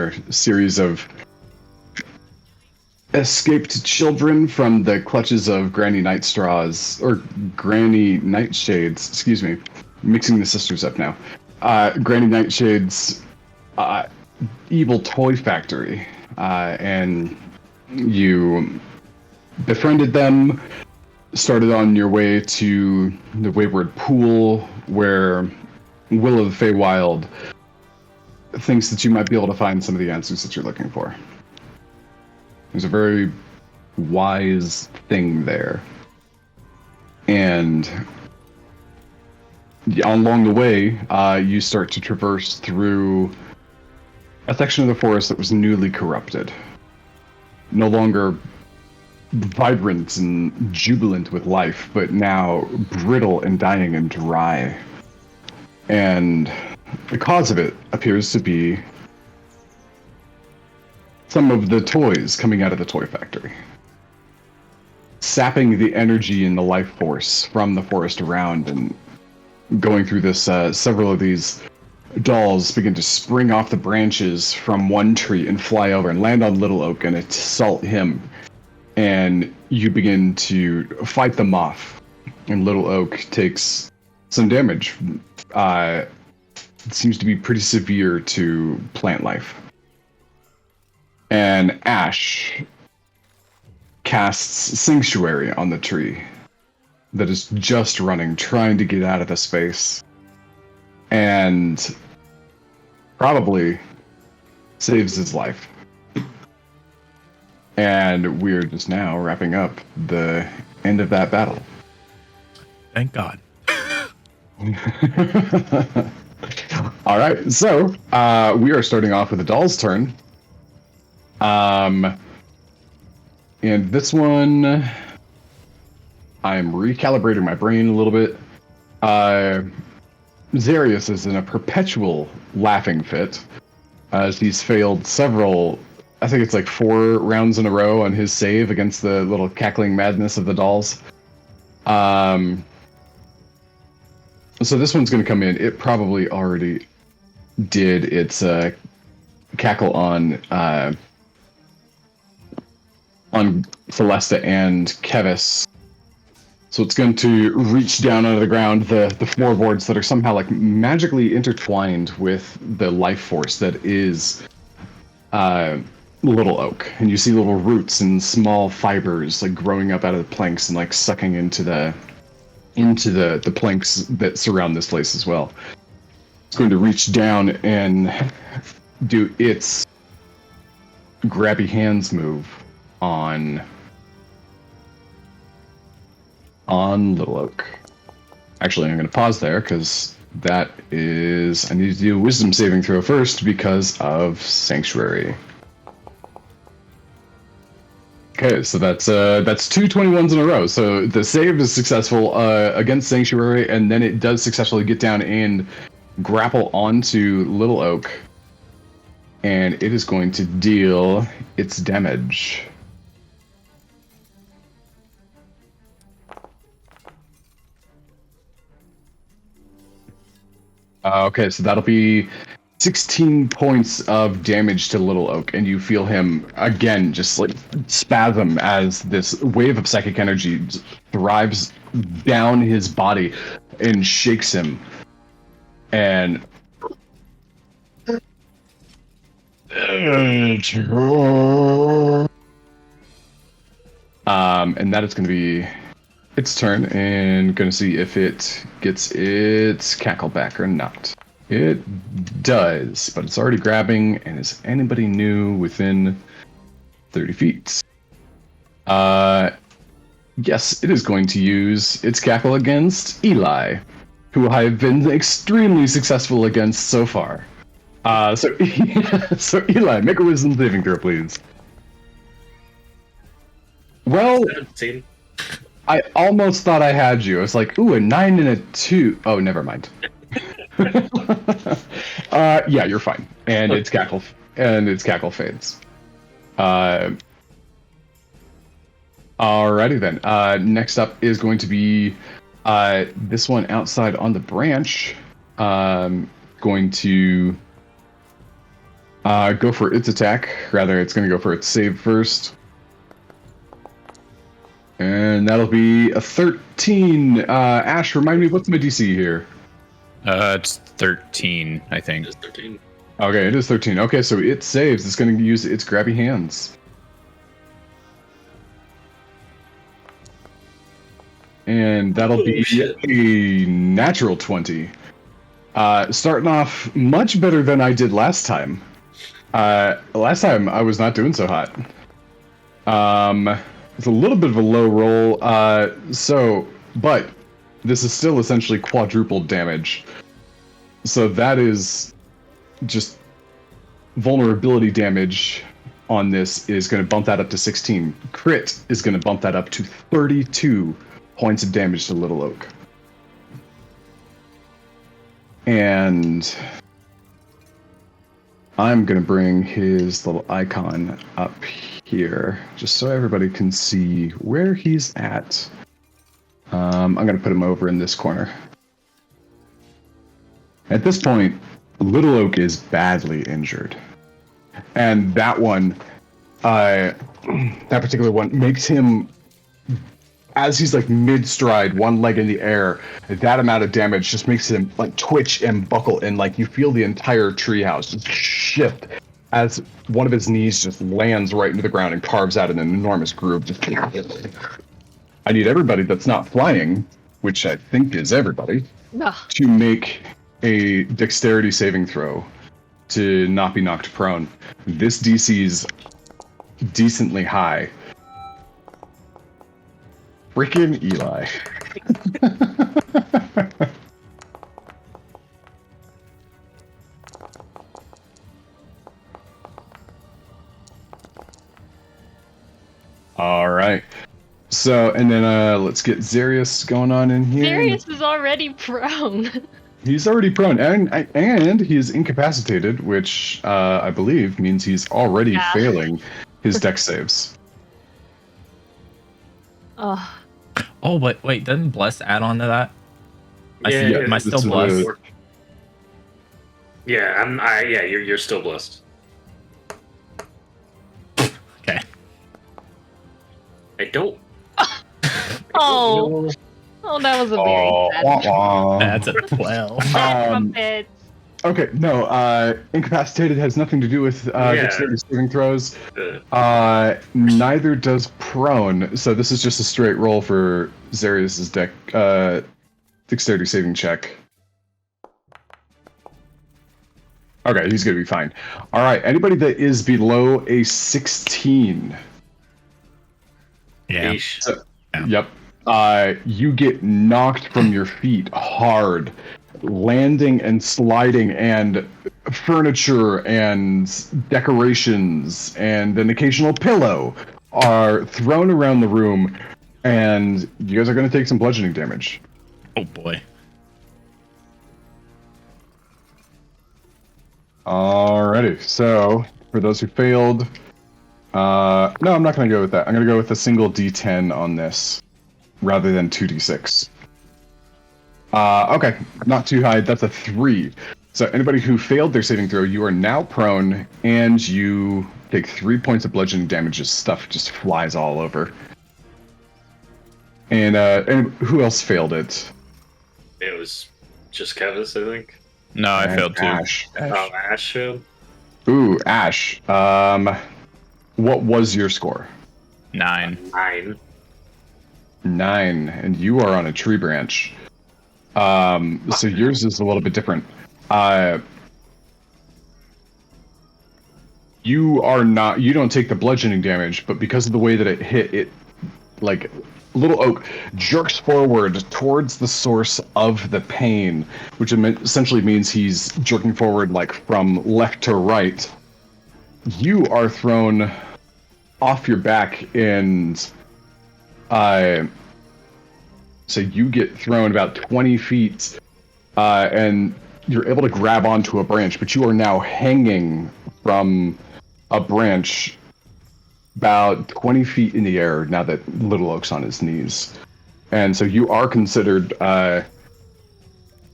another series of escaped children from the clutches of Granny Nightstraws, or Granny Nightshades, excuse me, mixing the sisters up now. Granny Nightshade's evil toy factory, and you befriended them, started on your way to the Wayward Pool, where Will of the Feywild thinks that you might be able to find some of the answers that you're looking for. There's a very wise thing there. And along the way, you start to traverse through a section of the forest that was newly corrupted. No longer vibrant and jubilant with life, but now brittle and dying and dry. And the cause of it appears to be some of the toys coming out of the toy factory, sapping the energy and the life force from the forest around. And going through this, several of these dolls begin to spring off the branches from one tree and fly over and land on Little Oak and assault him. And you begin to fight them off. And Little Oak takes some damage. It seems to be pretty severe to plant life. And Ash casts Sanctuary on the tree that is just running, trying to get out of the space. And probably saves his life. And we're just now wrapping up the end of that battle. Thank God. All right, so we are starting off with the doll's turn. And this one, I'm recalibrating my brain a little bit. Zarius is in a perpetual laughing fit as he's failed several, I think it's like 4 rounds in a row on his save against the little cackling madness of the dolls. So this one's going to come in. It probably already did its cackle on Celesta and Kevis. So it's going to reach down under the ground, the floorboards that are somehow like magically intertwined with the life force that is Little Oak. And you see little roots and small fibers like growing up out of the planks and like sucking into the planks that surround this place as well. It's going to reach down and do its grabby hands move on Little Oak. Actually, I'm going to pause there because that is, I need to do a wisdom saving throw first because of Sanctuary. Okay, so that's 2 21s in a row. So the save is successful against Sanctuary, and then it does successfully get down and grapple onto Little Oak. And it is going to deal its damage. Okay, so that'll be 16 points of damage to Little Oak, and you feel him again just like spasm as this wave of psychic energy drives down his body and shakes him. And that is going to be its turn, and going to see if it gets its cackle back or not. It does, but it's already grabbing, and is anybody new within 30 feet? Yes, it is going to use its cackle against Eli, who I have been extremely successful against so far. So Eli, make a wisdom saving throw, please. Well, 17. I almost thought I had you. I was like, ooh, a 9 and a 2. Oh, never mind. Yeah, you're fine. And its cackle fades. Alrighty then. Next up is going to be this one outside on the branch. Going to Go for its attack. Rather, it's going to go for its save first. And that'll be a 13. Ash, remind me, what's my DC here? It's 13, I think. It's 13. Okay, it is 13. Okay, so it saves. It's going to use its grabby hands. And that'll be a natural 20. Starting off much better than I did last time. Last time I was not doing so hot. It's a little bit of a low roll. But this is still essentially quadrupled damage. So that is just vulnerability damage on this is going to bump that up to 16. Crit is going to bump that up to 32 points of damage to Little Oak. And I'm going to bring his little icon up here, just so everybody can see where he's at. I'm going to put him over in this corner. At this point, Little Oak is badly injured. And that one, that particular one, makes him, as he's like mid-stride, one leg in the air, that amount of damage just makes him like twitch and buckle, and like you feel the entire treehouse just shift as one of his knees just lands right into the ground and carves out an enormous groove. Just I need everybody that's not flying, which I think is everybody, to make a dexterity saving throw to not be knocked prone. This DC's decently high. Freaking Eli. All right. So, and then let's get Zarius going on in here. Darius is already prone. He's already prone, and he's incapacitated, which I believe means he's already failing his dex saves. Oh. Oh, but wait, doesn't Bless add on to that? Yeah, Am I still blessed? Yeah, you're still blessed. Okay. I don't. Oh. Oh, that was a very sad. That's a 12. Okay, no, incapacitated has nothing to do with dexterity saving throws. Neither does prone, so this is just a straight roll for Zarius's dexterity saving check. Okay, he's gonna be fine. All right, anybody that is below a 16. Yeah. So, yep. You get knocked from your feet hard, landing and sliding, and furniture and decorations and an occasional pillow are thrown around the room, and you guys are going to take some bludgeoning damage. Oh boy. Alrighty, so for those who failed, no, I'm not going to go with that. I'm going to go with a single D10 on this, rather than 2d6. Okay, not too high. That's a 3. So anybody who failed their saving throw, you are now prone, and you take 3 points of bludgeoning damage as stuff just flies all over. And who else failed it? It was just Kevis, I think. No, I failed too. Ash. Oh, Ash failed. Ooh, Ash. What was your score? 9. 9. 9, and you are on a tree branch. So yours is a little bit different. You don't take the bludgeoning damage, but because of the way that it hit, it, like, Little Oak jerks forward towards the source of the pain, which essentially means he's jerking forward, like, from left to right. You are thrown off your back, and so you get thrown about 20 feet, and you're able to grab onto a branch, but you are now hanging from a branch about 20 feet in the air now that Little Oak's on his knees. And so you are considered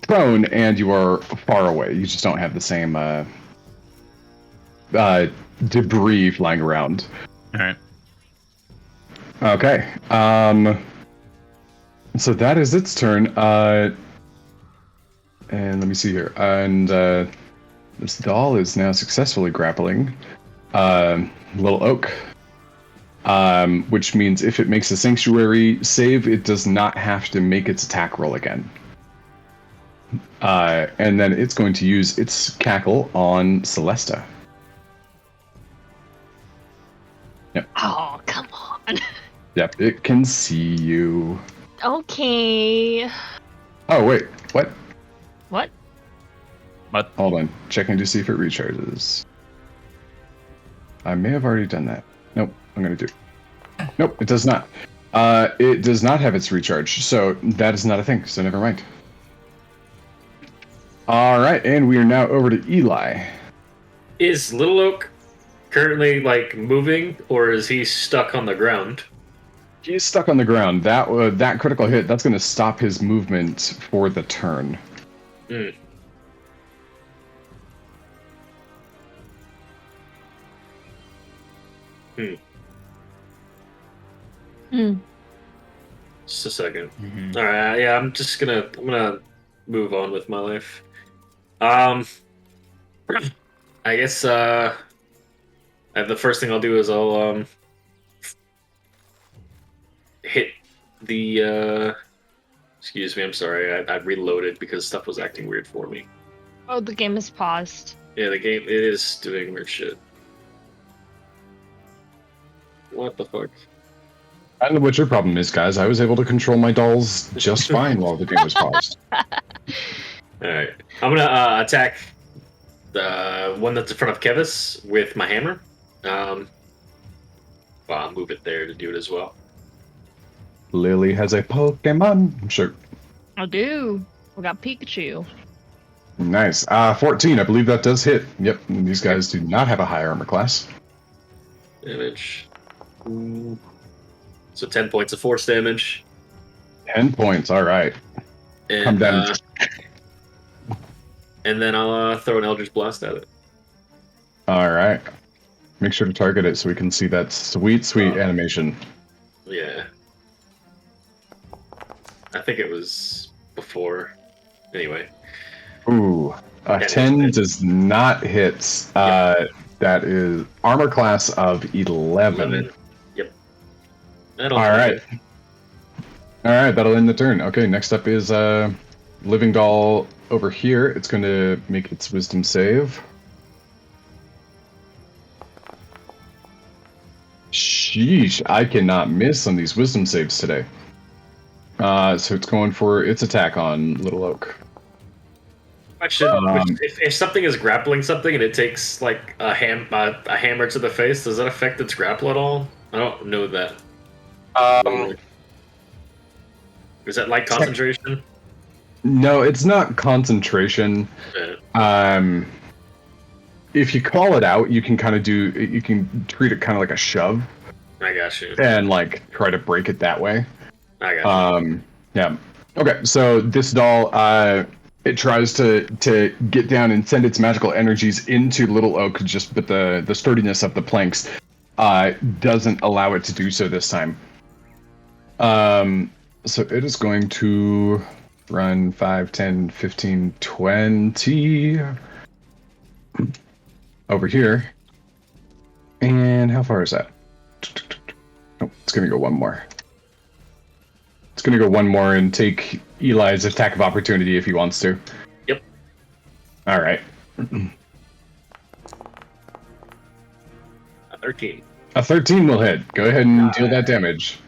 prone, and you are far away. You just don't have the same debris flying around. All right. Okay. So that is its turn. And let me see here. And this doll is now successfully grappling Little Oak. Which means if it makes a sanctuary save, it does not have to make its attack roll again. And then it's going to use its cackle on Celesta. Yep. Oh, come on. Yep, it can see you. Okay. Oh, wait, what? What? What? Hold on, checking to see if it recharges. I may have already done that. Nope, I'm gonna do. Nope, it does not. It does not have its recharge, so that is not a thing, so never mind. Alright, and we are now over to Eli. Is Little Oak currently like moving, or is he stuck on the ground? He's stuck on the ground. That critical hit, that's going to stop his movement for the turn. Hmm. Just a second. Mm-hmm. All right, yeah, I'm gonna move on with my life. I guess the first thing I'll do is I'll hit the excuse me, I'm sorry, I reloaded because stuff was acting weird for me. Oh, the game is paused. Yeah, the game it is doing weird shit. What the fuck? I don't know what your problem is, guys. I was able to control my dolls just fine while the game was paused. Alright. I'm gonna attack the one that's in front of Kevis with my hammer. Well, I'll move it there to do it as well. Lily has a Pokemon. I'm sure. I do. We got Pikachu. Nice. 14. I believe that does hit. Yep. And these guys do not have a high armor class. Damage. So 10 points of force damage. 10 points. All right. And, Come down. And then I'll throw an Eldritch Blast at it. All right. Make sure to target it so we can see that sweet, sweet animation. Yeah. I think it was before. Anyway. Ooh. A 10 does not hit. That is armor class of 11. Yep. All right. All right, that'll end the turn. Okay, next up is Living Doll over here. It's going to make its wisdom save. Sheesh, I cannot miss on these wisdom saves today. So it's going for its attack on Little Oak. If something is grappling something and it takes like a hammer to the face, does that affect its grapple at all? I don't know that. Is that like concentration? No, it's not concentration. Okay. If you call it out, you can you can treat it kind of like a shove. I got you. And like try to break it that way. I got you. Yeah. Okay, so this doll, it tries to get down and send its magical energies into Little Oak, but the sturdiness of the planks doesn't allow it to do so this time. So it is going to run 5, 10, 15, 20 over here. And how far is that? Oh, it's going to go one more. It's going to go one more and take Eli's attack of opportunity if he wants to. Yep. All right. 13. A 13 will hit. Go ahead and deal that damage.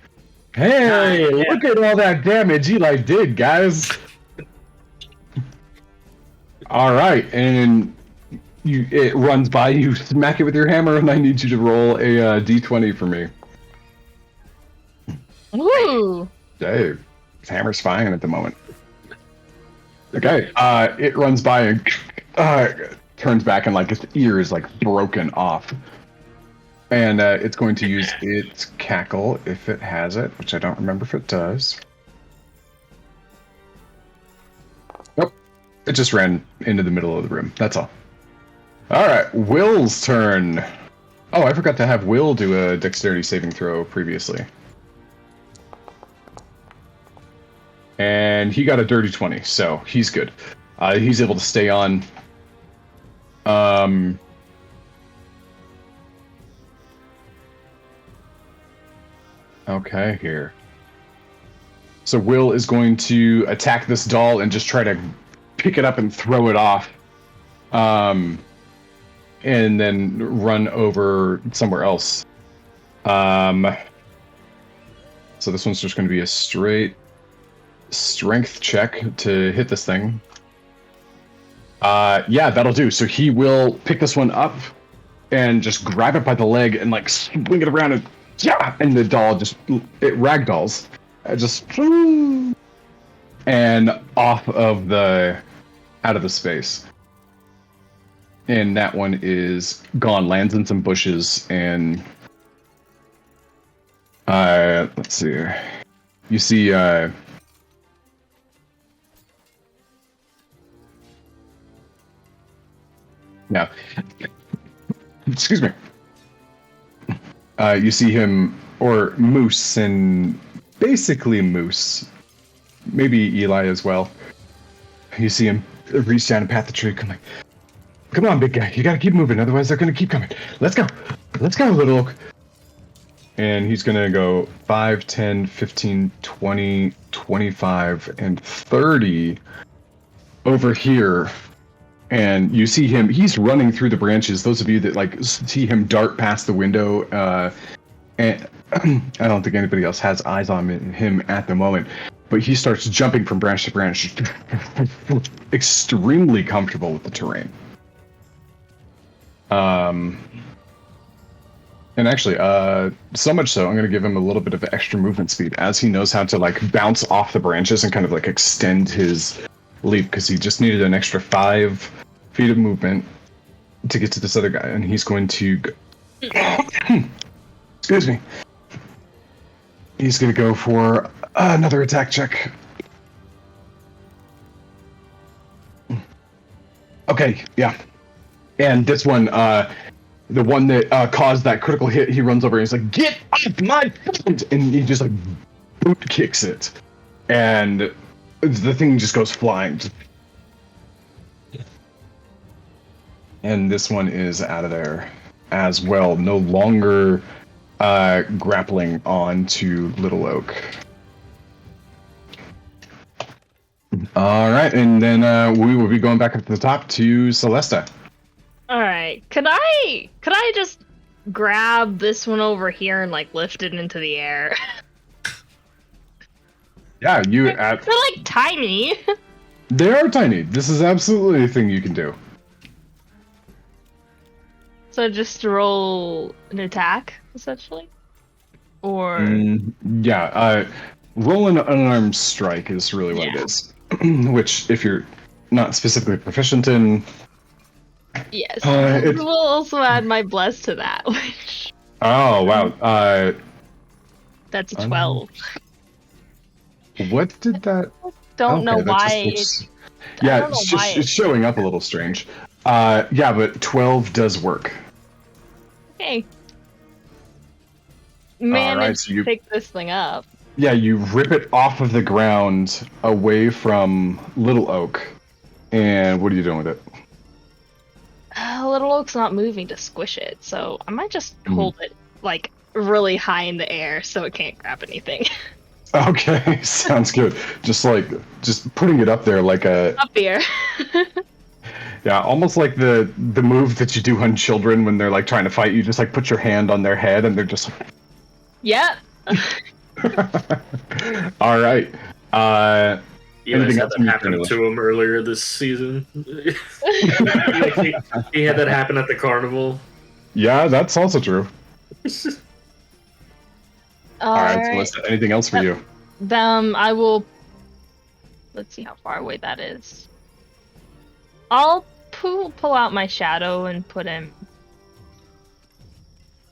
Hey, look at all that damage Eli did, guys. All right, and it runs by you, smack it with your hammer, and I need you to roll a d20 for me. Woo! Dave, his hammer's fine at the moment. Okay, it runs by and turns back, and like its ear is like broken off. And it's going to use its cackle if it has it, which I don't remember if it does. Nope. It just ran into the middle of the room. That's all. All right, Will's turn. Oh, I forgot to have Will do a dexterity saving throw previously. And he got a dirty 20, so he's good. He's able to stay on. Okay, here. So Will is going to attack this doll and just try to pick it up and throw it off. And then run over somewhere else. So this one's just going to be a straight strength check to hit this thing. Yeah, that'll do. So he will pick this one up and just grab it by the leg and like swing it around and yeah, and the doll just it ragdolls, just and off of out of the space. And that one is gone, lands in some bushes, and let's see here. You see now excuse me. You see him, or Moose, and basically Moose, maybe Eli as well. You see him reach down and pat the tree, come on, big guy, you gotta keep moving, otherwise they're gonna keep coming. Let's go, little oak. And he's gonna go 5, 10, 15, 20, 25, and 30 over here. And you see him, he's running through the branches. Those of you that like see him dart past the window, and I don't think anybody else has eyes on him at the moment, but he starts jumping from branch to branch, extremely comfortable with the terrain. And actually, so much so, I'm going to give him a little bit of extra movement speed as he knows how to like bounce off the branches and kind of like extend his leap, because he just needed an extra 5 feet of movement to get to this other guy, and he's going to excuse me, he's going to go for another attack check. Okay, yeah, and this one, the one that caused that critical hit, he runs over and he's like, "Get off my foot!" And he just like boot kicks it, and the thing just goes flying. And this one is out of there as well, no longer grappling onto Little Oak. All right, and then we will be going back up to the top to Celesta. All right. Could I just grab this one over here and like lift it into the air? Yeah, They're like tiny. They are tiny. This is absolutely a thing you can do. So just roll an attack, essentially? Or... Yeah, roll an unarmed strike is really what it is. Which, if you're not specifically proficient in... Yes, I will also add my bless to that, which... Oh, wow. That's a 12. What did that... Don't know why Yeah, it's showing up a little strange. Yeah, but 12 does work. Okay. Managed right, so to pick this thing up. Yeah, you rip it off of the ground away from Little Oak. And what are you doing with it? Little Oak's not moving to squish it, so I might just hold it like really high in the air so it can't grab anything. Okay, sounds good. Just putting it up there like a... Up here. Yeah, almost like the move that you do on children when they're like trying to fight. You just like put your hand on their head and they're just like... Yeah, All right. anything else that happened to him earlier this season? he had that happen at the carnival. Yeah, that's also true. All right. So anything else for you? I will... Let's see how far away that is. I'll pull out my shadow and put him...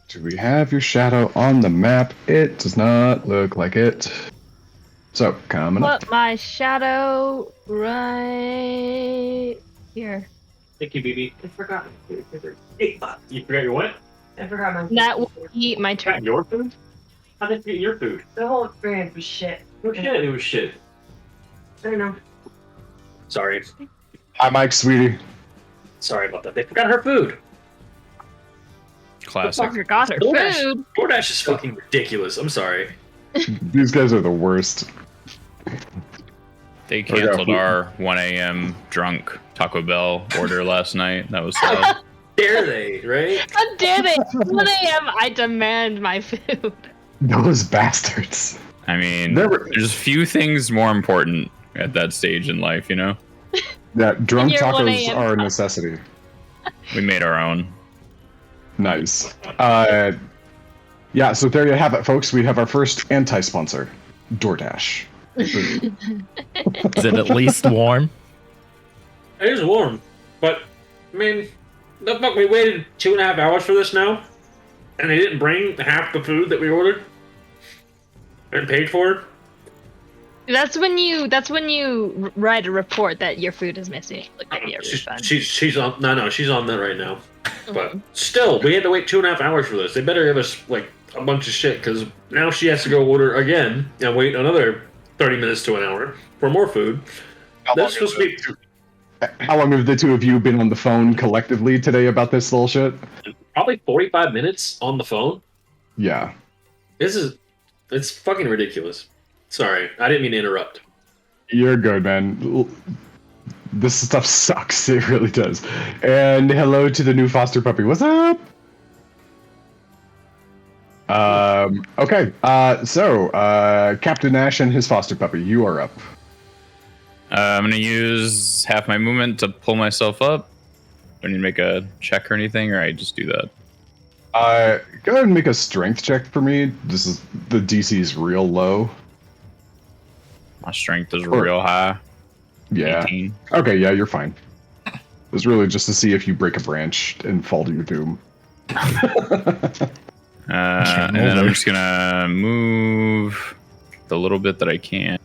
Do we have your shadow on the map? It does not look like it. So, coming up. Put my shadow right here. Thank you, BB. I forgot. You forgot your what? I forgot my. That will be my Forgot turn. your food? How did you get your food? The whole experience was shit. No shit, it was shit. I don't know. Sorry. Hi, Mike, sweetie. Sorry about that. They forgot her food. I Classic. forgot her food. DoorDash is fucking ridiculous. I'm sorry. These guys are the worst. They canceled our 1 a.m. drunk Taco Bell order last night. That was sad. Dare they, right? How dare they? 1 a.m. I demand my food. Those bastards. I mean, Never- there's few things more important at that stage in life, you know? Yeah, drunk Your 1 tacos a.m. are a necessity. We made our own. Nice. Yeah, so there you have it, folks. We have our first anti-sponsor, DoorDash. Is it at least warm? It is warm, but I mean, the fuck, we waited 2.5 hours for this now, and they didn't bring half the food that we ordered and paid for. That's when you write a report that your food is missing. Like maybe a refund. She's on. No, she's on that right now. But still, we had to wait 2.5 hours for this. They better give us like a bunch of shit because now she has to go order again and wait another 30 minutes to an hour for more food. That's supposed to be How long have the two of you been on the phone collectively today about this little shit? probably 45 minutes on the phone. Yeah. It's fucking ridiculous. Sorry, I didn't mean to interrupt. You're good, man. This stuff sucks. It really does. And hello to the new foster puppy. What's up? Okay. So, Captain Ash and his foster puppy, you are up. I'm going to use half my movement to pull myself up. Do I need to make a check or anything, or I just do that? Go ahead and make a strength check for me. This is the DC is real low. My strength is Sure. real high. Yeah. 18. Okay, yeah, you're fine. It's really just to see if you break a branch and fall to your doom. And then I'm just gonna move the little bit that I can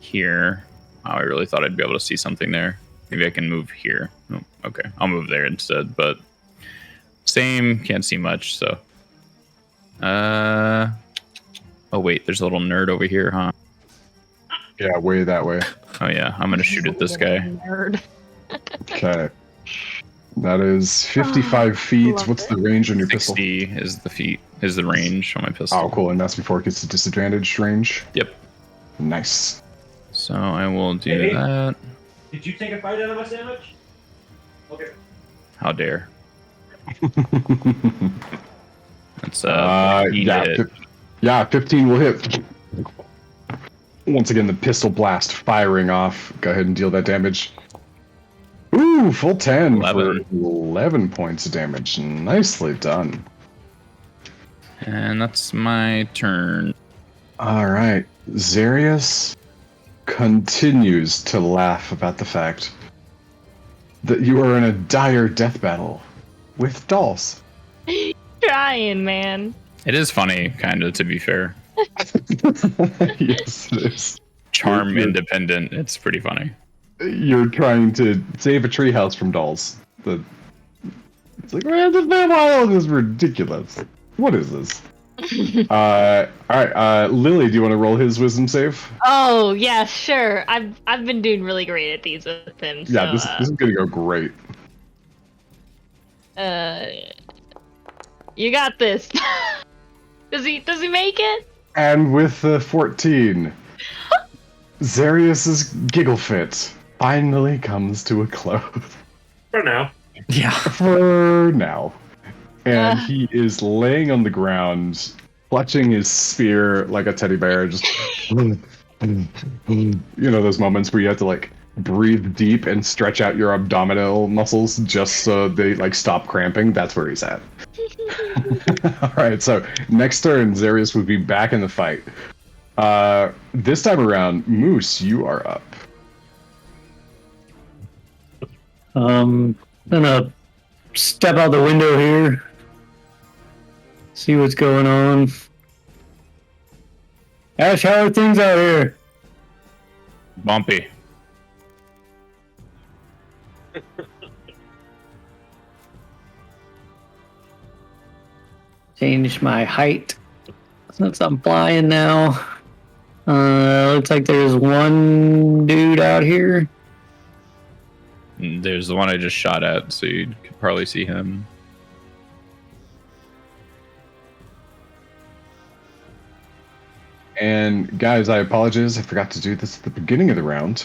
here. Oh, I really thought I'd be able to see something there. Maybe I can move here. Oh, okay, I'll move there instead. But same, can't see much. So, oh wait, there's a little nerd over here, huh? Yeah, way that way. Oh yeah, I'm gonna shoot at this guy. Nerd. Okay. That is 55 feet. love What's it. the range on your pistol? 60 is the range on my pistol. Oh, cool. And that's before it gets to disadvantaged range? Yep. Nice. So I will do Hey. that. Did you take a bite out of my sandwich? Okay. How dare? That's 15 yeah, to hit. yeah, 15 will hit. Once again, the pistol blast firing off. Go ahead and deal that damage. Ooh, full 10 11. for 11 points of damage. Nicely done. And that's my turn. All right. Zarius continues to laugh about the fact that you are in a dire death battle with dolls. Trying, man. It is funny, kind of, to be fair. Yes, it is. Charm You're- independent. It's pretty funny. You're trying to save a treehouse from dolls. It's like, man, this man wild is ridiculous. What is this? All right. Lily, do you want to roll his wisdom save? Oh yeah, sure. I've been doing really great at these with him. So, Yeah, this is gonna go great. You got this. Does he make it? And with the 14, Zarius's giggle fit finally comes to a close For now. Yeah. for now. And he is laying on the ground, clutching his spear like a teddy bear, just you know those moments where you have to like breathe deep and stretch out your abdominal muscles just so they like stop cramping. That's where he's at. All right, so next turn, Zarius would be back in the fight. This time around, Moose, you are up. Gonna step out the window here. See what's going on. Ash, how are things out here? Bumpy. Change my height since I'm flying now. Looks like there's one dude out here. There's the one I just shot at, so you could probably see him. And guys, I apologize. I forgot to do this at the beginning of the round.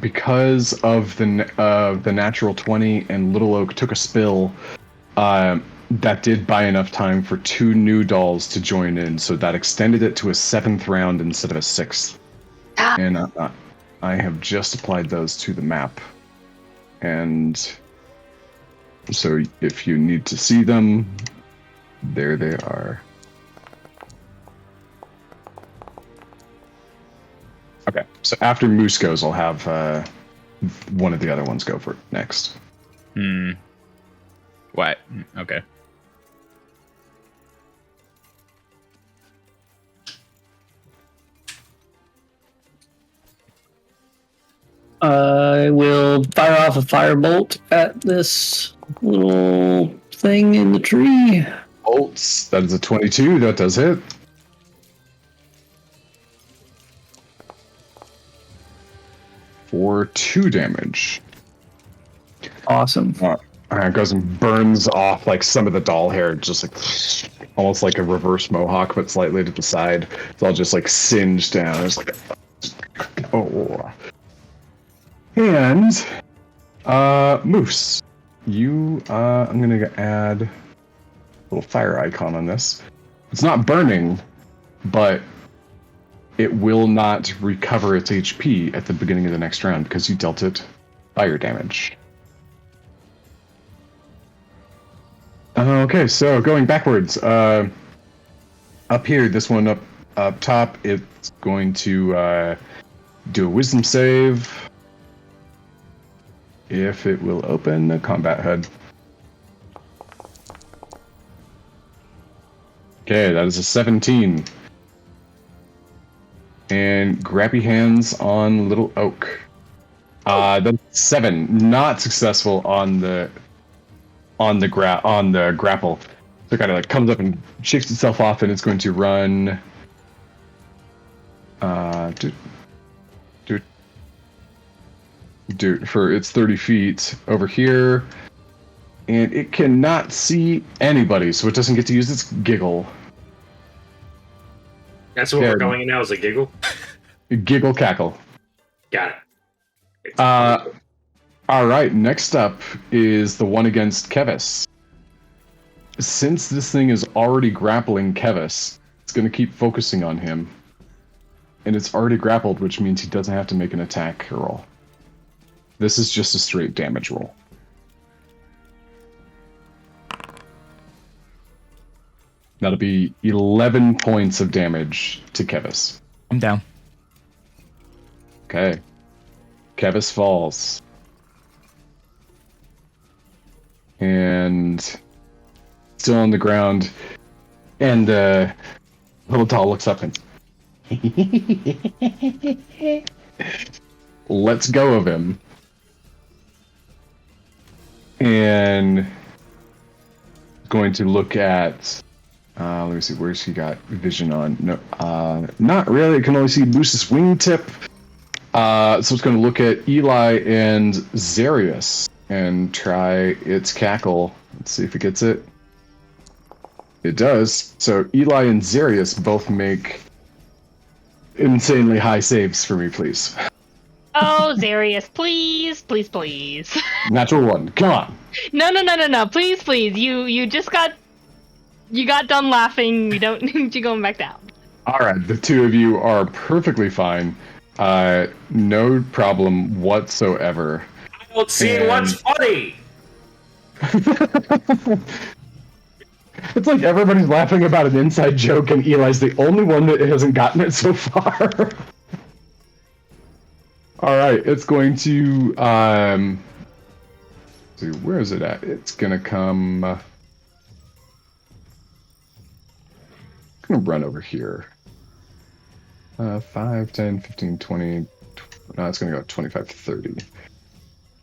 Because of the natural 20 and Little Oak took a spill, that did buy enough time for 2 new dolls to join in, so that extended it to a 7th round instead of a 6th. And I have just applied those to the map. And so if you need to see them, there they are. Okay, so after Moose goes, I'll have one of the other ones go for it next. What? Okay. I will fire off a firebolt at this little thing in the tree. Bolts, that is a 22, that does hit. For 2 damage. Awesome. It goes and burns off like some of the doll hair, just like almost like a reverse mohawk, but slightly to the side. It's all just like singed down. It's like, oh. And Moose, you I'm gonna add a little fire icon on this. It's not burning, but it will not recover its HP at the beginning of the next round because you dealt it fire damage. Okay, so going backwards, up here, this one up top, it's going to do a wisdom save. If it will open the combat HUD. Okay, that is a 17. And Grappy Hands on Little Oak. That's 7. Not successful on the grapple. So it kind of like comes up and shakes itself off, and it's going to run. For its 30 feet over here, and it cannot see anybody, so it doesn't get to use its giggle. That's what we're calling it now, is a giggle? Giggle cackle. Got it. Alright, next up is the one against Kevis. Since this thing is already grappling Kevis, it's going to keep focusing on him. And it's already grappled, which means he doesn't have to make an attack roll. This is just a straight damage roll. That'll be 11 points of damage to Kevis. I'm down. Okay. Kevis falls. And still on the ground. And little doll looks up and lets go of him. And going to look at let me see, where's he got vision on? No, not really. It can only see Moose's wingtip. So it's going to look at Eli and Zarius and try its cackle. Let's see if it gets it. It does. So Eli and Zarius both make insanely high saves for me, please. Oh, Zarius, please, please, please. Natural 1. Come on. No, please, please. You just got done laughing. We don't need you going back down. All right, the two of you are perfectly fine. No problem whatsoever. I don't see what's funny. It's like everybody's laughing about an inside joke, and Eli's the only one that hasn't gotten it so far. All right, it's going to see, where is it at? It's gonna come. It's gonna run over here. 5, 10, 15, 20. No, it's gonna go 25, 30.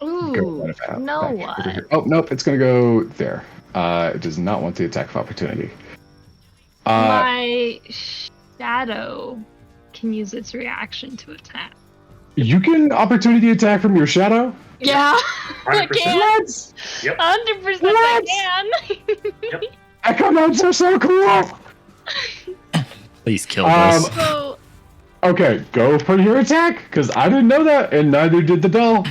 Ooh, back no over what? here. Oh nope, it's gonna go there. It does not want the attack of opportunity. My shadow can use its reaction to attack. You can opportunity attack from your shadow. Yeah, I 100%. can. What? 100% What? I can. Echo notes are so cool. Please kill this. So, Okay, go for your attack, because I didn't know that, and neither did the doll.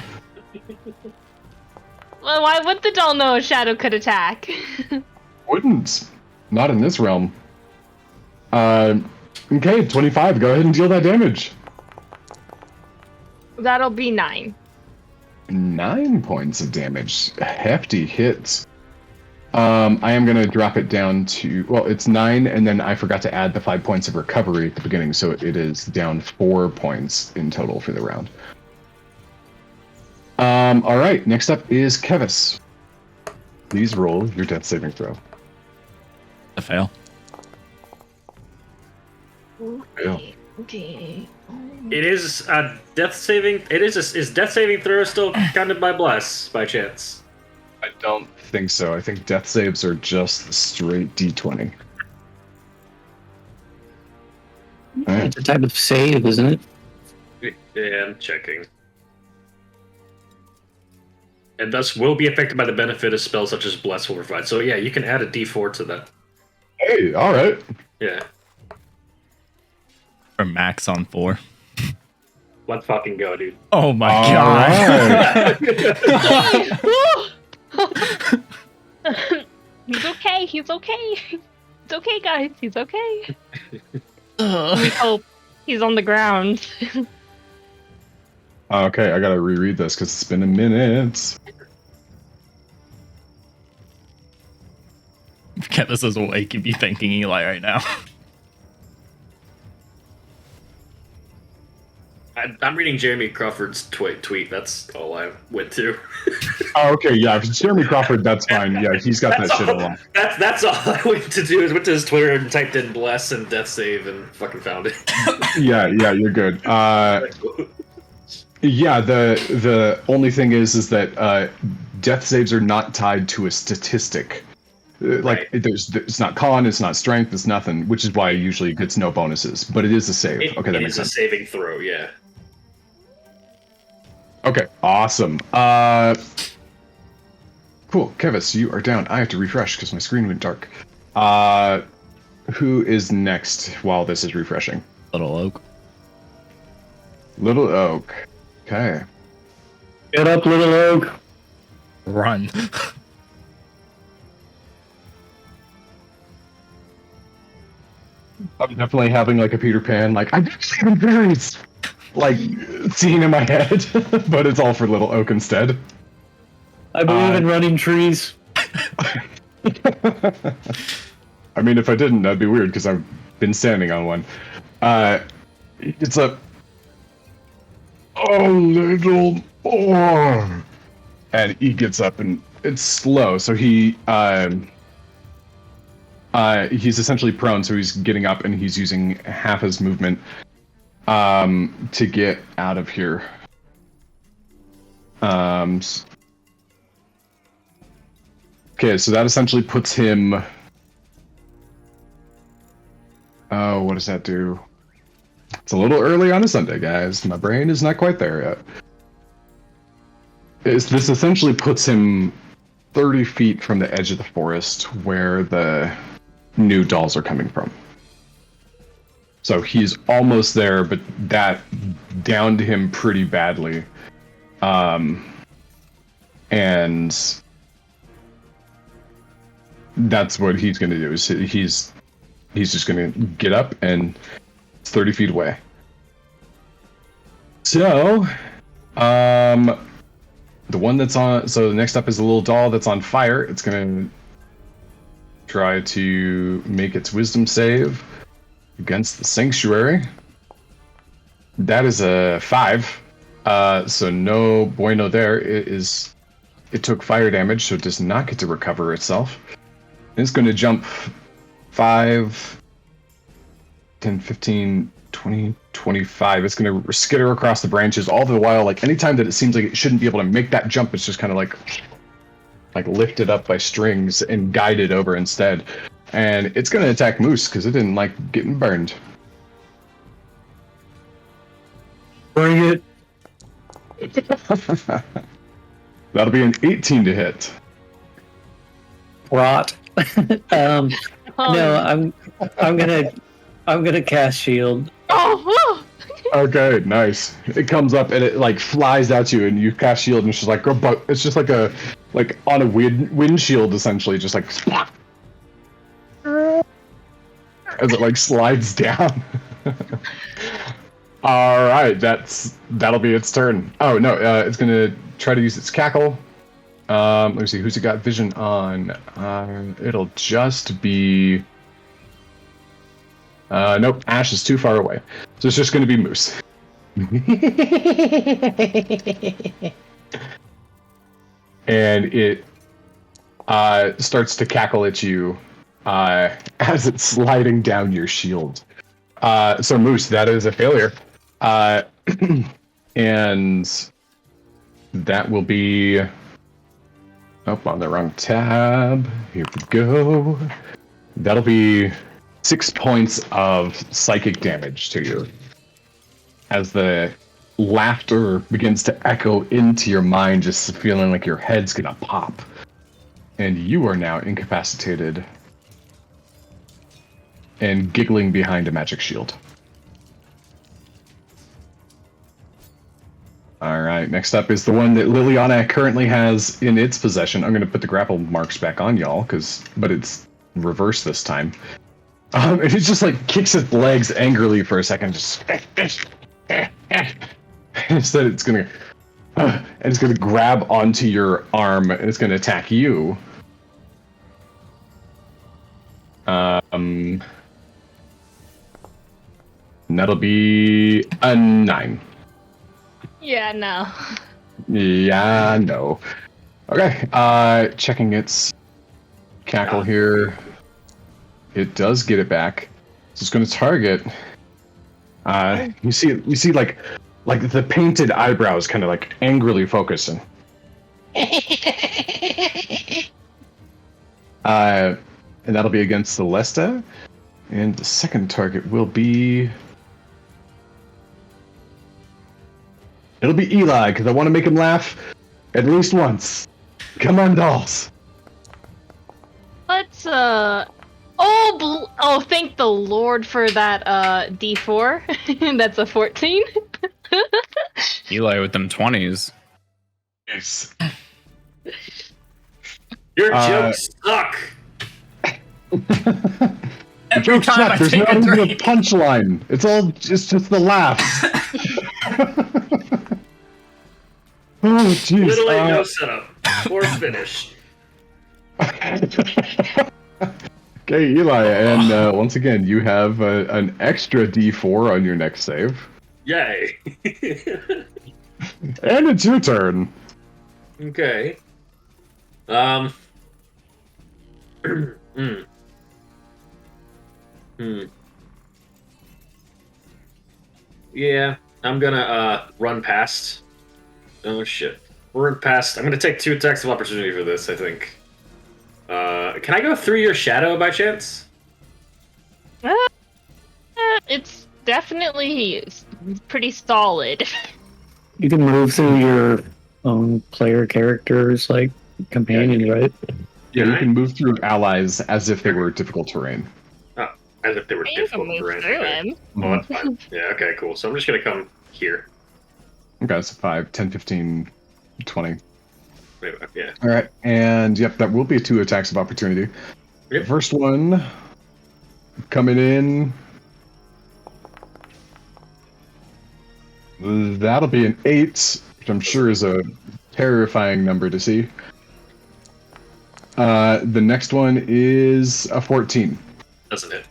well, why would the doll know a shadow could attack? Wouldn't. Not in this realm. Okay, 25. Go ahead and deal that damage. That'll be 9. 9 points of damage. Hefty hits. I am going to drop it down to... Well, it's 9, and then I forgot to add the 5 points of recovery at the beginning, so it is down 4 points in total for the round. Alright, next up is Kevis. Please roll your death saving throw. A fail. Okay. It is a death saving. Is death saving throw still counted by bless by chance? I don't think so. I think death saves are just the straight D20. Alright. It's a type of save, isn't it? Yeah, I'm checking. And thus will be affected by the benefit of spells such as bless will provide. So yeah, you can add a D4 to that. Hey, alright. Yeah. Or max on 4. Let's fucking go, dude. Oh my god. He's okay. He's okay. It's okay, guys. He's okay. We hope he's on the ground. Okay, I gotta reread this because it's been a minute. Get this is awake if you thinking Eli right now. I'm reading Jeremy Crawford's tweet. That's all I went to. Oh, okay, yeah, if it's Jeremy Crawford, that's fine. Yeah, he's got that shit along. That's all I went to do is went to his Twitter and typed in bless and death save and fucking found it. Yeah, you're good. Yeah, the only thing is that death saves are not tied to a statistic. Like it's not con, it's not strength, it's nothing, which is why it usually gets no bonuses. But it is a save. Okay, that makes sense. It's a saving throw, yeah. Okay, awesome. Cool, Kevis, you are down. I have to refresh because my screen went dark. Who is next while this is refreshing? Little Oak. Little Oak. Okay. Get up, Little Oak. Run. I'm definitely having like a Peter Pan, like I'm saving berries, like scene in my head, but it's all for Little Oak instead. I believe in running trees. I mean, if I didn't, that'd be weird because I've been standing on one. It's a little and he gets up and it's slow, so he's essentially prone, so he's getting up and he's using half his movement to get out of here. Okay, so that essentially puts him... Oh, what does that do? It's a little early on a Sunday, guys. My brain is not quite there yet. This essentially puts him 30 feet from the edge of the forest where the new dolls are coming from. So he's almost there, but that downed him pretty badly. And that's what he's going to do. Is he's just going to get up and it's 30 feet away. So, the one that's on... So the next up is a little doll that's on fire. It's going to try to make its wisdom save against the sanctuary. That is a 5. So no bueno there. It took fire damage, so it does not get to recover itself. It's going to jump 5, 10, 15, 20, 25. It's going to skitter across the branches all the while. Like anytime that it seems like it shouldn't be able to make that jump, it's just kind of like lifted up by strings and guided over instead. And it's going to attack Moose because it didn't like getting burned. Bring it. That'll be an 18 to hit. Rot. No, I'm gonna cast shield. Oh, Okay, nice. It comes up and it like flies at you, and you cast shield, and it's just like it's just like on a windshield essentially, just like as it like slides down. All right, that'll be its turn. Oh no, it's gonna try to use its cackle. Let me see who's it got vision on. It'll just be. Nope, Ash is too far away, so it's just gonna be Moose. And it starts to cackle at you as it's sliding down your shield. So Moose, that is a failure. And that will be... Oh, on the wrong tab. Here we go. That'll be 6 points of psychic damage to you. As the laughter begins to echo into your mind, just feeling like your head's gonna pop. And you are now incapacitated and giggling behind a magic shield. Alright, next up is the one that Liliana currently has in its possession. I'm going to put the grapple marks back on y'all, but it's reversed this time. It just like kicks its legs angrily for a second, just... Instead it's going to... and it's going to grab onto your arm, and it's going to attack you. And that'll be a 9. yeah, no. Yeah, no. Okay, checking its cackle here. It does get it back. So it's going to target. You see, like the painted eyebrows, kind of like angrily focusing. And that'll be against Celesta. And the second target will be. It'll be Eli, because I want to make him laugh at least once. Come on, dolls. Let's thank the Lord for that D4. That's a 14. Eli with them 20s. Yes. Your jokes suck. Every Joke's time not. I There's take not a even a drink. punchline. It's just the laughs. Oh, jeez. Literally no setup or finish. Okay, Eli, and once again, you have an extra D4 on your next save. Yay. And it's your turn. Okay. Yeah, I'm gonna run past. Oh shit. Run past. I'm gonna take 2 attacks of opportunity for this, I think. Can I go through your shadow by chance? It's definitely pretty solid. You can move through your own player character's like companion, right? Yeah, you can move through allies as if they were difficult terrain. Oh, as if they were You difficult can to move run. through Okay. him. Oh, that's fine. Yeah, okay, cool. So I'm just gonna come here. Okay, so 5, 10, 15, 20. Wait, yeah. All right, and yep, that will be 2 attacks of opportunity. Yep. The first one coming in. That'll be an 8, which I'm sure is a terrifying number to see. The next one is a 14. Doesn't it?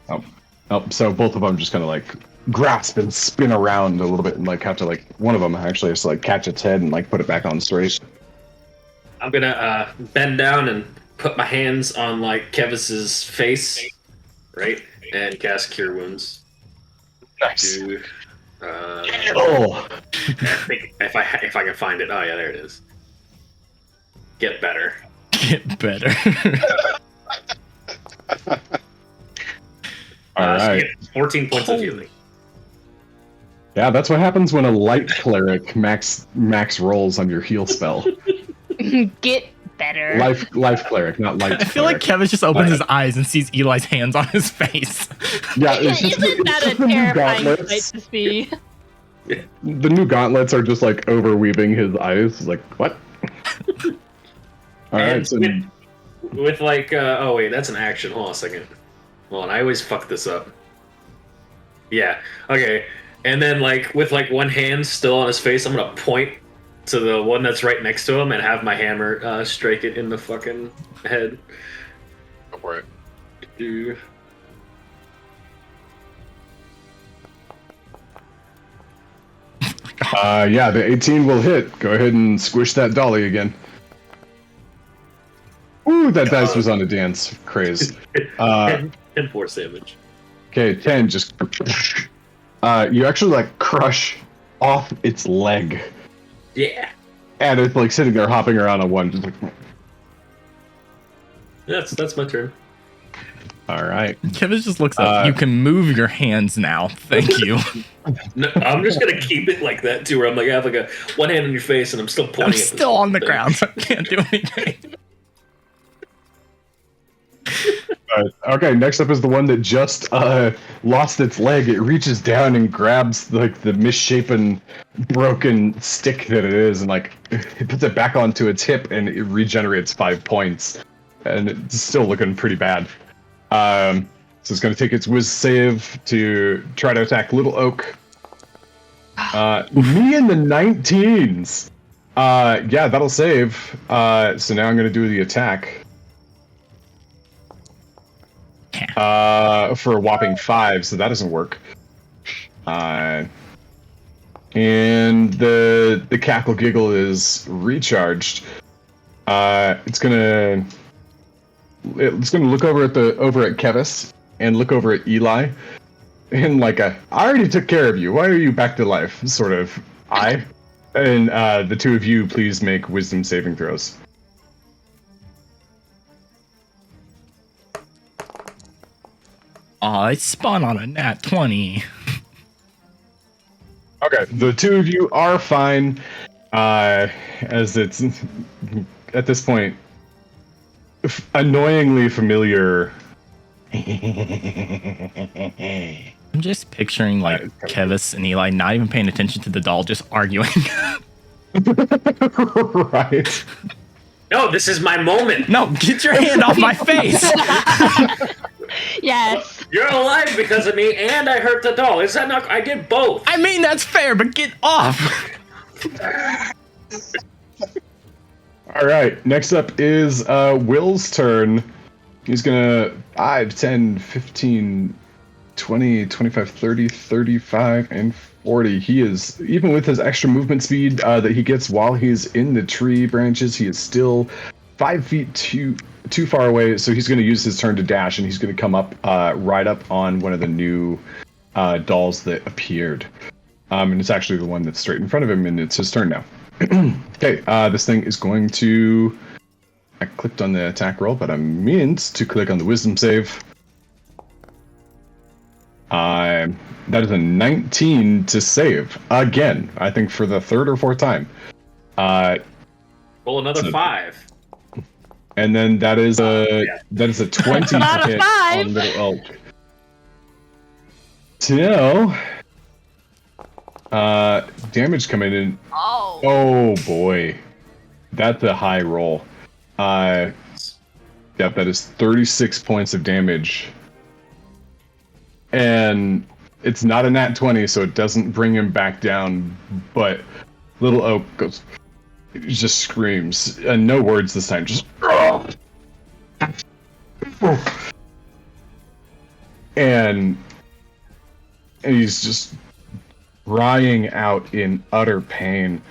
Oh, so both of them just kind of like grasp and spin around a little bit, and like have to like one of them actually has to like catch its head and like put it back on straight. I'm gonna bend down and put my hands on like Kevis's face, right, and cast Cure Wounds. Nice. I think if I can find it. Oh yeah, there it is. Get better. Get better. All So you right. get 14 points of healing. Yeah, that's what happens when a light cleric max rolls on your heal spell. Get better. Life cleric, not light. I feel like cleric. Kevin just opens his eyes and sees Eli's hands on his face. Yeah, it's just, Isn't it's that just a the new terrifying sight gauntlets. to see? The new gauntlets are just like overweaving his eyes. Like what? All right, And so with like, oh wait, that's an action. Hold on a second. Hold on, I always fuck this up. Yeah. Okay. And then like with like one hand still on his face, I'm gonna point to the one that's right next to him and have my hammer strike it in the fucking head. go for it. Yeah, the 18 will hit. Go ahead and squish that dolly again. Ooh, that dice was on a dance craze. 10 force damage. Okay, 10 just you actually like crush off its leg. Yeah. And it's like sitting there hopping around on one. Just like, That's my turn. all right. Kevin just looks up. You can move your hands now. Thank you. No, I'm just gonna keep it like that too, where I'm like I have like a one hand on your face and I'm still pointing. I'm at this still on the thing. ground, so I can't do anything. Okay, next up is the one that just lost its leg. It reaches down and grabs like the misshapen, broken stick that it is, and like it puts it back onto its hip, and it regenerates 5 points. And it's still looking pretty bad. So it's going to take its whiz save to try to attack Little Oak. Me in the 19s. Yeah, that'll save. So now I'm going to do the attack. For a whopping 5, so that doesn't work. And the cackle giggle is recharged. It's gonna look over at Kevis and look over at Eli, and like I already took care of you. Why are you back to life? Sort of. And the two of you, please make wisdom saving throws. I spun on a nat 20. Okay, the two of you are fine, as it's at this point annoyingly familiar. I'm just picturing like Kevis and Eli not even paying attention to the doll, just arguing. Right. No, this is my moment. No, get your hand off my face. Yes. You're alive because of me, and I hurt the doll. Is that not? I did both. I mean, that's fair, but get off. All right, next up is Will's turn. He's gonna 5, 10, 15, 20, 25, 30, 35, and 40. He is, even with his extra movement speed that he gets while he's in the tree branches, he is still 5 feet too far away. So he's going to use his turn to dash, and he's going to come up right up on one of the new dolls that appeared. And it's actually the one that's straight in front of him, and it's his turn now. Okay, this thing is going to... I clicked on the attack roll, but I meant to click on the wisdom save. That is a 19 to save. Again, I think for the third or fourth time. Roll another 5. And then that is a 20 to Not a hit 5. on Little Elk. So, damage coming in. Oh. Oh boy, that's a high roll. Yep, that is 36 points of damage. And it's not a nat 20, so it doesn't bring him back down, but Little Oak just screams, and no words this time, just... And he's just crying out in utter pain.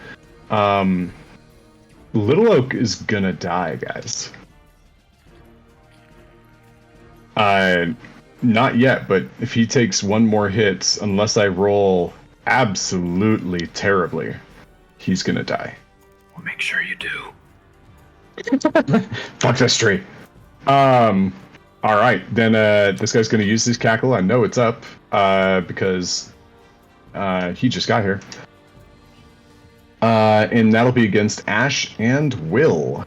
Little Oak is gonna die, guys. Not yet, but if he takes one more hit, unless I roll absolutely terribly, he's gonna die. We'll make sure you do. Fuck that straight. All right, then this guy's gonna use his cackle. I know it's up because he just got here. And that'll be against Ash and Will.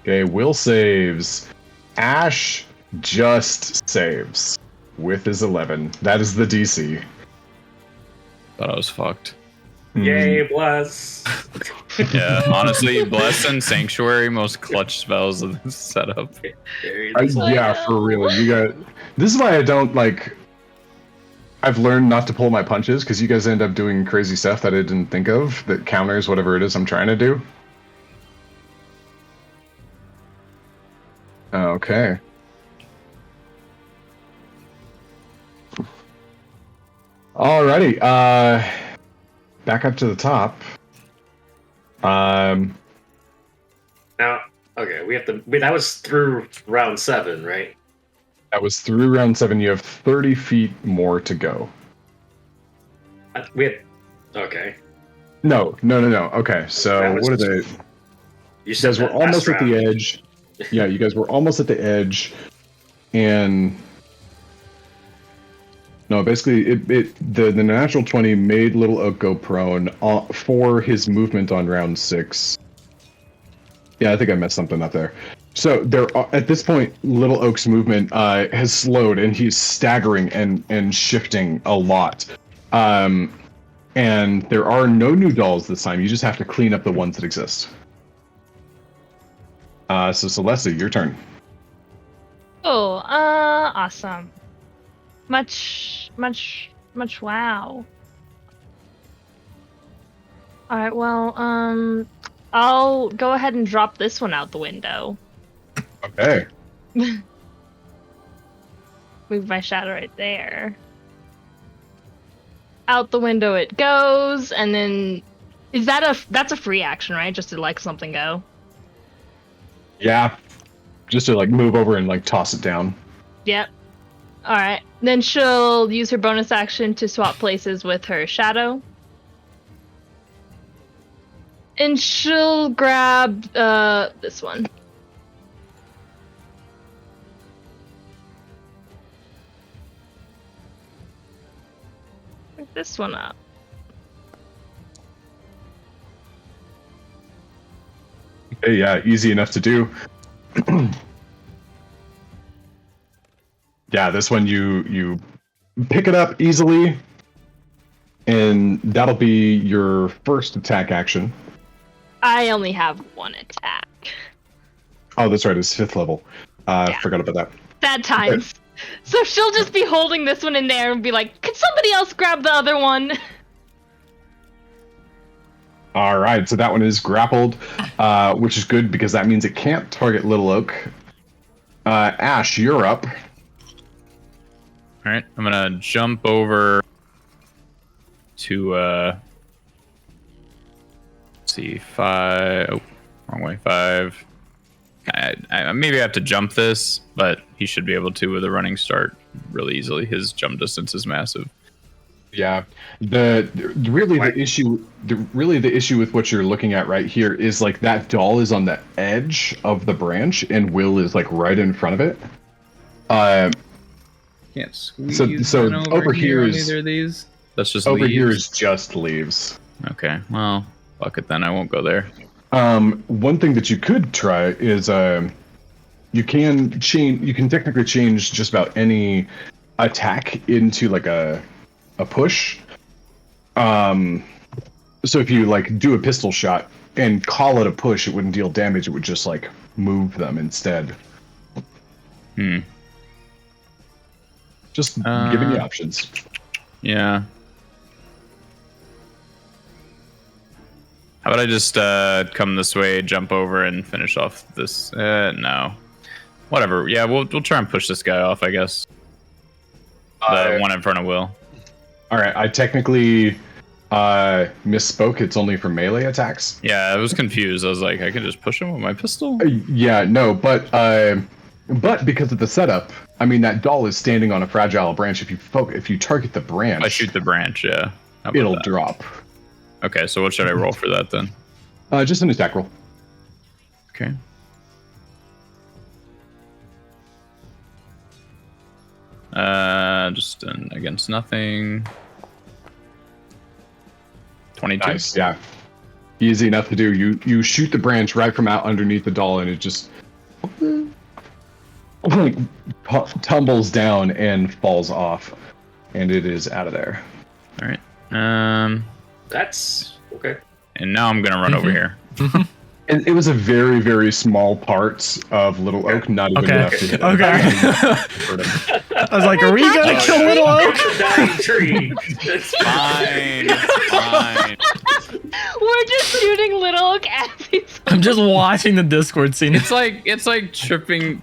Okay, Will saves. Ash just saves with his 11. That is the DC. Thought I was fucked. Yay, bless. Yeah, honestly, Bless and Sanctuary, most clutch spells of this setup. Yeah, for real. You got. This is why I don't like. I've learned not to pull my punches because you guys end up doing crazy stuff that I didn't think of that counters whatever it is I'm trying to do. Okay. Alrighty. Back up to the top. Now, okay, we have to. That was through round 7, right? That was through round 7. You have 30 feet more to go. We had. Okay. No. Okay, so what are they? You You guys were almost at the edge. Yeah, you guys were almost at the edge, and no, basically, the natural 20 made Little Oak go prone for his movement on round 6. Yeah, I think I messed something up there. So there, at this point, Little Oak's movement has slowed, and he's staggering and shifting a lot. And there are no new dolls this time. You just have to clean up the ones that exist. So Celeste, your turn. Oh, awesome. Much wow. Alright, well, I'll go ahead and drop this one out the window. Okay. Move my shadow right there. Out the window it goes, and then that's a free action, right? Just to let something go. Yeah. Just to like move over and like toss it down. Yep. Alright. Then she'll use her bonus action to swap places with her shadow. And she'll grab this one. Pick this one up. Okay, yeah, easy enough to do. Yeah, this one you pick it up easily, and that'll be your first attack action. I only have one attack. Oh, that's right, it's 5th level. Yeah. Forgot about that. Sad times. So she'll just be holding this one in there and be like, "Could somebody else grab the other one?" All right, so that one is grappled, which is good because that means it can't target Little Oak. Ash, you're up. All right, I'm gonna jump over to let's see, 5. Oh, wrong way. 5. I maybe have to jump this, but he should be able to with a running start really easily. His jump distance is massive. Yeah, the issue with what you're looking at right here is like that doll is on the edge of the branch, and Will is like right in front of it. Can't squeeze. So over here is either of these. That's just over leaves. here is just leaves. Okay, well, fuck it then. I won't go there. One thing that you could try is you can technically change just about any attack into like a push. So if you like do a pistol shot and call it a push, it wouldn't deal damage, it would just like move them instead. Just giving you options. Yeah. How about I just come this way, jump over, and finish off this? No. Whatever. Yeah, we'll try and push this guy off, I guess. The one in front of Will. All right, I technically Misspoke. It's only for melee attacks. Yeah, I was confused. I was like, I can just push him with my pistol? Yeah, no, but because of the setup, I mean that doll is standing on a fragile branch. If you target the branch, I shoot the branch, yeah. How about it'll that? drop. Okay, so what should I roll for that then? Just an attack roll. Okay. Just an against nothing. 22. Nice, yeah. Easy enough to do. You shoot the branch right from out underneath the doll, and it just like tumbles down and falls off, and it is out of there. All right. That's okay. And now I'm gonna run over here. And it was a very, very small part of Little Oak, not even enough to hit. Okay. I was like, are we gonna kill Little Oak? It's a dying tree. It's Fine. Fine. We're just shooting Little Oak as he's. I'm just watching the Discord scene. It's like tripping,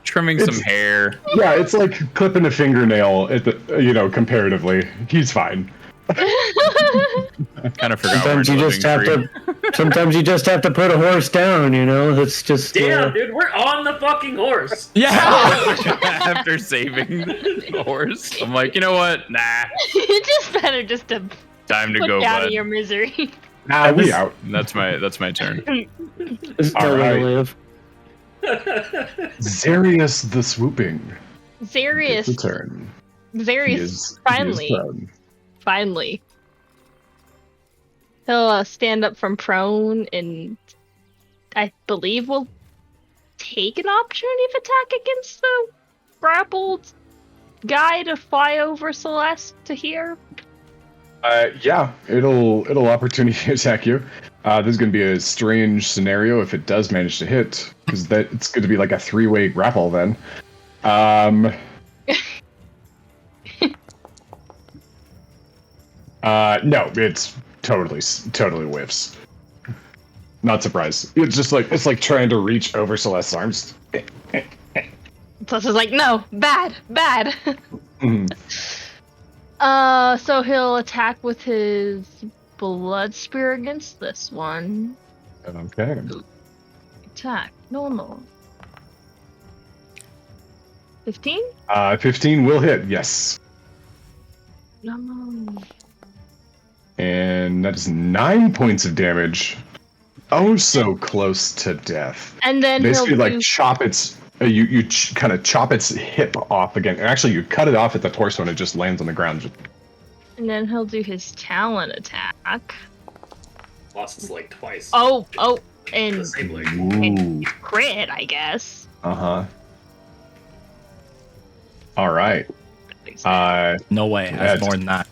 trimming some hair. Yeah, it's like clipping a fingernail at the, comparatively. He's fine. I kind of forgot. Sometimes you just have to. Sometimes you just have to put a horse down. It's just. damn, dude, we're on the fucking horse. Yeah. After saving the horse, I'm like, you know what? Nah, It's just better just to time to put go, you out of bud. your misery. We out. That's my turn. There's All no way right. to live. Zarius the Swooping. Zarius. It's a turn. Zarius finally. He'll stand up from prone and I believe will take an opportunity of attack against the grappled guy to fly over Celeste to here. Yeah, it'll opportunity attack you. This is going to be a strange scenario if it does manage to hit, because it's going to be like a 3-way grapple then. No, it's totally whiffs. Not surprised. It's like trying to reach over Celeste's arms. Plus is like, no, bad. Mhm. So he'll attack with his blood spear against this one. Okay. Attack, normal. 15? 15 will hit, yes. No. And that is 9 points of damage. Oh, so close to death. And then Basically, he'll do, chop its. You kind of chop its hip off again. Actually, you cut it off at the torso, and it just lands on the ground. and then he'll do his talent attack. Lost his leg twice. Oh, and The same leg. Ooh. crit, I guess. All right. No way. Yeah, That's more than that.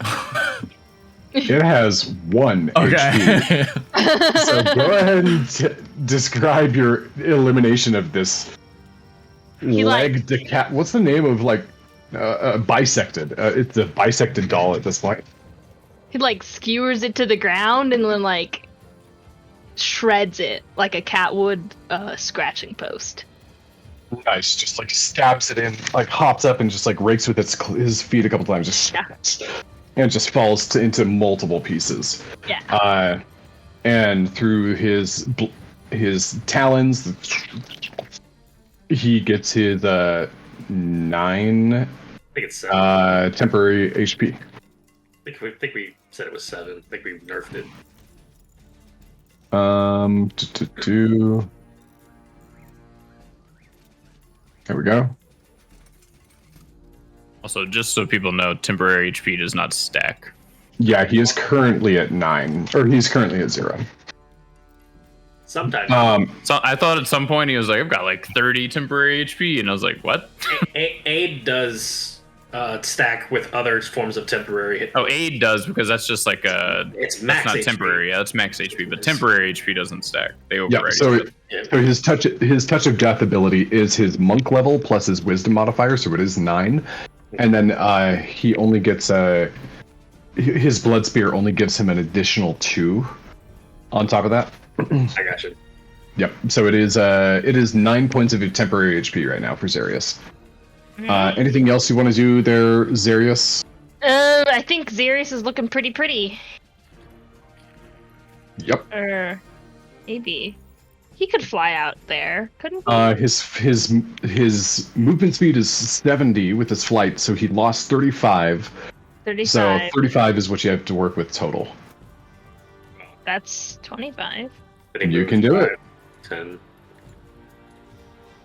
It has 1 HP. Okay. So go ahead and describe your elimination of this He, leg decap. What's the name of bisected? It's a bisected doll at this point. He skewers it to the ground and then shreds it like a cat would a scratching post. Nice, just stabs it in, hops up and just rakes with his feet a couple times, just and it just falls into multiple pieces. Yeah. And through his talons, he gets his 9 I think it's 7. temporary HP. I think we said it was 7. I think we nerfed it. There we go. Also, just so people know, temporary HP does not stack. Yeah, he is currently at 9, or he's currently at 0. Sometimes. So I thought at some point he was like, I've got 30 temporary HP, and I was like, what? Aid does stack with other forms of temporary hit. Oh, aid does, because that's just It's max that's not HP. temporary. Yeah, that's max HP, but temporary HP doesn't stack. They Yeah, override so each other. so his touch of death ability is his monk level plus his wisdom modifier, so it is 9, and then he only gets his blood spear only gives him an additional 2 on top of that. I got you. Yep. So it is 9 points of temporary HP right now for Zarius. Anything else you want to do there, Zarius? I think Xerius is looking pretty. Yep. Or maybe he could fly out there, couldn't he? His movement speed is 70 with his flight, so he lost 35. 35. So 35 is what you have to work with total. That's 25. You can do it. 10.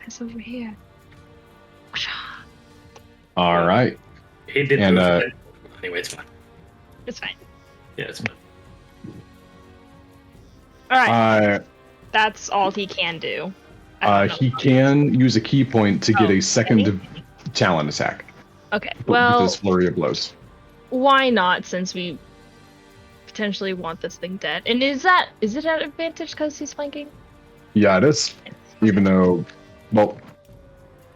It's over here. All right. He did And, move it. Anyway, it's fine. It's fine. Yeah, it's fine. All right. Uh, That's all he can do. I don't know. he can use a key point to get Oh, a second can talon attack. Okay. With Well, his flurry of blows. why not? Since we potentially want this thing dead. And is it at advantage because he's flanking? Yeah, it is. Even though, well,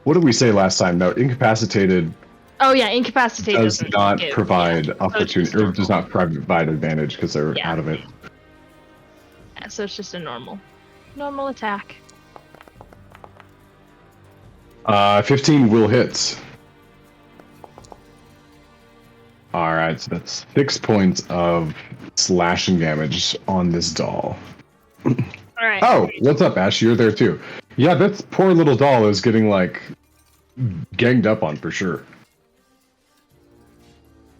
what did we say last time? No, incapacitated Oh yeah, incapacitate does doesn't not give, provide yeah. opportunity, So or does not provide advantage because they're Yeah. out of it. Yeah, so it's just a normal attack. 15 will hit. All right, so that's 6 points of slashing damage on this doll. All right. Oh, what's up, Ash? You're there too. Yeah, this poor little doll is getting like ganged up on for sure.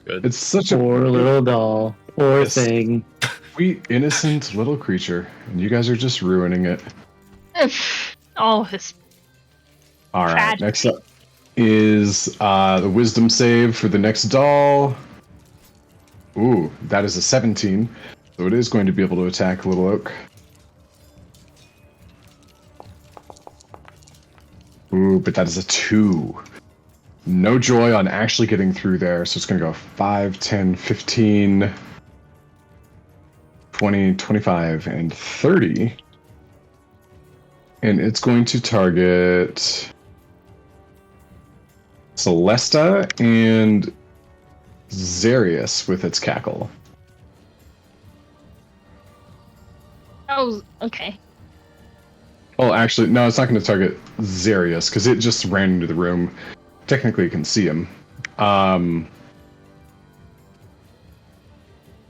Good. It's such a Poor little doll. Poor Yes. thing. sweet, innocent little creature, and you guys are just ruining it. Oh, this. All right, Tragic. next up is the wisdom save for the next doll. Ooh, that is a 17, so it is going to be able to attack Little Oak. Ooh, but that is a 2. No joy on actually getting through there, so it's going to go 5, 10, 15, 20, 25, and 30. And it's going to target Celesta and Xerius with its cackle. Oh, okay. Well, actually, no, it's not going to target Xerius because it just ran into the room. Technically, it can see him. I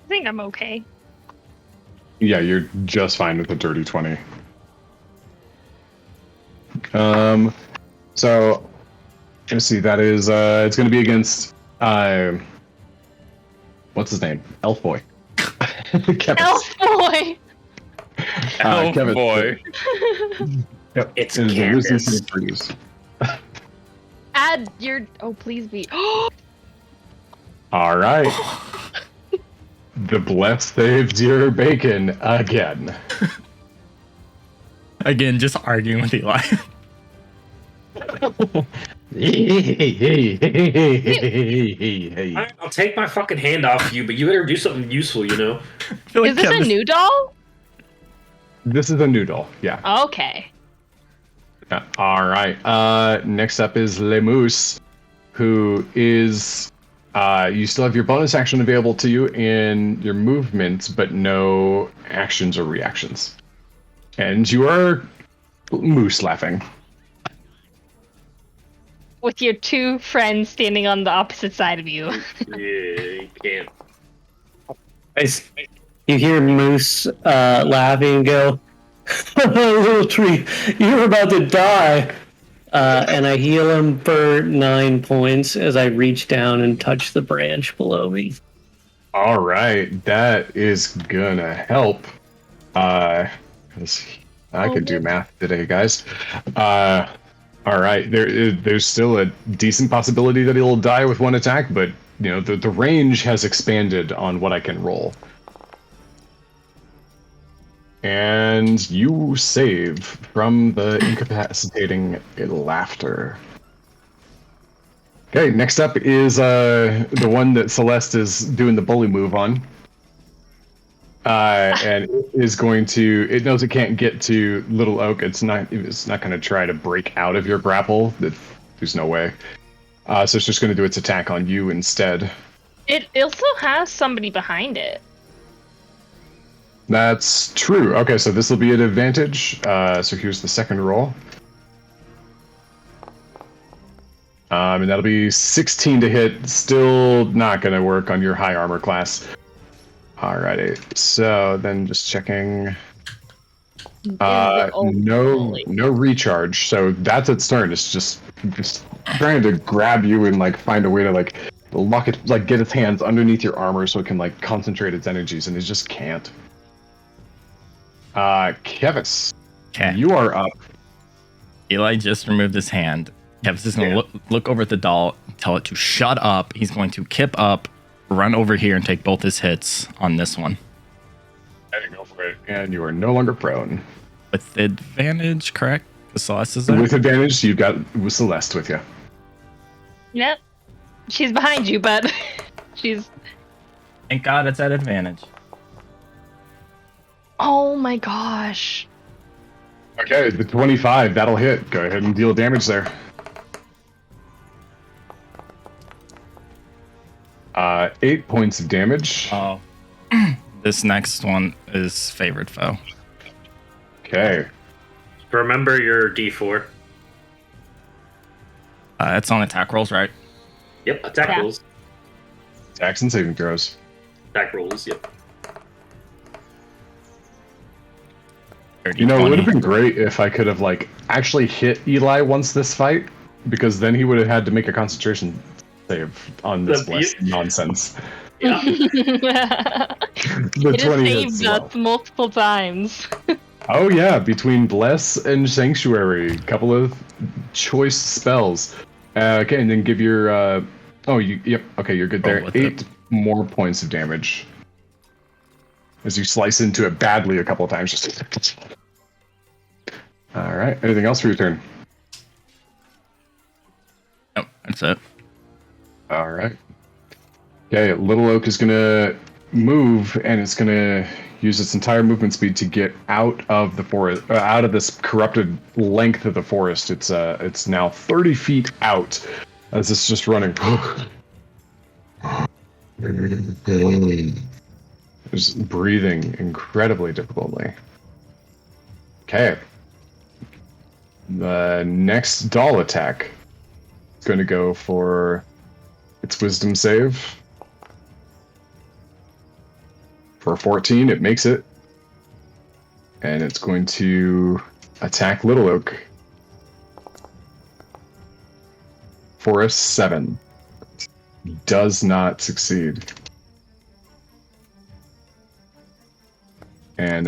think I'm okay. Yeah, you're just fine with the dirty 20. So let's see. That is it's going to be against what's his name? Elf Boy. Kevin. Elf boy. Oh Kevin. boy. Yep. It's It is a wisdom Candace. save for use. Add your. Oh, please be. All right. The bless saved your bacon again. Again, just arguing with Eli. Hey. I'll take my fucking hand off you, but you better do something useful, you know? I feel like Is this a Kevin's- new doll? This is a noodle. Yeah. Okay. All right. Next up is Lemus, who is. You still have your bonus action available to you in your movements, but no actions or reactions. And you are moose laughing. With your two friends standing on the opposite side of you. Yeah, you can't. Guys, you hear Moose laughing and go, little tree, you're about to die. And I heal him for 9 points as I reach down and touch the branch below me. All right, that is gonna help. 'Cause I could do math today, guys. All right, there's still a decent possibility that he'll die with one attack, but you know the range has expanded on what I can roll. And you save from the incapacitating laughter. Okay, next up is the one that Celeste is doing the bully move on. And it is going to. It knows it can't get to Little Oak. It's not going to try to break out of your grapple. There's no way. So it's just going to do its attack on you instead. It also has somebody behind it. That's true. Okay, so this will be an advantage. So here's the second roll. And that'll be 16 to hit. Still not going to work on your high armor class. Alrighty. So then just checking. No recharge. So that's its turn. It's just trying to grab you and like find a way to like lock it, like get its hands underneath your armor so it can like concentrate its energies, and it just can't. Kevis, Okay. you are up. Eli just removed his hand. Kevin's just going to look over at the doll, tell it to shut up. He's going to kip up, run over here, and take both his hits on this one. There you go for it. And you are no longer prone. With advantage, correct? Because Celeste is there? With advantage, you've got Celeste with you. Yep. She's behind you, but she's... Thank God it's at advantage. Oh my gosh. Okay, the 25, that'll hit. Go ahead and deal damage there. 8 points of damage. Oh. This next one is favorite foe. Okay. Remember your D4. It's on attack rolls, right? Yep, attack rolls. Attacks and saving throws. Attack rolls, yep. 30, You know, 20. it would have been great if I could have, like, actually hit Eli once this fight, because then he would have had to make a concentration save on this nonsense. Yeah. The It has 20 saved hits us well. multiple times. Oh yeah, between Bless and Sanctuary, couple of choice spells. Okay, and then give your yep, okay, you're good there. Roll with 8 it. more points of damage. As you slice into it badly a couple of times. Just Alright, anything else for your turn? Nope, that's it. Alright. Okay, Little Oak is gonna move, and it's gonna use its entire movement speed to get out of the forest, out of this corrupted length of the forest. It's now 30 feet out as it's just running. Just breathing incredibly difficultly. Okay. The next doll attack is going to go for its wisdom save. For 14, it makes it. And it's going to attack Little Oak. For a 7. Does not succeed. And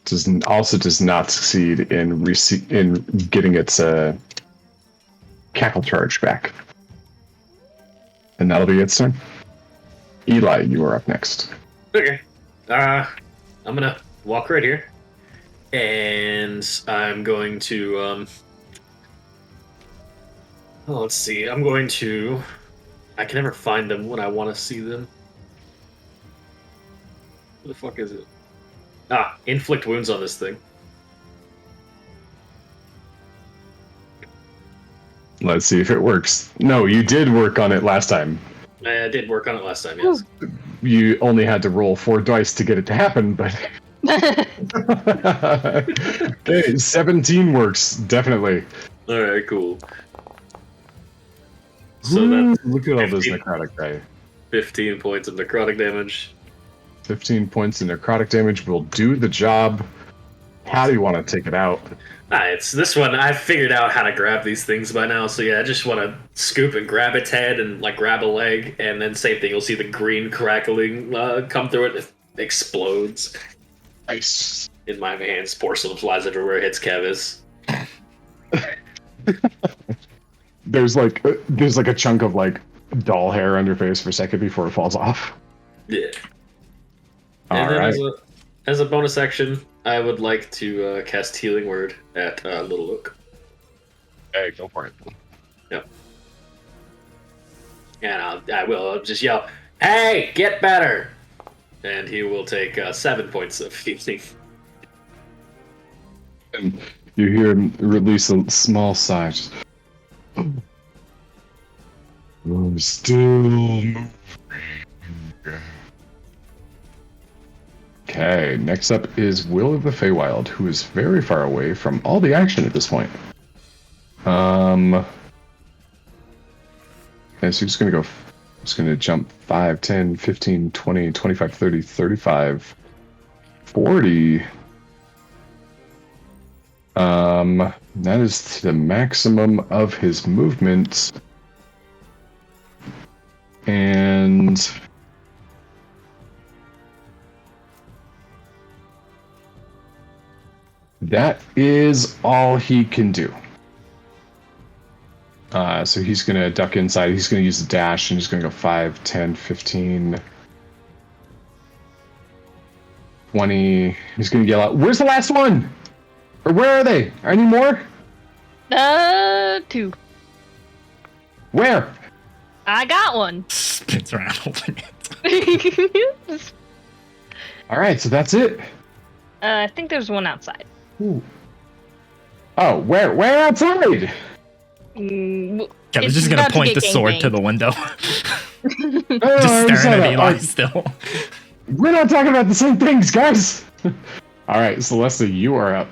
does not succeed in getting its cackle charge back. And that'll be its turn. Eli, you are up next. Okay. I'm gonna walk right here. And I'm going to let's see. I'm going to I can never find them when I want to see them. What the fuck is it? Inflict wounds on this thing. Let's see if it works. No, you did work on it last time. I did work on it last time, yes. You only had to roll 4 dice to get it to happen, but... Okay, 17 works, definitely. Alright, cool. So that's Look at all those 15. necrotic die. 15 points of necrotic damage. 15 points of necrotic damage will do the job. How do you want to take it out? It's this one. I've figured out how to grab these things by now. So yeah, I just want to scoop and grab its head and like grab a leg, and then same thing. You'll see the green crackling come through it. It explodes Nice. in my hands. Porcelain flies everywhere. Hits Kevis. There's like a chunk of like doll hair on your face for a second before it falls off. Yeah. All And then right. as a bonus action, I would like to cast Healing Word at Little Oak. Hey, go for it. Yep. And I'll just yell, "Hey, get better!" And he will take 7 points of healing. And you hear him release a small sigh. Just, I'm still moving. Okay, next up is Will of the Feywild, who is very far away from all the action at this point. And so he's going to go, he's going to jump 5, 10, 15, 20, 25, 30, 35, 40. That is the maximum of his movement. And that is all he can do. So he's going to duck inside. He's going to use the dash, and he's going to go 5, 10, 15, 20. He's going to yell out, "Where's the last one? Or where are they? Are any more? 2. Where?" I got one. Spins around holding it. All right, so that's it. I think there's one outside. Ooh. Oh, where outside? Kevin's just gonna point the sword to the window. Oh, Just staring at Eli still. We're not talking about the same things, guys. All right, Celeste, you are up.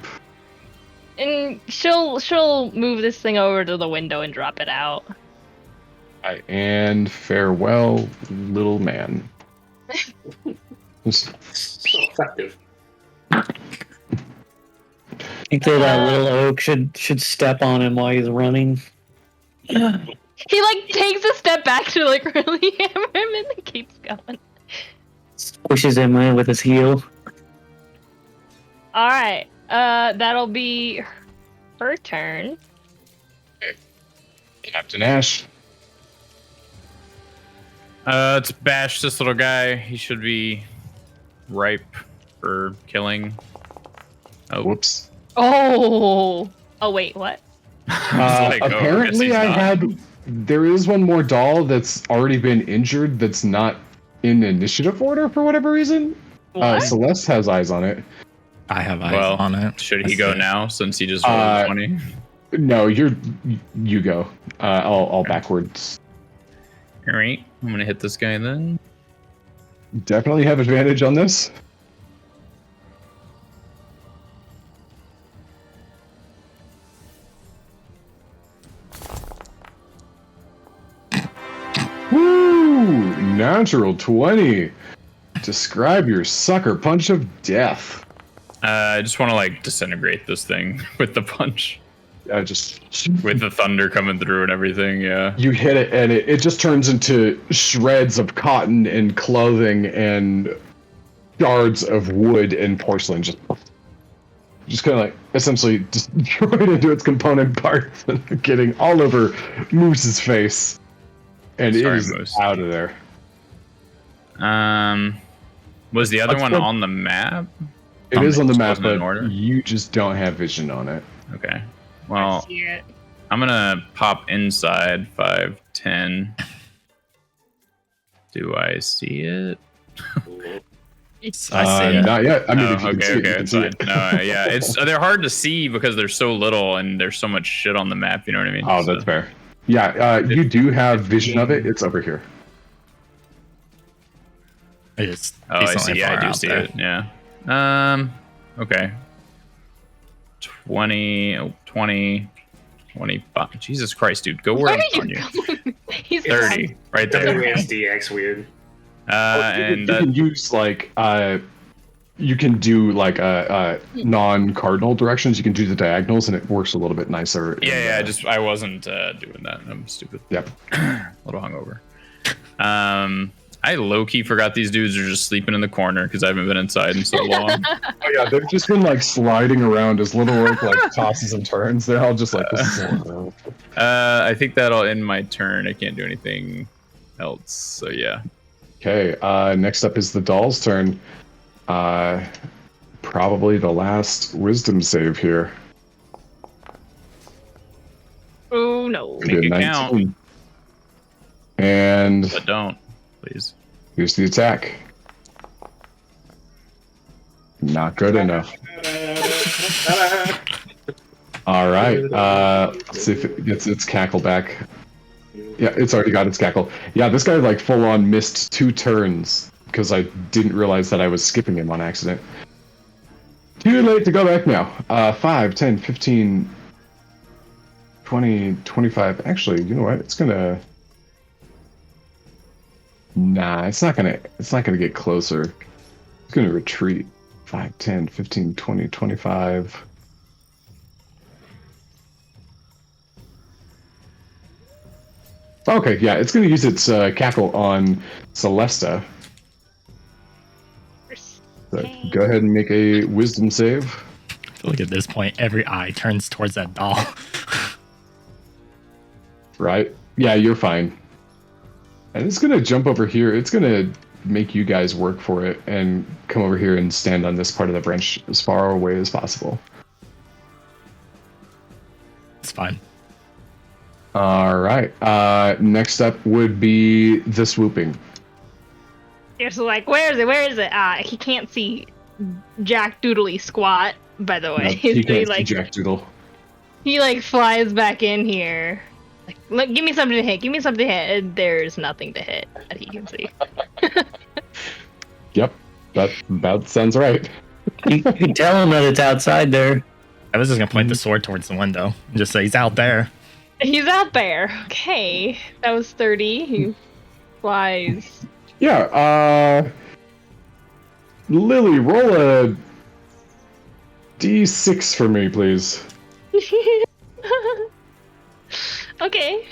And she'll move this thing over to the window and drop it out. And farewell, little man. So effective. I think that little oak should step on him while he's running. He like takes a step back to like really hammer him and then keeps going. Pushes him in with his heel. Alright. That'll be her turn. Captain Ash. Let's bash this little guy. He should be ripe for killing. Oh, Whoops. Oh wait, what? I was like, oh, I guess Apparently, he's not. there is one more doll that's already been injured that's not in initiative order for whatever reason. What? Celeste has eyes on it. I have eyes Well, on it. Should he Let's go see. now since he just rolled 20? No, you go. I'll backwards. All right, I'm gonna hit this guy then. Definitely have advantage on this. Woo! Natural 20. Describe your sucker punch of death. I just want to like disintegrate this thing with the punch, Just with the thunder coming through and everything. Yeah. you hit it, and it just turns into shreds of cotton and clothing and shards of wood and porcelain. Just kind of like essentially destroyed into its component parts and getting all over Moose's face. And Sorry, it is Moose. out of there. Was the other Let's one go- on the map? It is on the It map, wasn't in but order? you just don't have vision on it. Okay. I Well, see it. I'm gonna pop inside 5, 10. Do I see it? I see it. Not yet. I mean, if you okay, can see it, you okay, can it's see fine. it. No, yeah, it's they're hard to see because they're so little and there's so much shit on the map. You know what I mean? Oh, So- that's fair. Yeah, you do have vision of it. It's over here. It's Oh, I decently see. Yeah, far I do out see there. it. Yeah. Okay. 20, 20, 25. Jesus Christ, dude. Go where Where I'm are on you you. going? He's 30. Right there. WSDX weird. And you can use like you can do like non-cardinal directions. You can do the diagonals, and it works a little bit nicer. yeah, I wasn't doing that. I'm stupid. Yep. A little hungover. I low-key forgot these dudes are just sleeping in the corner because I haven't been inside in so long. Oh yeah, they've just been like sliding around as little orc like tosses and turns. They're all just like this is I think that'll end my turn. I can't do anything else. So yeah. Okay, next up is the doll's turn. Probably the last wisdom save here. Oh no. Make Good it count. 19. And But don't, please. here's the attack. Not good enough. All right. Let's see if it gets its cackle back. Yeah, it's already got its cackle. Yeah, this guy like full on missed 2 turns because I didn't realize that I was skipping him on accident. Too late to go back now. 5, 10, 15, 20, 25. Actually, you know what? It's gonna Nah, it's not gonna get closer. It's gonna retreat. 5, 10, 15, 20, 25. Okay, yeah, it's gonna use its cackle on Celesta. So go ahead and make a wisdom save. I feel like at this point, every eye turns towards that doll. Right? Yeah, you're fine. And it's gonna jump over here. It's gonna make you guys work for it and come over here and stand on this part of the branch as far away as possible. It's fine. All right. Next up would be the swooping. You're so like, where is it? Where is it? He can't see Jack Doodly squat, by the way. No, he can't like, see Jack Doodle. he like flies back in here. Like, look, give me something to hit. Give me something to hit. And there's nothing to hit that he can see. Yep, that sounds right. You can tell him that it's outside there. I was just gonna point the sword towards the window and just say he's out there. He's out there. Okay, that was 30. He flies. Yeah. Lily, roll a d6 for me, please. Okay.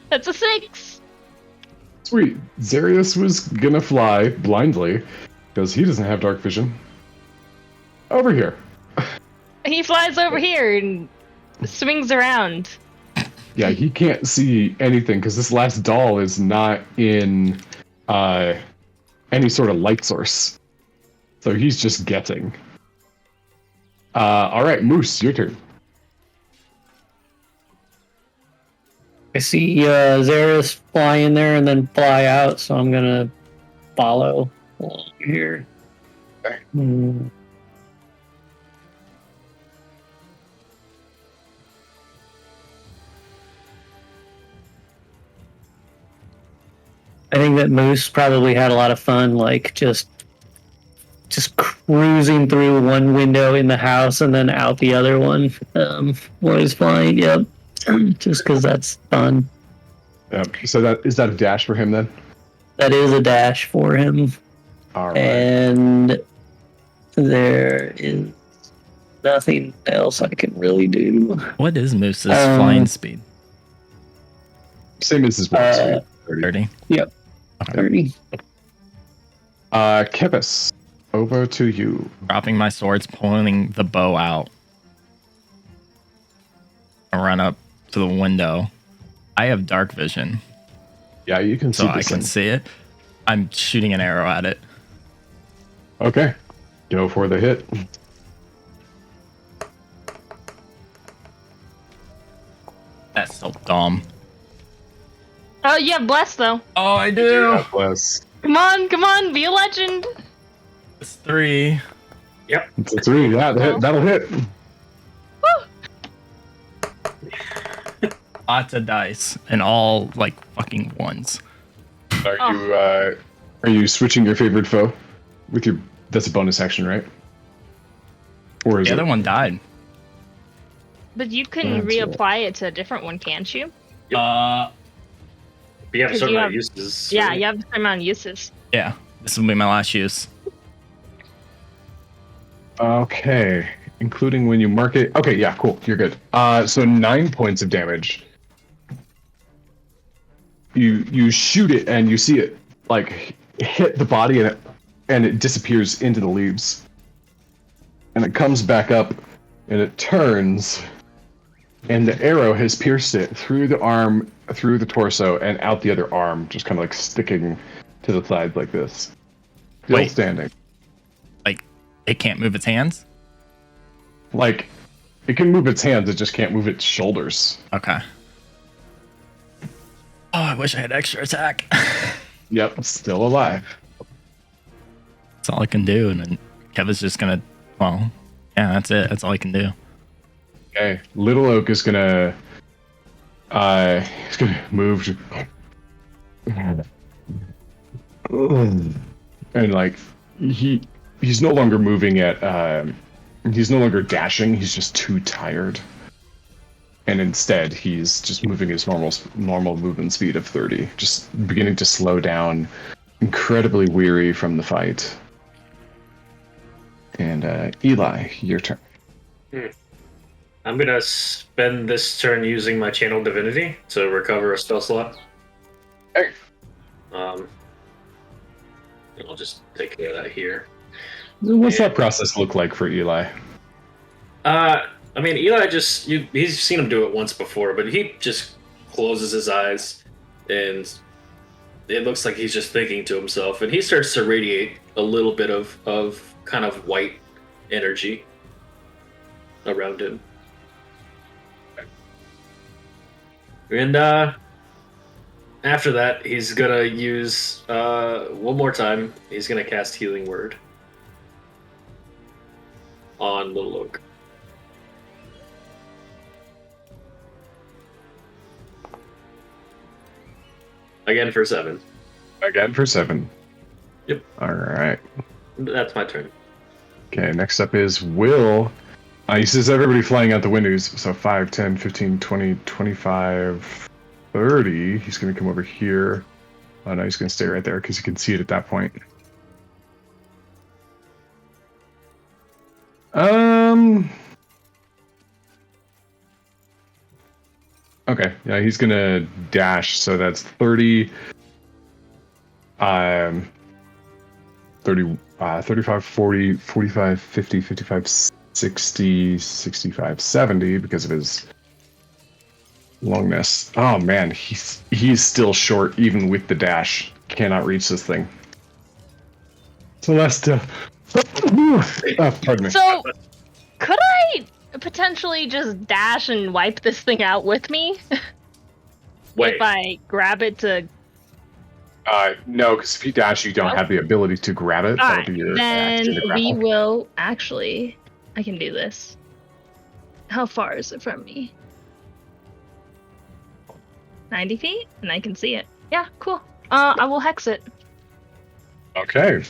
That's a 6. Sweet. Zarius was gonna fly blindly because he doesn't have dark vision. Over here. He flies over here and swings around. Yeah, he can't see anything because this last doll is not in any sort of light source. So he's just guessing. All right, Moose, your turn. I see Zaris fly in there and then fly out, so I'm gonna follow along here. Okay. I think that Moose probably had a lot of fun, like just cruising through one window in the house and then out the other one. While he's flying, yep. Just because that's fun. Yep. So is that a dash for him then? That is a dash for him. All right. And there is nothing else I can really do. What is Moose's flying speed? Same as his movement speed. 30. Yep. 30. Kepis, over to you. Dropping my swords, pulling the bow out. I run up to the window. I have dark vision, Yeah, you can see so I this can thing. see it. I'm shooting an arrow at it. Okay. Go for the hit. That's so dumb. Oh, you have bless though. Oh, I do. God bless. Come on, be a legend. It's 3. It's a 3. Yeah, that'll hit. Lots of dice and all like fucking ones. Are you switching your favorite foe with your? That's a bonus action, right? Or is The it? other one died. But you can That's reapply it to a different one, can't you? You have a 'Cause certain you amount have- of uses. Yeah, right? you have the same amount of uses. Yeah, this will be my last use. Okay, including when you mark it. Okay, yeah, cool. You're good. So 9 points of damage. You shoot it and you see it like hit the body and it disappears into the leaves. And it comes back up and it turns and the arrow has pierced it through the arm, through the torso, and out the other arm, just kind of like sticking to the side like this. Still Wait. standing. Like, it can't move its hands? Like, it can move its hands, it just can't move its shoulders. Okay. Oh, I wish I had extra attack. Yep, still alive. That's all I can do. And then Kevin's just gonna, well, yeah, that's it. That's all I can do. Okay, Little Oak is gonna he's gonna move and like he's no longer moving at he's no longer dashing, he's just too tired. and instead he's just moving his normal movement speed of 30, just beginning to slow down, incredibly weary from the fight. And Eli, your turn. I'm gonna spend this turn using my channel divinity to recover a spell slot. Hey. And I'll just take care of that here. What's that process look like for Eli? I mean, Eli he's seen him do it once before, but he just closes his eyes and it looks like he's just thinking to himself, and he starts to radiate a little bit of kind of white energy around him. And after that, he's gonna use one more time. He's gonna cast Healing Word on Little Oak. Again for 7. Again for 7. Yep. All right. That's my turn. Okay, next up is Will. He says everybody flying out the windows. So 5, 10, 15, 20, 25, 30. He's going to come over here. Oh, no, he's going to stay right there because you can see it at that point. Okay, yeah, he's going to dash. So that's 30. 30, 35, 40, 45, 50, 55, 60, 65, 70 because of his longness. Oh man, he's still short even with the dash. Cannot reach this thing. Celesta. Pardon me. So, could I potentially just dash and wipe this thing out with me? Wait. If I grab it to... No, because if you dash, you don't have the ability to grab it. Alright, That'll be your then action to we grapple. will... Actually, I can do this. How far is it from me? 90 feet? And I can see it. Yeah, cool. I will hex it. Okay.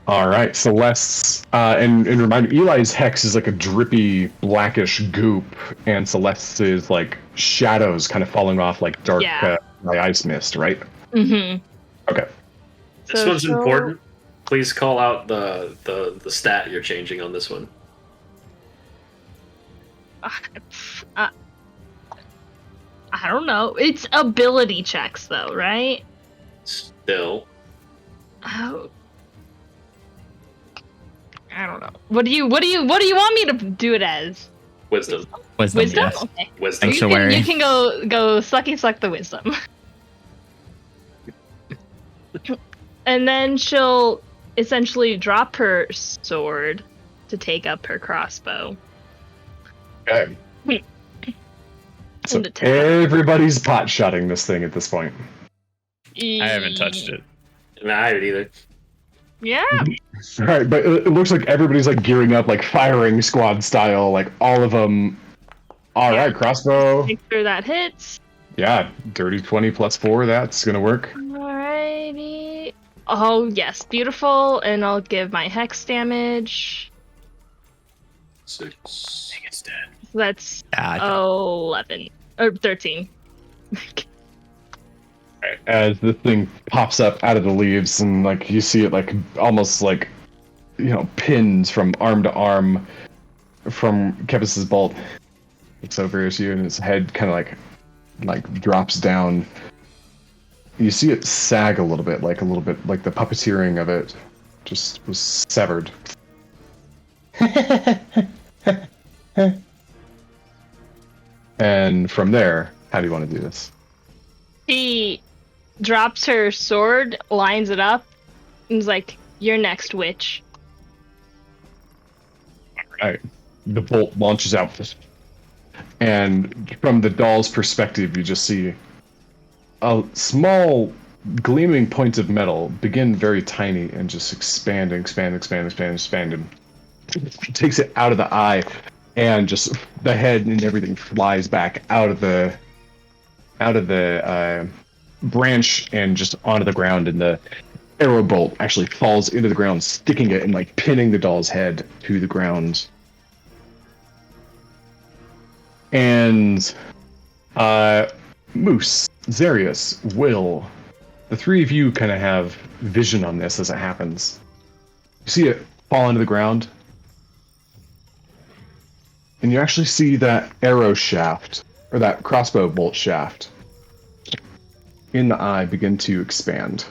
All right, Celeste's and remind me, Eli's hex is like a drippy blackish goop, and Celeste's is like shadows kind of falling off like dark ice mist, right? Mm-hmm. Okay. This one's important. Please call out the stat you're changing on this one. I don't know. It's ability checks though, right? Still. Oh. I don't know. What do you want me to do it as? Wisdom. Wisdom? Yes. Okay. Wisdom. Sanctuary. You can go sucky suck the wisdom. And then she'll essentially drop her sword to take up her crossbow. Okay. So And attack. everybody's pot shotting this thing at this point. I haven't touched it. Nah, I haven't either. Yeah. All right, but it looks like everybody's like gearing up, like firing squad style, like all of them. All right, crossbow. Make sure that hits. Yeah, dirty 20 plus 4. That's gonna work. Alrighty. Oh yes, beautiful. And I'll give my hex damage. 6. Dang, it's dead. So that's Yeah, 11 or 13. As this thing pops up out of the leaves, and like you see it, like almost like pins from arm to arm from Kevis's bolt. Looks over at you, and his head kind of like drops down. You see it sag a little bit like the puppeteering of it just was severed. And from there, how do you want to do this? She drops her sword, lines it up, and is like, "You're next, witch." Alright. The bolt launches out. And from the doll's perspective, you just see a small gleaming point of metal begin very tiny and just expand. It takes it out of the eye, and just the head and everything flies back out of the branch and just onto the ground, and the arrow bolt actually falls into the ground, sticking it and like pinning the doll's head to the ground. And Moose, Zarius, Will, the three of you kind of have vision on this as it happens. You see it fall into the ground, and you actually see that arrow shaft, or that crossbow bolt shaft, in the eye begin to expand.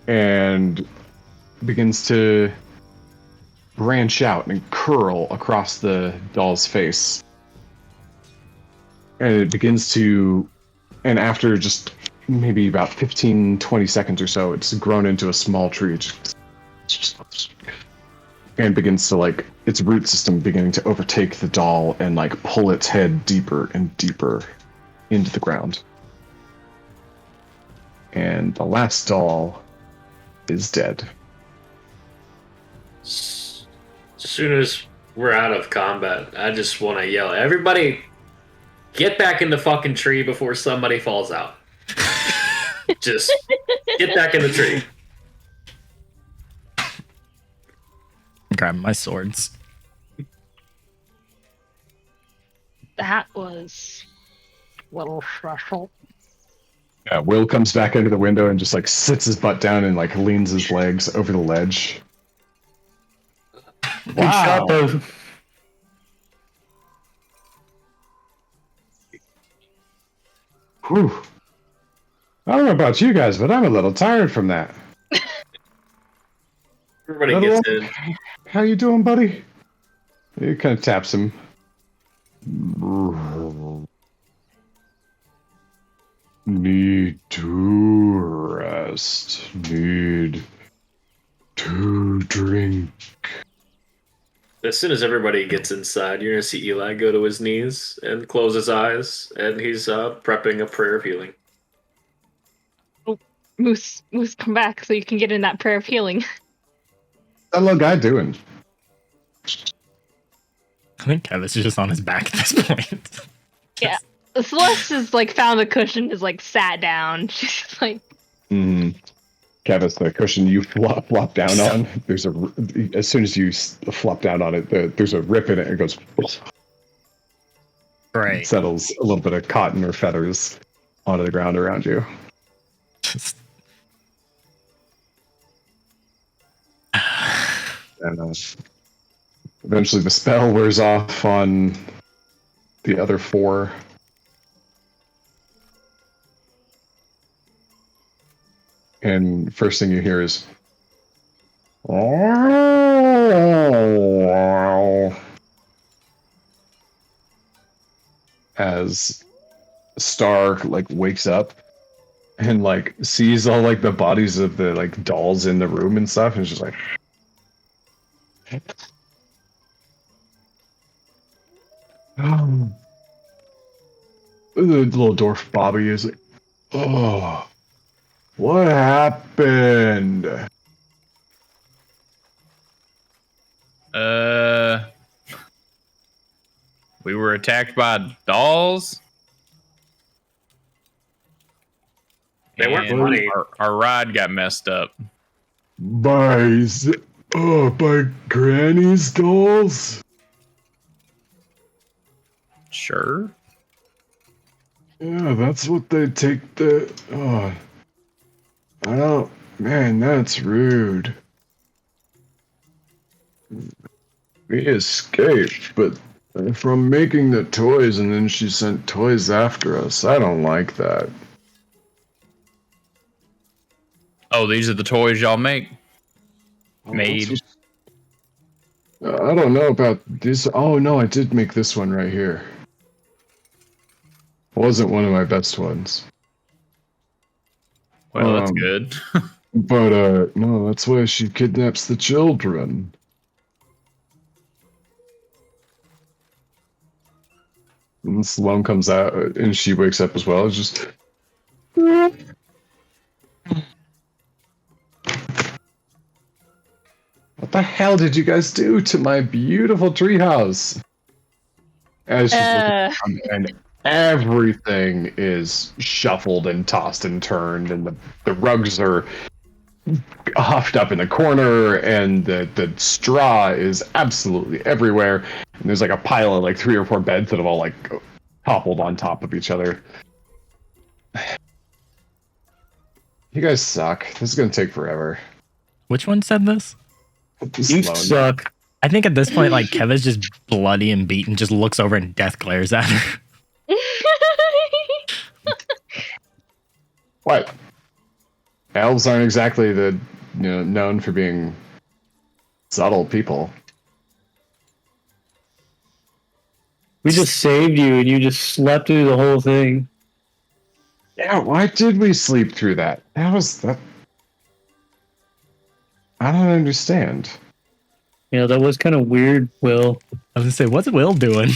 And begins to branch out and curl across the doll's face. And it begins to, and after just maybe about 15-20 seconds or so, it's grown into a small tree. And begins to, like, its root system beginning to overtake the doll and, like, pull its head deeper and deeper into the ground. And the last doll is dead. As soon as we're out of combat, I just want to yell, everybody, get back in the fucking tree before somebody falls out. Just get back in the tree. Grab my swords. That was a little stressful. Yeah, Will comes back into the window and just, like, sits his butt down and, like, leans his legs over the ledge. Good shot, though. Whew. I don't know about you guys, but I'm a little tired from that. Everybody Little- gets in. How you doing, buddy? He kind of taps him. Need to rest. Need to drink. As soon as everybody gets inside, you're going to see Eli go to his knees and close his eyes, and he's prepping a prayer of healing. Moose, come back so you can get in that prayer of healing. What's that little guy doing? I think Kevin's just on his back at this point. Yeah. Celeste is, like, found the cushion, is, like, sat down. She's like, Kevis, the cushion you flop down on, there's as soon as you flop down on it, there's a rip in it, and it goes, Right. settles a little bit of cotton or feathers onto the ground around you. Just And eventually the spell wears off on the other four. And first thing you hear is, as Star, like, wakes up and, like, sees all, like, the bodies of the, like, dolls in the room and stuff, and is just like, the little dwarf Bobby is like, oh, what happened? We were attacked by dolls. They weren't and funny. Our ride got messed up. By Granny's dolls? Sure. Yeah, that's what they take the. Oh, I don't. Man, that's rude. We escaped, but from making the toys, and then she sent toys after us. I don't like that. Oh, these are the toys y'all make? Oh, Made. that's what- I don't know about this. Oh no, I did make this one right here. Wasn't one of my best ones. Well, that's Um, good. But no, that's why she kidnaps the children. And Sloane comes out and she wakes up as well. It's just. What the hell did you guys do to my beautiful treehouse? And she's looking around, and everything is shuffled and tossed and turned, and the rugs are huffed up in the corner, and the straw is absolutely everywhere. There's like a pile of like 3 or 4 beds that have all like toppled on top of each other. You guys suck. This is gonna take forever. Which one said this? You Sloan. suck. I think at this point, like Kevin's just bloody and beaten, just looks over and death glares at her. What? Elves aren't exactly known for being subtle people. We just saved you, and you just slept through the whole thing. Yeah, why did we sleep through that? That was that. I don't understand. Yeah, that was kind of weird, Will. I was gonna say, what's Will doing?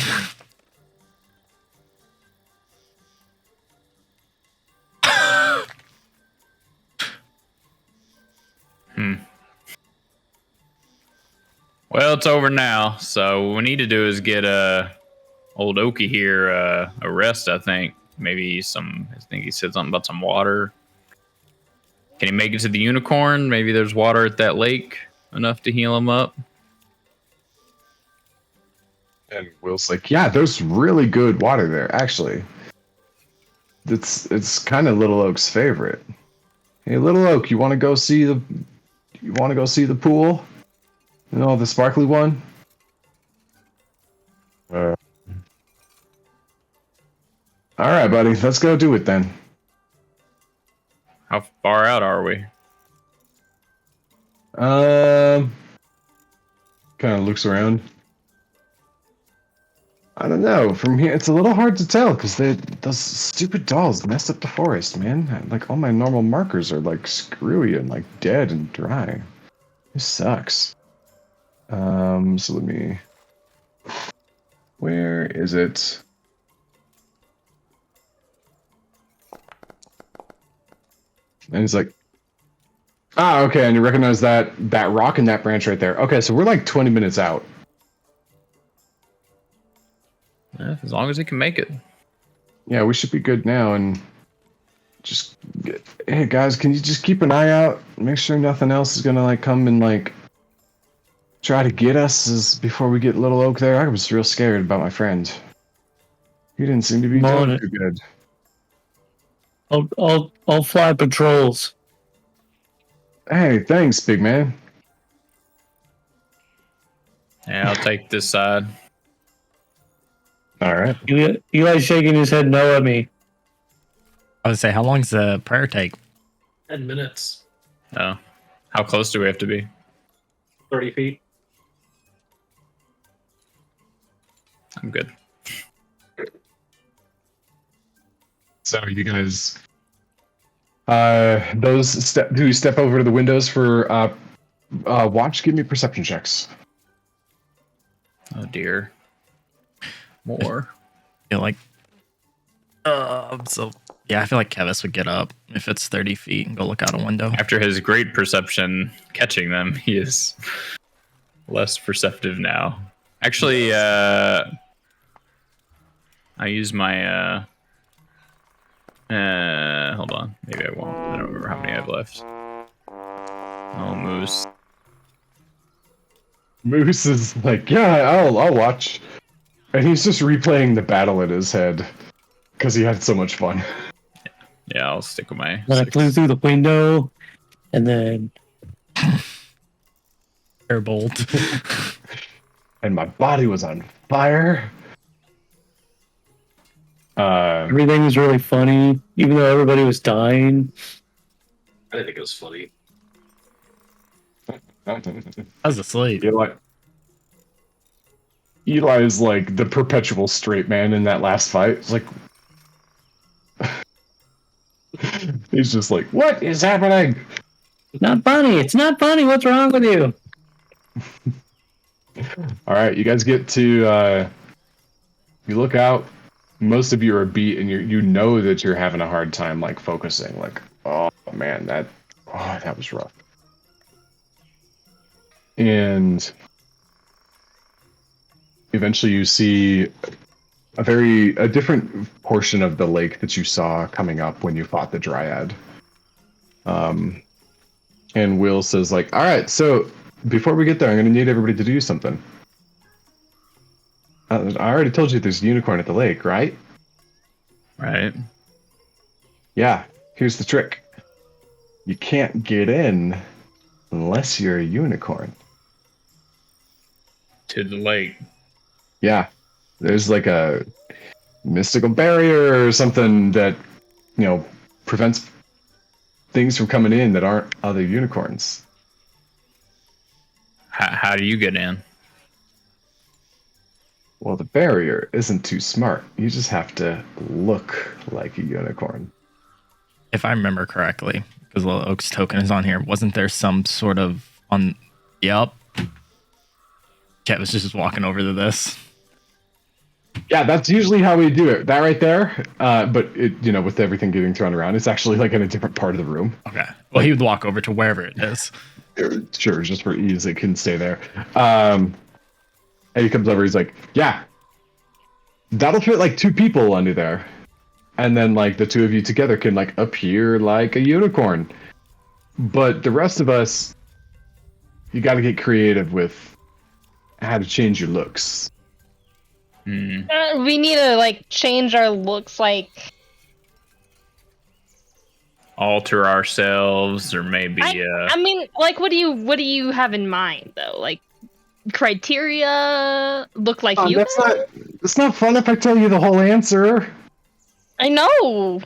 Well, it's over now, so what we need to do is get old Oki here a rest. I think maybe some. I think he said something about some water. Can he make it to the unicorn? Maybe there's water at that lake enough to heal him up. And Will's like, yeah, there's really good water there, actually. It's kind of Little Oak's favorite. Hey, Little Oak, you want to go see the pool? You know, the sparkly one? All right, buddy, let's go do it then. How far out are we? Kind of looks around. I don't know. From here, it's a little hard to tell because those stupid dolls messed up the forest, man. Like all my normal markers are like screwy and like dead and dry. This sucks. So let me. Where is it? And he's like, okay, and you recognize that rock and that branch right there. Okay, so we're like 20 minutes out. Yeah, as long as he can make it. Yeah, we should be good now. And hey guys, can you just keep an eye out? Make sure nothing else is gonna like come and like try to get us before we get Little Oak there. I was real scared about my friend. He didn't seem to be doing too good. I'll fly patrols. Hey, thanks, big man. Yeah, I'll take this side. All right. Eli's shaking his head no at me. I would say, how long does the prayer take? 10 minutes. Oh, how close do we have to be? 30 feet. I'm good. So you guys, those who step over to the windows for watch, give me perception checks. Oh dear. More. I feel like, I feel like Kevis would get up if it's 30 feet and go look out a window. After his great perception catching them, he is less perceptive now. Actually, I use my hold on. Maybe I won't. I don't remember how many I have left. Oh, Moose. Moose is like, yeah, I'll watch. And he's just replaying the battle in his head because he had so much fun. Yeah, I'll stick with my Then I 6. flew through the window, and then Airbolt. And my body was on fire. everything was really funny, even though everybody was dying. I didn't think it was funny. I was asleep. Eli is like the perpetual straight man in that last fight. It's like he's just like, what is happening? Not funny. It's not funny. What's wrong with you? All right, you guys get to you look out. Most of you are beat, and you know that you're having a hard time like focusing. Like, oh man, that was rough. And eventually, you see a different portion of the lake that you saw coming up when you fought the Dryad. And Will says, like, all right, so before we get there, I'm going to need everybody to do something. I already told you there's a unicorn at the lake, right? Right. Yeah. Here's the trick. You can't get in unless you're a unicorn. To the lake. Yeah. There's like a mystical barrier or something that, prevents things from coming in that aren't other unicorns. How do you get in? Well, the barrier isn't too smart. You just have to look like a unicorn. If I remember correctly, because Little Oak's token is on here, wasn't there some sort of on? Yep. Cat was just walking over to this. Yeah, that's usually how we do it. That right there. But it, with everything getting thrown around, it's actually like in a different part of the room. Okay. Well, he would walk over to wherever it is. Sure, just for ease, it can stay there. And he comes over. He's like, "Yeah, that'll fit like 2 people under there, and then like the 2 of you together can like appear like a unicorn. But the rest of us, you got to get creative with how to change your looks." We need to like change our looks, like Alter ourselves, or maybe I mean, like, what do you have in mind though? Like, criteria look like you? It's not fun if I tell you the whole answer. I know. all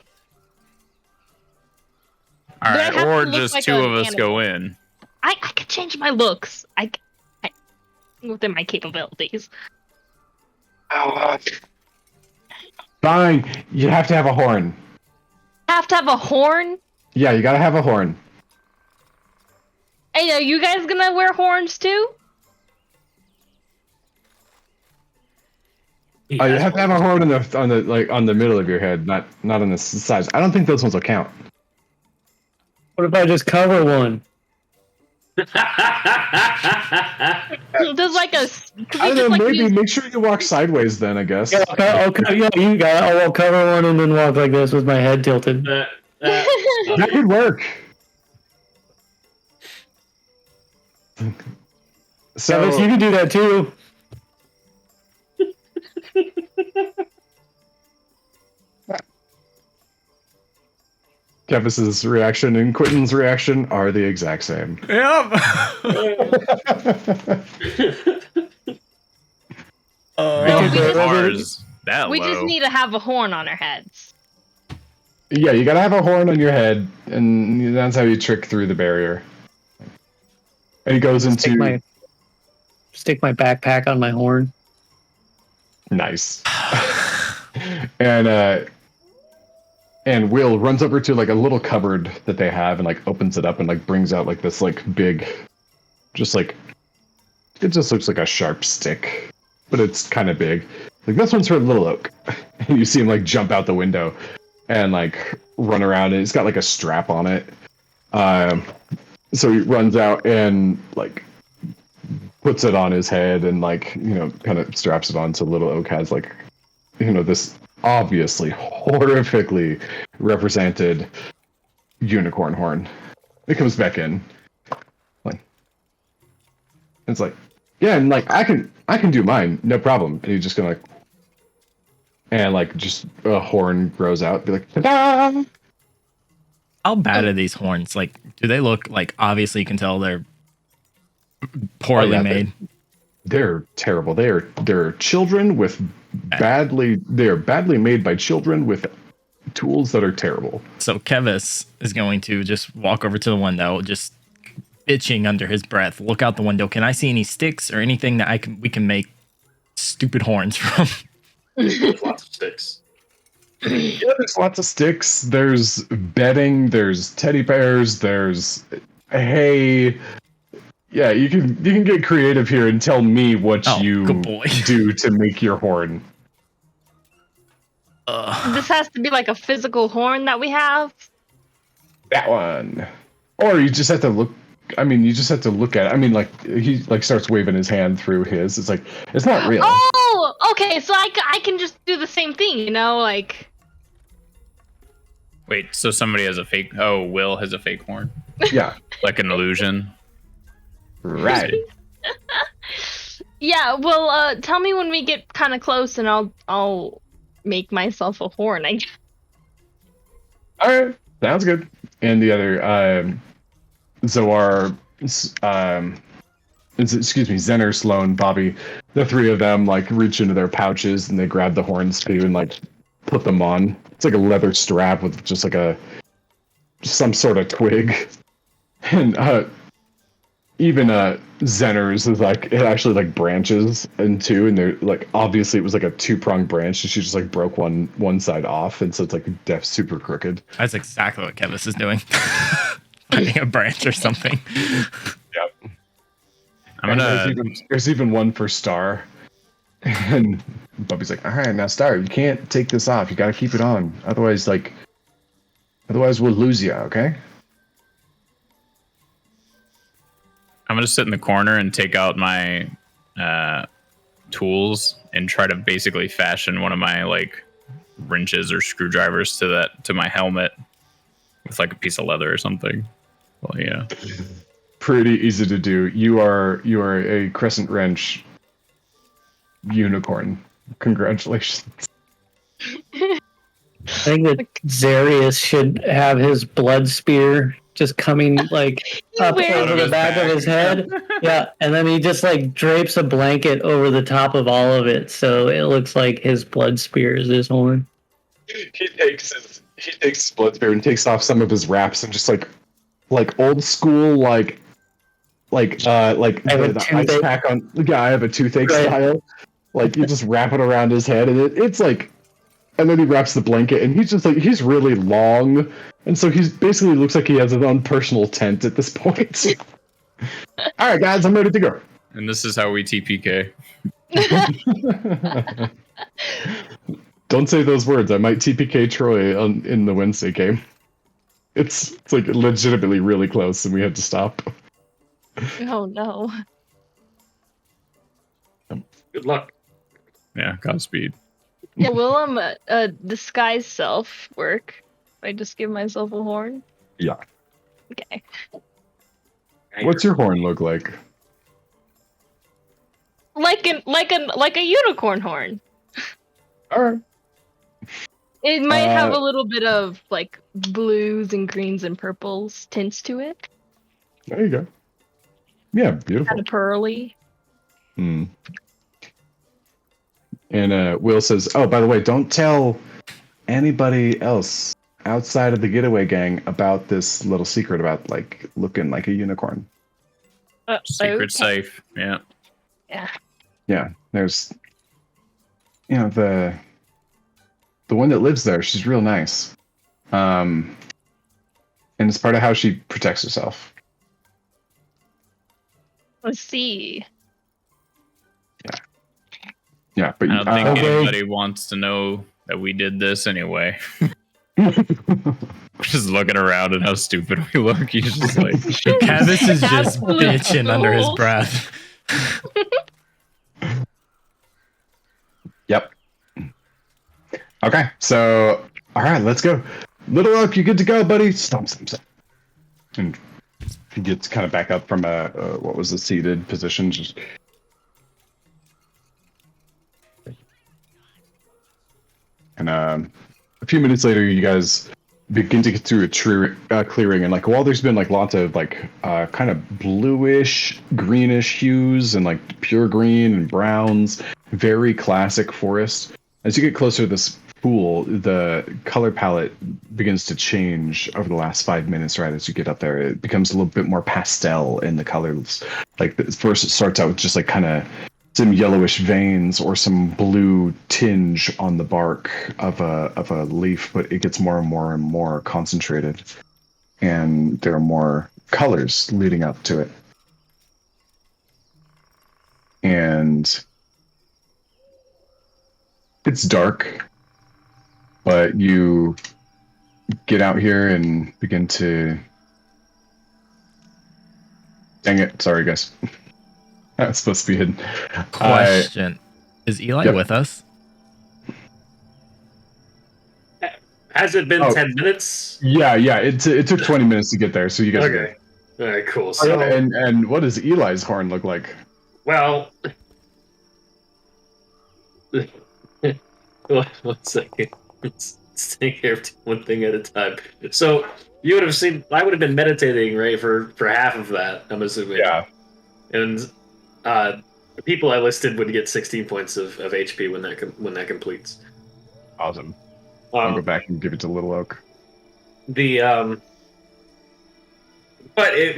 I right, have or to look just like 2 an of us go animal? in. I could change my looks. I within my capabilities. Fine, you have to have a horn. Have to have a horn. Yeah, you gotta have a horn. Hey, are you guys gonna wear horns too? He Oh, you has have to have a horn on the middle of your head, not on the sides. I don't think those ones will count. What if I just cover one? There's like a. I don't know. Maybe make sure you walk sideways. Then I guess. Yeah, you got it. I'll cover one and then walk like this with my head tilted. That could work. So Travis, you can do that too. Kevis's reaction and Quentin's reaction are the exact same. Yep. As far as that We low. just need to have a horn on our heads. Yeah, you gotta have a horn on your head, and that's how you trick through the barrier. And he goes into Stick my backpack on my horn. nice. And Will runs over to like a little cupboard that they have and like opens it up and like brings out like this like big, just like it just looks like a sharp stick, but it's kind of big. Like this one's for Little Oak. And you see him like jump out the window and like run around. And it's got like a strap on it. So he runs out and like puts it on his head and like kind of straps it on. So Little Oak has like this obviously horrifically represented unicorn horn. It comes back in. Like it's like, yeah, and like I can do mine, no problem. And he's just gonna just a horn grows out, be like, ta-da! How bad are these horns? Like, do they look like? Obviously, you can tell they're poorly made. They're terrible. They're children with they're badly made by children with tools that are terrible. So Kevis is going to just walk over to the window, just bitching under his breath. Look out the window. Can I see any sticks or anything that we can make stupid horns from? There's lots of sticks. Yeah, there's lots of sticks. There's bedding. There's teddy bears. There's hay. Yeah, you can get creative here and tell me what you do to make your horn. This has to be like a physical horn that we have. That one. Or you just have to look. I mean, you just have to look at it. I mean, like he like starts waving his hand through his. It's like it's not real. Oh, okay. So I can just do the same thing, like. Wait, so somebody has a fake? Oh, Will has a fake horn, Yeah. like an illusion. Right. Yeah, well, tell me when we get kind of close, and I'll make myself a horn. I All right, sounds good. And the other Zoar, excuse me, Zenner, Sloan, Bobby, the three of them like reach into their pouches and they grab the horns too and like put them on. It's like a leather strap with just like some sort of twig. And even Zenner's is like it actually like branches in two, and they're like obviously it was like a 2-pronged branch, and she just like broke one side off, and so it's like super crooked. That's exactly what Kevis is doing. Finding a branch or something. Yep. I'm There's even one for Star, and Bubby's like, "All right, now Star, you can't take this off. You got to keep it on, otherwise we'll lose you." Okay. gonna sit in the corner and take out my tools and try to basically fashion one of my like wrenches or screwdrivers to my helmet with like a piece of leather or something. Well, yeah. Pretty easy to do. You are a crescent wrench unicorn. Congratulations. I think that Zarius should have his blood spear just coming like up wears over the back of his head. Yeah, and then he just like drapes a blanket over the top of all of it, so it looks like his blood spear is his horn. He takes his blood spear and takes off some of his wraps and just like old school like the ice pack on the guy. I have a toothache style. Like you just wrap it around his head and it's like, and then he wraps the blanket and he's just like he's really long, and so he's basically looks like he has his own personal tent at this point. All right, guys, I'm ready to go. And this is how we TPK. Don't say those words. I might TPK Troy in the Wednesday game. It's like legitimately really close, and we had to stop. Oh no. Good luck. Yeah, Godspeed. Yeah, will disguise self work? I just give myself a horn. Yeah. Okay. What's your horn look like? Like a unicorn horn. All right. It might have a little bit of like blues and greens and purples tints to it. There you go. Yeah, beautiful. Kind of pearly. Hmm. And Will says, "Oh, by the way, don't tell anybody else outside of the getaway gang about this little secret about like looking like a unicorn." Secret Okay. safe. Yeah. Yeah. Yeah, there's, the one that lives there. She's real nice, and it's part of how she protects herself. Let's see. Yeah, but I don't think Okay. anybody wants to know that we did this anyway. Just looking around at how stupid we look. He's just like, Kevis is just Absolute bitching under his fools. breath. Yep. Okay, so all right, let's go. Little Oak, you good to go, buddy? Stomp. And he gets kind of back up from a what was a seated position. Just and a few minutes later, you guys begin to get through a clearing, and like while there's been like lots of like kind of bluish, greenish hues and like pure green and browns, very classic forest. As you get closer to this pool, the color palette begins to change over the last 5 minutes. Right as you get up there, it becomes a little bit more pastel in the colors. Like first, it starts out with just like kind of some yellowish veins or some blue tinge on the bark of a leaf, but it gets more and more concentrated, and there are more colors leading up to it. And it's dark, but you get out here and begin to... Dang it, sorry guys. That's supposed to be hidden. Question. Is Eli Yep. with us? Has it been Oh. 10 minutes? Yeah, it took 20 minutes to get there, so you guys... Okay. All right, cool. Oh, So, yeah, and what does Eli's horn look like? well, One second. Let's take care of one thing at a time. So you would have seen. I would have been meditating, right, for half of that. I'm assuming. Yeah. And the people I listed would get 16 points of HP when that completes. Awesome. I'll go back and give it to Little Oak. When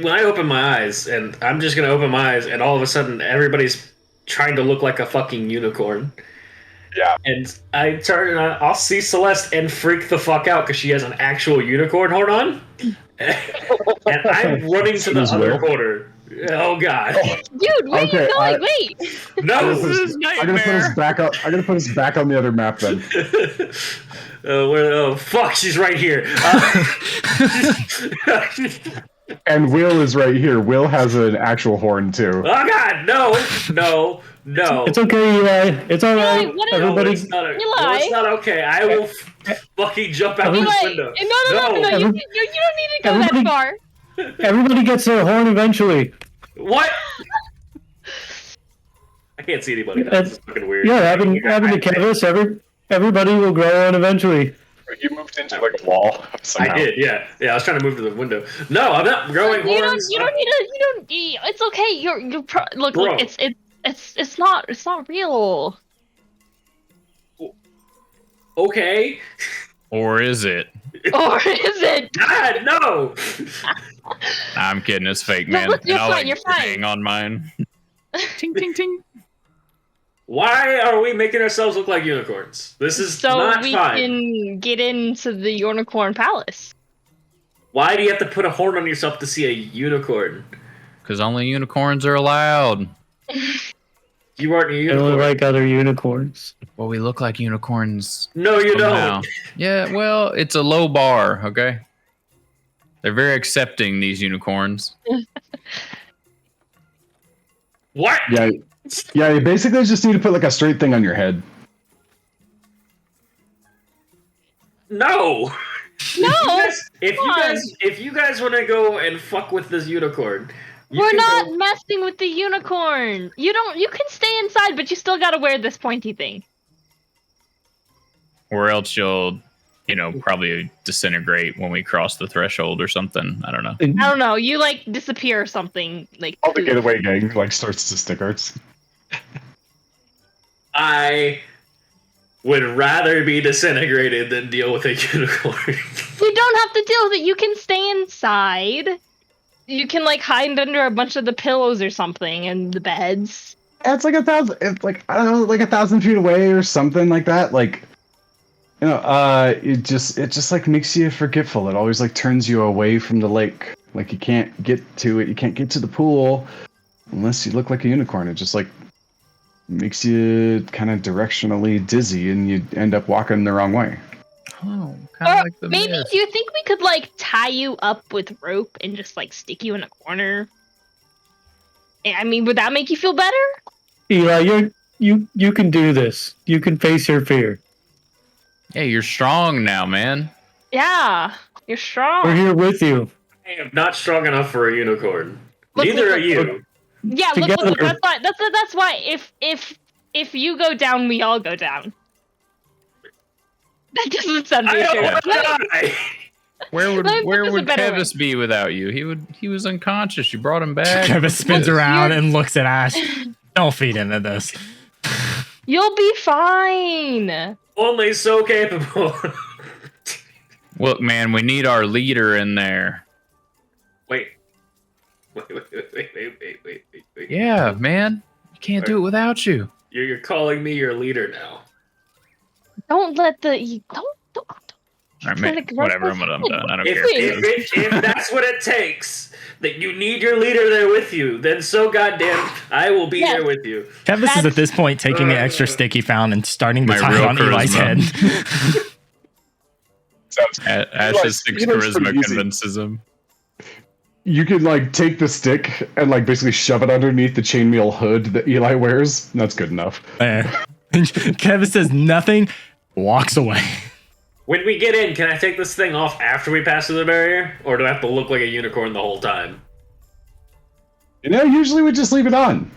I open my eyes, and I'm just gonna open my eyes, and all of a sudden everybody's trying to look like a fucking unicorn. Yeah. And I turn and I'll see Celeste and freak the fuck out because she has an actual unicorn horn on. And I'm running to the other corner. Oh god. Dude, where Okay, are you going? Wait. No! I'm gonna put us back up. I'm gonna put us back on the other map then. Oh fuck, she's right here. And Will is right here. Will has an actual horn too. Oh god, no. It's okay, Eli. It's all right. Eli, what is- Everybody, No, it's not okay. I will fucking jump out Eli, this window. no, you don't need to go that Everybody- far. everybody gets their horn eventually. What? I can't see anybody. This is fucking weird. Yeah, happened to Kevis. Everybody will grow one eventually. You moved into like a wall somehow. I did, yeah. I was trying to move to the window. No, I'm not growing horns. You don't need. It's okay. Look, Bro. it's not real. Okay. Or is it? Or is it? God, no. I'm kidding. It's fake, No, man. look, you're And I'll, fine, you're fine. hang on mine. ting, ting, ting. Why are we making ourselves look like unicorns? This is So not we fine. can get into the Unicorn Palace. Why do you have to put a horn on yourself to see a unicorn? Because only unicorns are allowed. You aren't a I unicorn. don't like other unicorns. Well, we look like unicorns. No, you somehow. don't. Yeah, well, it's a low bar, okay? They're very accepting, these unicorns. What? Yeah. Yeah, you basically just need to put like a straight thing on your head. No. No, If you guys want to go and fuck with this unicorn, you we're can not go- messing with the unicorn. You can stay inside, but you still gotta wear this pointy thing. Or else you'll, probably disintegrate when we cross the threshold or something. I don't know. I don't know. You like disappear or something. Like All the getaway gang like starts to stick arts. I would rather be disintegrated than deal with a unicorn. you don't have to deal with it. You can stay inside. You can like hide under a bunch of the pillows or something and the beds. It's like 1,000. It's like I don't know, like 1,000 feet away or something like that. Like, it just like makes you forgetful. It always like turns you away from the lake. Like you can't get to it. You can't get to the pool unless you look like a unicorn. It just like makes you kind of directionally dizzy, and you end up walking the wrong way. Oh, Or maybe do you think we could like tie you up with rope and just like stick you in a corner? I mean, would that make you feel better? Eli, you can do this. You can face your fear. Yeah, you're strong now, man. Yeah, you're We're strong. here with you. I am not strong enough for a unicorn. Look, Neither look, are you. Yeah, look, Together. that's why if you go down, we all go down. That doesn't sound I don't reassuring. want to die. Where would Let me put this a better way. Kevis be without you? He was unconscious. You brought him back. Kevin spins Look, around you're- and looks at Ash. Don't feed into this. You'll be fine. Only so capable. Look, man, we need our leader in there. Wait. Yeah, man. You can't do it without you. You're calling me your leader now. Don't let the don't. All right, man. Like, Whatever. I'm done. I don't care. If that's what it takes, that you need your leader there with you, then so goddamn I will be there with you. Kevis is at this point taking the extra stick he found and starting to My tie it real on Eli's head. charisma. Sounds Ash's 6 Eli's charisma pretty easy. convinces him. You could like take the stick and like basically shove it underneath the chainmail hood that Eli wears. That's good enough. Kevin says nothing, walks away. When we get in, can I take this thing off after we pass through the barrier? Or do I have to look like a unicorn the whole time? Usually we just leave it on.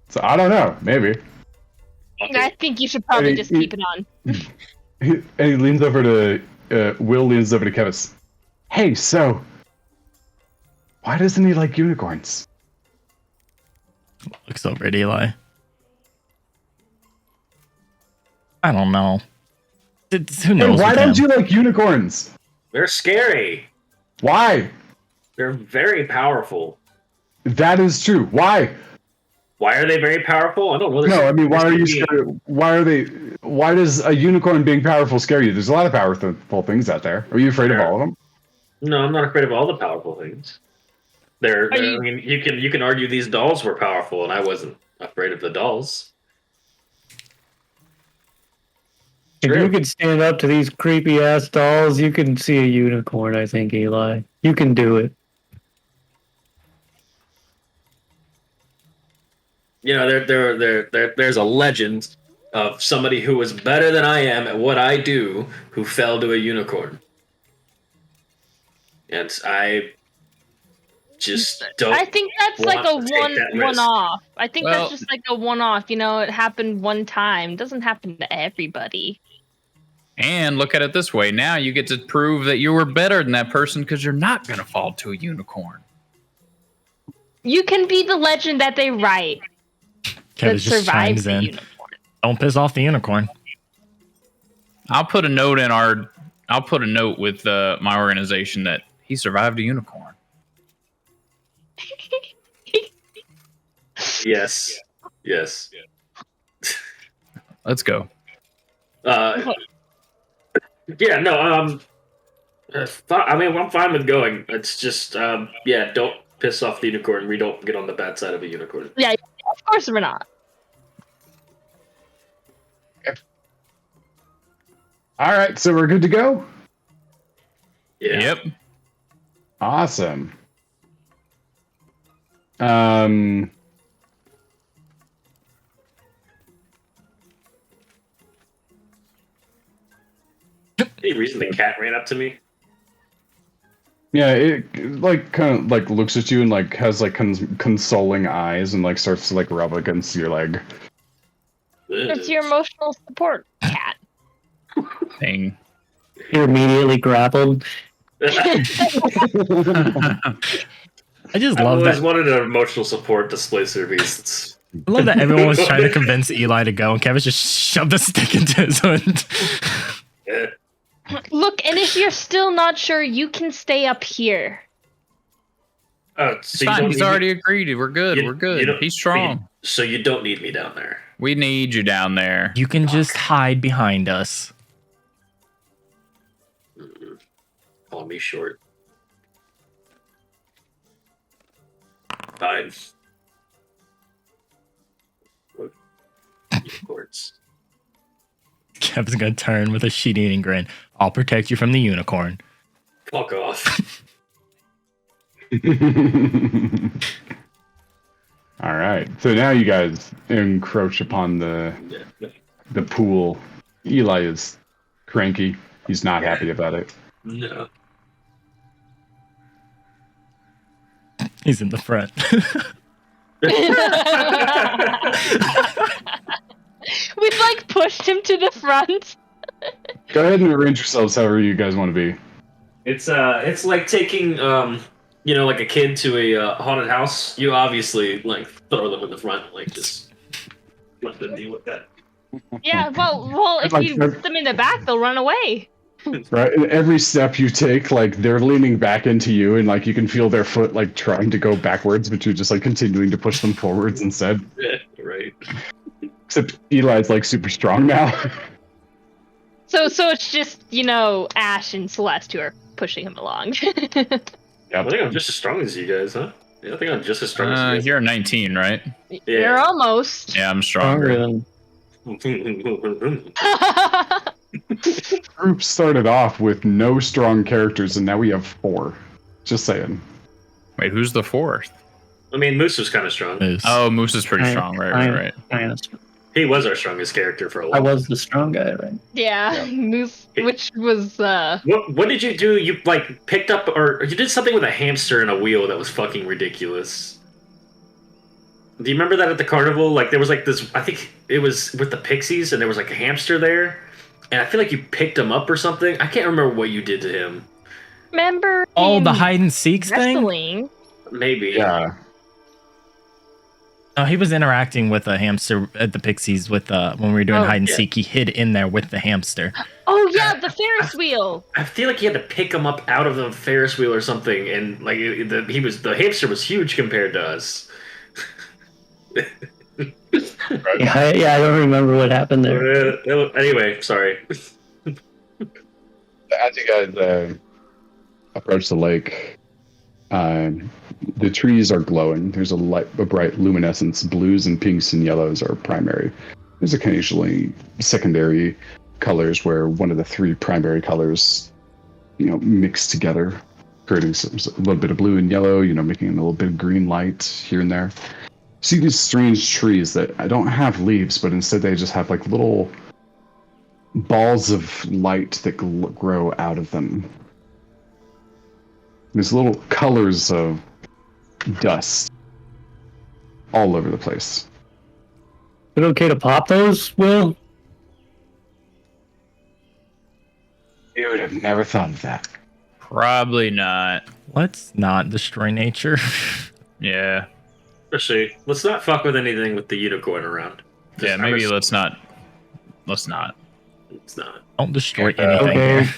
So I don't know. Maybe. I think you should probably Hey, just keep it on. And he leans over to Will leans over to Kevis. Hey, so why doesn't he like unicorns? Looks over at Eli. I don't know. Who Hey, knows? why with don't him? you like unicorns? They're scary. Why? They're very powerful. That is true. Why? Why are they very powerful? I don't know. No, I mean, why are you They're scared? Why are they? Why does a unicorn being powerful scare you? There's a lot of powerful things out there. Are you afraid of all of them? No, I'm not afraid of all the powerful things. I mean, you can argue these dolls were powerful, and I wasn't afraid of the dolls. If True. you could stand up to these creepy ass dolls, you can see a unicorn. I think, Eli, you can do it. You know, there's a legend of somebody who was better than I am at what I do who fell to a unicorn. And I just don't. I think that's like a want to take that risk. one-off. I think Well- that's just like a one-off. You know, it happened one time. It doesn't happen to everybody. And look at it this way: now you get to prove that you were better than that person because you're not gonna fall to a unicorn. You can be the legend that they write that Kevis just survives chimes the in. unicorn. Don't piss off the unicorn. I'll put a note with my organization that he survived a unicorn. Yes. Yes. Let's go. Yeah, no, I mean, I'm fine with going. It's just, yeah, don't piss off the unicorn. We don't get on the bad side of a unicorn. Yeah, of course we're not. All right, so we're good to go. Yeah. Yep. Awesome. Any reason the cat ran up to me? Yeah, it like kind of like looks at you and like has like consoling eyes and like starts to like rub against your leg. It's your emotional support cat. Thing. You're immediately grappled. I just I've love always that. wanted an emotional support displacer beasts. I love that everyone was trying to convince Eli to go, and Kevin just shoved a stick into his hand. Yeah. Look, and if you're still not sure, you can stay up here. Oh, It's so you fine. don't He's need already me- agreed. We're good. you- We're you good. don't- He's strong. So you don't need me down there. We need you down there. You can just hide behind us. Call me short. Fine. What? Unicorns. Kevin's gonna turn with a shit-eating grin. I'll protect you from the unicorn. Fuck off. All right, so now you guys encroach upon the pool. Eli is cranky. He's not happy about it. No. He's in the front. We've like pushed him to the front. Go ahead and arrange yourselves however you guys want to be. It's like taking you know, like a kid to a haunted house. You obviously like throw them in the front, like just let them deal with that. Yeah, well, if Like, you put them in the back, they'll run away. Right, and every step you take, like they're leaning back into you, and like you can feel their foot like trying to go backwards, but you're just like continuing to push them forwards instead. Yeah, right. Except Eli's like super strong now. So it's just, you know, Ash and Celeste who are pushing him along. I think I'm just as strong as you guys, huh? Yeah, I think I'm just as strong as you guys. You're 19, right? You're almost. Yeah, I'm Stronger stronger. than Group started off with no strong characters, and now we have 4. Just saying. Wait, who's the fourth? I mean, Moose was kind of strong. Moose. Oh, Moose is pretty I- strong. Right, I- right, right. He was our strongest character for a I while. was the strong guy, right? Yeah, Moose, which was What did you do? You like picked up, or you did something with a hamster and a wheel that was fucking ridiculous. Do you remember that at the carnival? Like there was like this. I think it was with the pixies, and there was like a hamster there, and I feel like you picked him up or something. I can't remember what you did to him. Remember? Oh, the him hide and seeks thing? wrestling? Maybe. Yeah. Oh, he was interacting with a hamster at the Pixies with when we were doing Oh, hide and yeah. seek. He hid in there with the hamster. Oh yeah, the Ferris wheel. I feel like he had to pick him up out of the Ferris wheel or something, and like the hamster was huge compared to us. Yeah, I don't remember what happened there. Anyway, sorry. As you guys approach the lake, the trees are glowing. There's a bright luminescence. Blues and pinks and yellows are primary. There's occasionally secondary colors where one of the three primary colors, mix together, creating a little bit of blue and yellow. Making a little bit of green light here and there. See these strange trees that don't have leaves, but instead they just have like little balls of light that grow out of them. There's little colors of dust all over the place. Is it okay to pop those, Will? You would have never thought of that. Probably not. Let's not destroy nature. Yeah. Let's see. Let's not fuck with anything with the unicorn around. Yeah, maybe let's not. Let's not. It's not. Don't destroy anything Okay. here.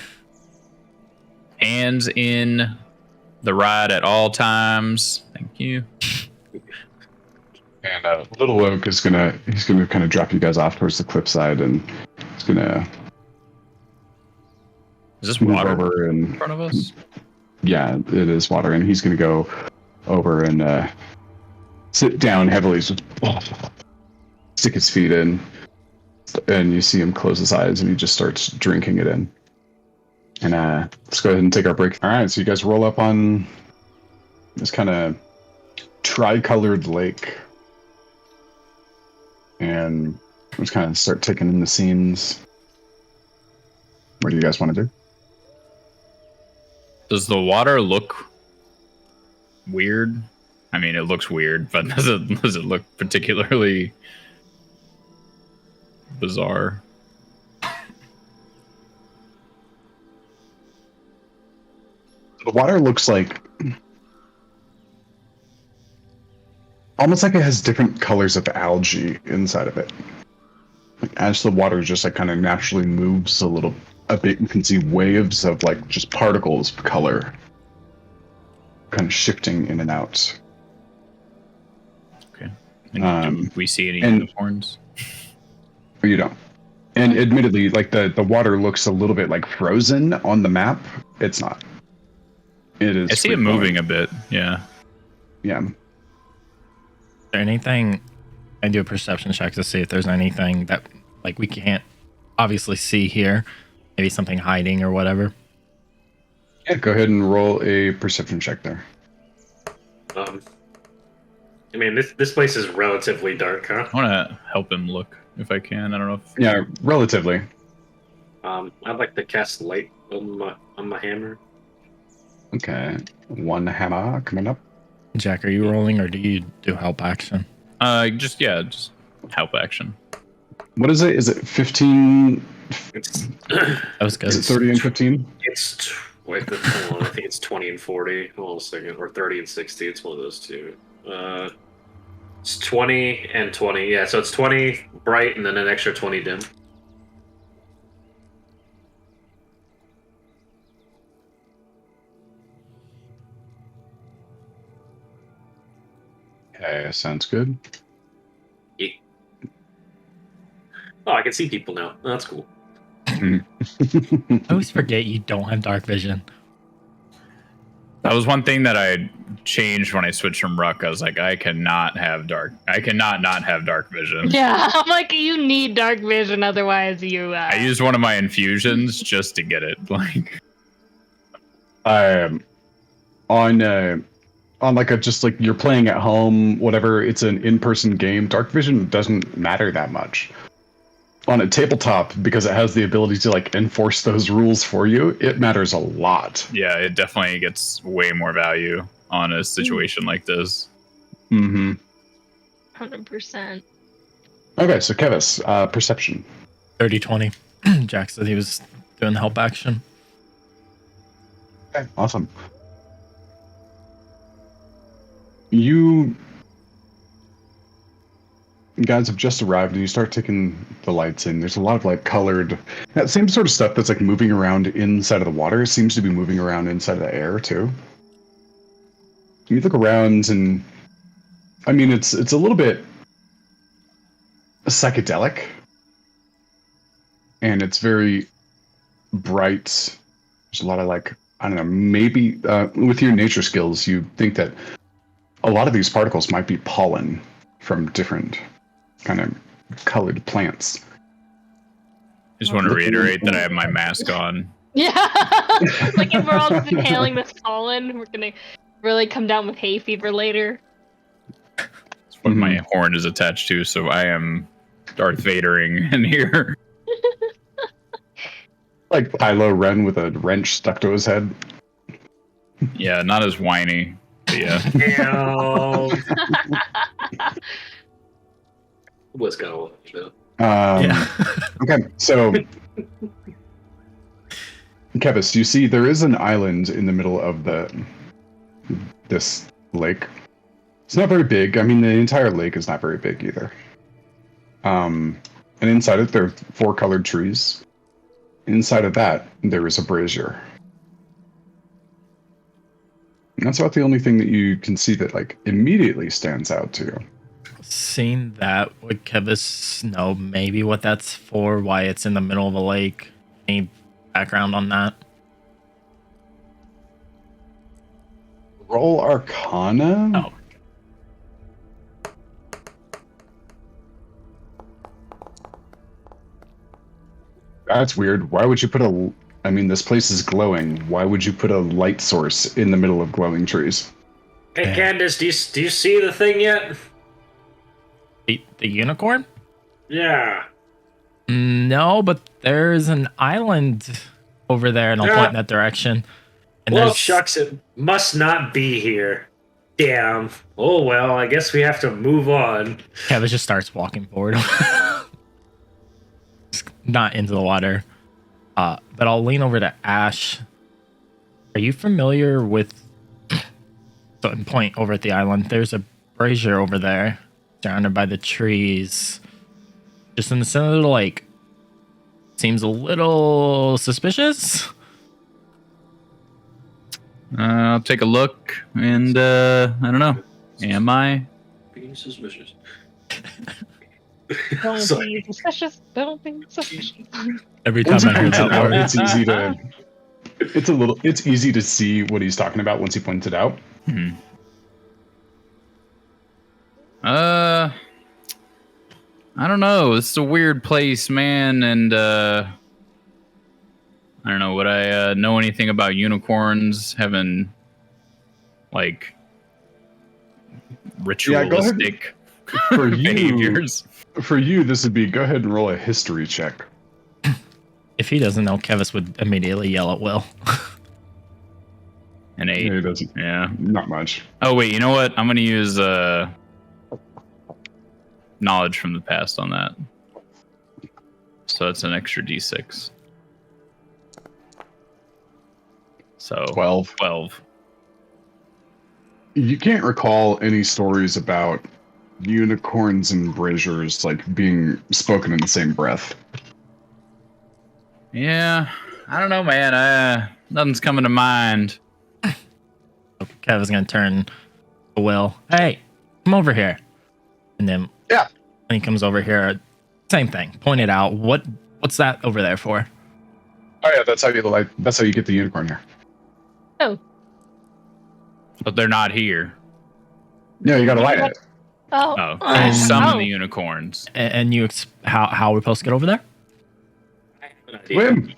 Hands in the ride at all times. Thank you. And Little Oak is gonna kind of drop you guys off towards the cliffside, and he's gonna Is this move water over in and front of us? yeah, it is water, and he's gonna go over and sit down heavily, just stick his feet in, and you see him close his eyes, and he just starts drinking it in. And let's go ahead and take our break. All right, so you guys roll up on this kind of tri-colored lake, and let's kind of start taking in the scenes. What do you guys want to do? Does the water look weird? I mean, it looks weird, but does it look particularly bizarre? The water looks like almost like it has different colors of algae inside of it. Like as the water just like kind of naturally moves a bit, you can see waves of like just particles of color kind of shifting in and out. Okay. And do we see any unicorns? Or you don't. And admittedly, like the water looks a little bit like frozen on the map. It's not. It is. I see it moving a bit. Yeah. Yeah. Is there anything? I do a perception check to see if there's anything that like we can't obviously see here. Maybe something hiding or whatever. Yeah. Go ahead and roll a perception check there. I mean, this place is relatively dark, huh? I want to help him look if I can. I don't know if. Yeah, relatively. I'd like to cast light on my hammer. Okay. One hammer coming up. Jack, are you rolling or do you do help action? Just help action. What is it? Is it 15? It's That was good. Is it 30 and 15? hold on, I think it's 20 and 40. Hold on a second, or 30 and 60. It's one of those two. It's 20 and 20. Yeah, so it's 20 bright and then an extra 20 dim. Okay, sounds good. Yeah. Oh, I can see people now. Oh, that's cool. I always forget you don't have dark vision. That was one thing that I changed when I switched from Ruck. I was like, I cannot not have dark vision. Yeah, I'm like, you need dark vision, otherwise you. I used one of my infusions just to get it. Like, on like you're playing at home, whatever. It's an in-person game. Dark vision doesn't matter that much. On a tabletop, because it has the ability to like enforce those rules for you, it matters a lot. yeah, it definitely gets way more value on a situation like this. Mm-hmm. 100%. Okay, so Kevis, perception. 30-20. Jack said he was doing the help action. Okay, awesome. You guys have just arrived and you start taking the lights in. There's a lot of like colored, that same sort of stuff that's like moving around inside of the water seems to be moving around inside of the air too. You look around and I mean it's a little bit psychedelic and it's very bright. There's a lot of like, I don't know, maybe with your nature skills you think that a lot of these particles might be pollen from different kind of colored plants. Just want to reiterate that I have my mask on. Yeah. Like if we're all just inhaling this pollen, we're gonna really come down with hay fever later. That's what my horn is attached to, so I am Darth Vadering in here. Like Kylo Ren with a wrench stuck to his head. Yeah, not as whiny. But yeah. What's going on? Yeah. Okay, so Kevis, you see there is an island in the middle of this lake. It's not very big. I mean, the entire lake is not very big either. And inside it, there are 4 colored trees. Inside of that, there is a brazier. And that's about the only thing that you can see that like immediately stands out to you. Seeing that, would Kevis know maybe what that's for? Why it's in the middle of a lake? Any background on that? Roll Arcana. Oh. That's weird. Why would you put a... I mean, this place is glowing. Why would you put a light source in the middle of glowing trees? Hey, Yeah. Candace, do you see the thing yet? The unicorn? Yeah. No, but there's an island over there, and I'll Yeah. point in that direction. And Well, there's shucks, it must not be here. Damn. Oh, well, I guess we have to move on. Kevis just starts walking forward. Just not into the water. But I'll lean over to Ash. Are you familiar with... So, and point over at the island. There's a brazier over there, surrounded by the trees. Just in the center of the lake. Seems a little suspicious. I'll take a look, and I don't know. Am I? Being suspicious. Don't Sorry. be suspicious. Don't be suspicious. Every time Once he I hear points it that out, word. it's easy to... It's easy to see what he's talking about once he points it out. I don't know. It's a weird place, man, and I don't know. Would I know anything about unicorns having like ritualistic For you, behaviors? for you, this would be go ahead and roll a history check. If he doesn't know, Kevis would immediately yell at Will. An 8. Yeah, he doesn't. Yeah. Not much. Oh wait, you know what? I'm gonna use knowledge from the past on that. So it's an extra d6. So 12. 12. You can't recall any stories about unicorns and braziers like being spoken in the same breath. Yeah, I don't know, man. Nothing's coming to mind. Kevin's gonna turn to Will. Hey, come over here. And then Yeah. when he comes over here, same thing. Point it out. What's that over there for? Oh yeah, that's how you get the unicorn here. Oh. But they're not here. Yeah, you gotta light it. Oh. Oh, I summon Oh. the unicorns. And you how are we supposed to get over there? I have an idea. Swim.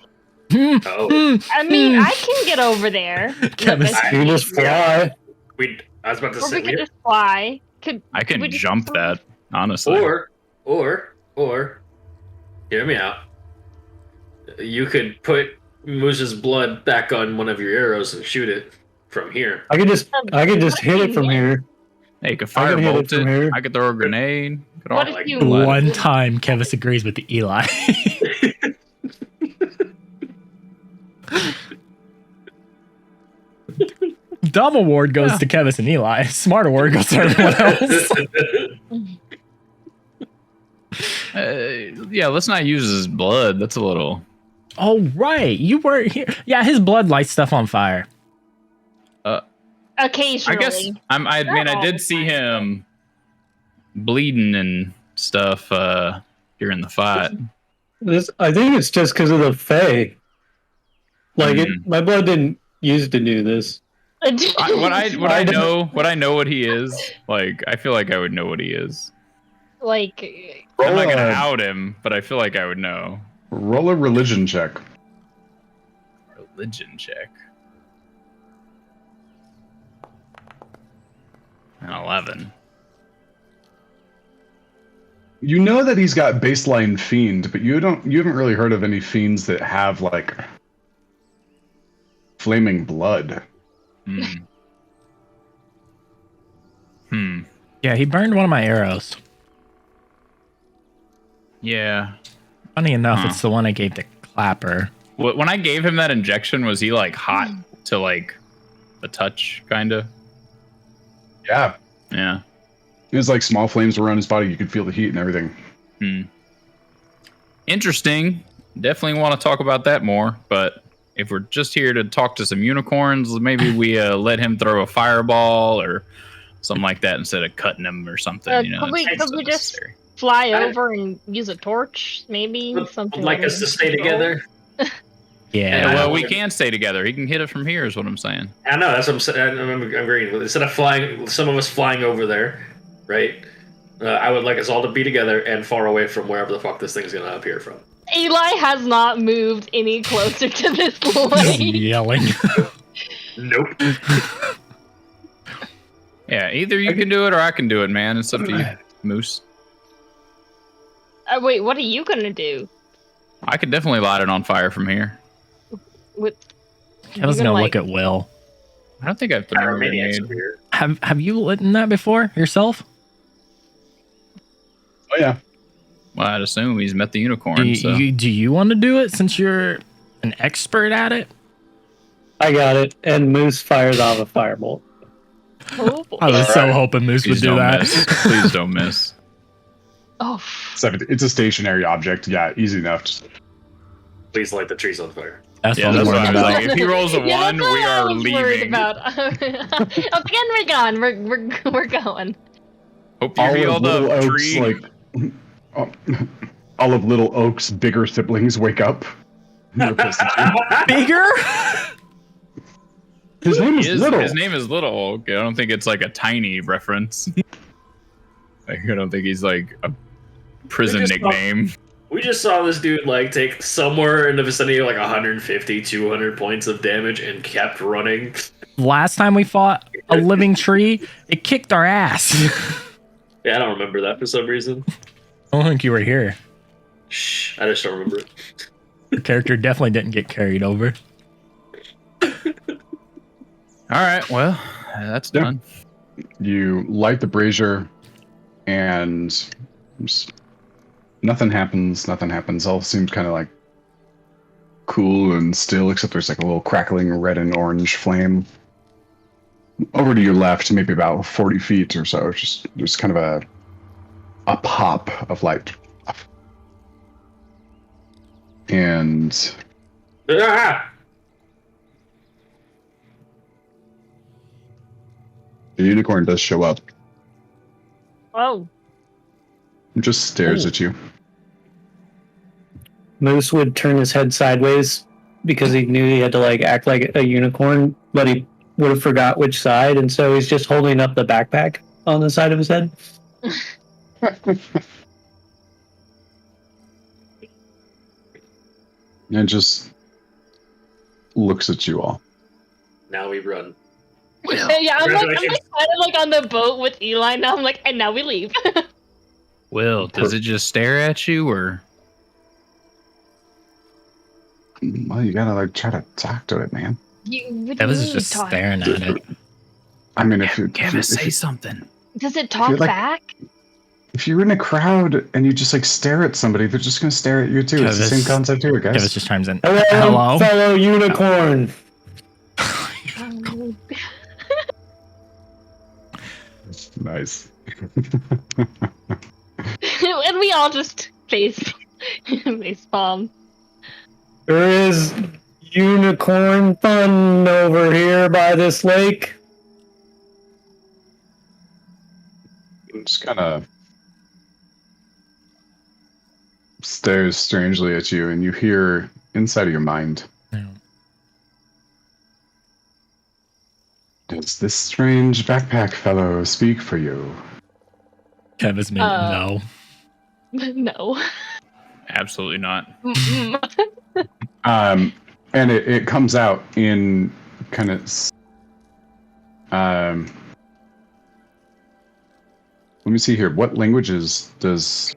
Oh, I mean, I can get over there. Kevin's- Like, You just fly. I was about to or say, we could just fly. I can we just- jump that, honestly. or, hear me out. You could put Moose's blood back on one of your arrows and shoot it from here. I could just hit it from here. Hey, you could I can hit firebolt it from it. here. I could throw a grenade. Could What all, if like, you- blood. One time, Kevis agrees with the Eli. Dumb award goes to Kevis and Eli. Smart award goes to everyone else. Yeah, let's not use his blood. That's a little. Oh right, you weren't here. Yeah, his blood lights stuff on fire. Occasionally. I guess I mean I did see him bleeding and stuff during the fight. I think it's just because of the Fae. Like my blood didn't used to do this. What I know what he is. Like I feel like I would know what he is. Like, I'm not gonna out him, but I feel like I would know. Roll a religion check. Religion check. An 11. You know that he's got baseline fiend, but you haven't really heard of any fiends that have like flaming blood. Yeah, he burned one of my arrows. Yeah. Funny enough, it's the one I gave to Clapper. When I gave him that injection, was he like hot to like the touch, kind of? Yeah. Yeah. It was like small flames around his body. You could feel the heat and everything. Interesting. Definitely want to talk about that more. But if we're just here to talk to some unicorns, maybe we let him throw a fireball or something like that instead of cutting him or something. could we just fly over and use a torch? Maybe something. Would like us to stay together. Yeah. Well, we can stay together. He can hit it from here, is what I'm saying. I know, that's what I'm saying. I'm agreeing. Instead of flying, some of us flying over there, right? I would like us all to be together and far away from wherever the fuck this thing's gonna appear from. Eli has not moved any closer to this Just light. yelling. Nope. Yeah, either you can do it or I can do it, man. It's up to you, Moose. Wait, what are you gonna do? I could definitely light it on fire from here. I was gonna look at Will. I don't think I've thrown a Pyromaniac's grenade. weird. Have you lit in that before yourself? Oh yeah. Well, I'd assume he's met the unicorn. Do you want to do it since you're an expert at it? I got it, and Moose fires off a firebolt. Oh, I was so hoping Moose Please would do don't that. miss. Please don't miss. oh. It's a stationary object. Yeah, easy enough. Just Please light the trees on fire. That's Yeah, what I'm that's what worried I was about. like. If he rolls a Yeah, one, that's what we I are was worried leaving. about. Again, we're gone. We're going. Hope you all of healed Little up, Oak's tree. all of Little Oak's bigger siblings wake up. They're pissed at you. Bigger? His name is Little. His name is Little Oak. I don't think it's like a tiny reference. Like, I don't think he's like a prison We just nickname. We just saw this dude like take somewhere in the vicinity of like 150, 200 points of damage and kept running. Last time we fought a living tree, it kicked our ass. Yeah, I don't remember that for some reason. I don't think you were here. Shh, I just don't remember it. Your character definitely didn't get carried over. All right, well, that's Yeah. done. You light the brazier, and just, nothing happens. Nothing happens. All seems kind of like cool and still, except there's like a little crackling red and orange flame over to your left, maybe about 40 feet or so. Just kind of a pop of light, and Ah! the unicorn does show up. Oh. It just stares at you. Moose would turn his head sideways because he knew he had to like act like a unicorn, but he would have forgot which side, and so he's just holding up the backpack on the side of his head. And just looks at you all. Now we run. Yeah, I'm like Congratulations. kind of like on the boat with Eli now. I'm like, and now we leave. Will, does it just stare at you, or Well, you gotta like try to talk to it, man. you That was just staring at it. I mean, if you Kevin, say something? Does it talk like- back? If you're in a crowd and you just like stare at somebody, they're just gonna stare at you too. It's the Kevis- same concept here, guys. Kevis just chimes in. Hello, Hello? fellow unicorn. Nice. And we all just face palm. There is unicorn fun over here by this lake. Just kind of stares strangely at you, and you hear inside of your mind, Yeah. does this strange backpack fellow speak for you? Kevis made no. No. Absolutely not. Mm-mm. And it comes out in kind of let me see here. What languages does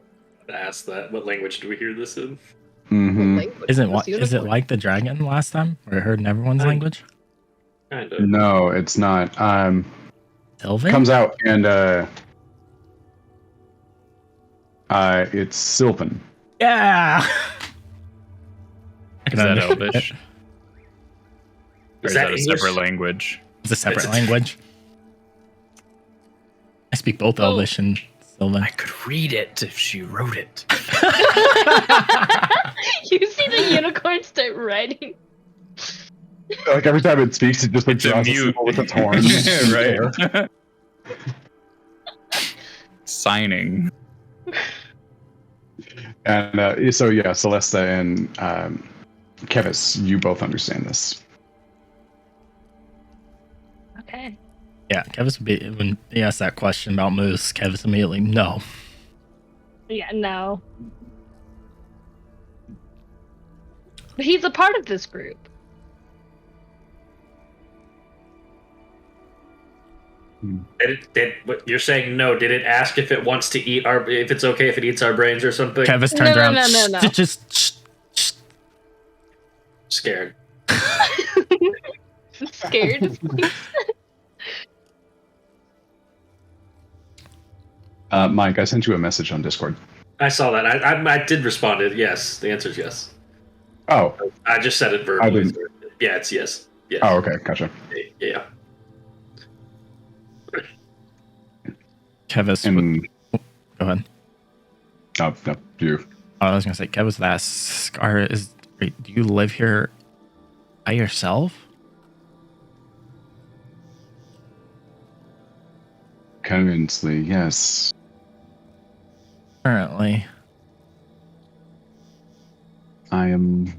Ask that. What language do we hear this in? Is it like the dragon last time, where it heard in everyone's language? Kind of. No, it's not. Sylvan? Comes out and it's Sylvan. Yeah. I Is can that understand Elvish? it. Or Is is that that a English? separate language? It's a separate It's- language. I speak both Elvish and Sylvan. I could read it if she wrote it. You see the unicorn start riding. Like every time it speaks, it just like It's a draws a mute. symbol with its horns. Right. Signing. And so yeah, Celesta and Kevis, you both understand this. Okay. Yeah, Kevis would be, when he asked that question about Moose, Kevis immediately, no. Yeah, no. But he's a part of this group. What you're saying? No. Did it ask if it wants to eat our? If it's okay if it eats our brains or something? Kevis turns No, around. no. Scared. Scared. Mike, I sent you a message on Discord. I saw that. I did respond. Yes. The answer is yes. Oh, I just said it verbally. didn't- Yeah, it's yes. Yes. oh, okay, gotcha. Yeah. Kevis, And go ahead. no, you. I was gonna say, Kevis would ask, do you live here by yourself? Convincingly, yes. Currently. I am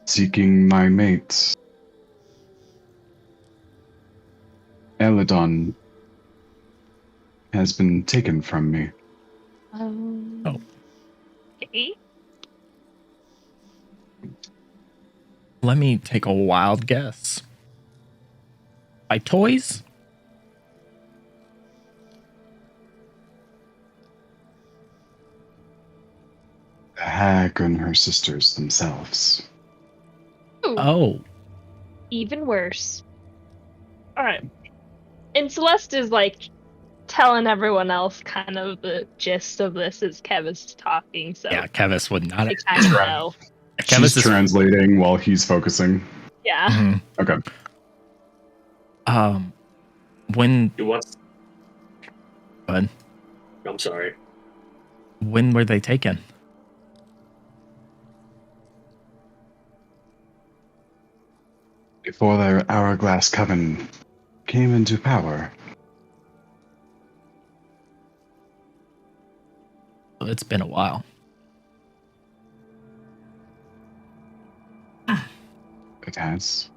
seeking my mate. Eladon has been taken from me. Oh. Okay. Let me take a wild guess. By toys? The hag and her sisters themselves. Ooh, Oh. even worse. Alright. And Celeste is like telling everyone else kind of the gist of this as Kevin's talking, so Yeah, Kevis would not. they kind of know. Kevis She's is translating while he's focusing. Yeah. Mhm. Okay. When Who wants? Go ahead. I'm sorry. when were they taken? Before the Hourglass Coven came into power, It's been a while. it has.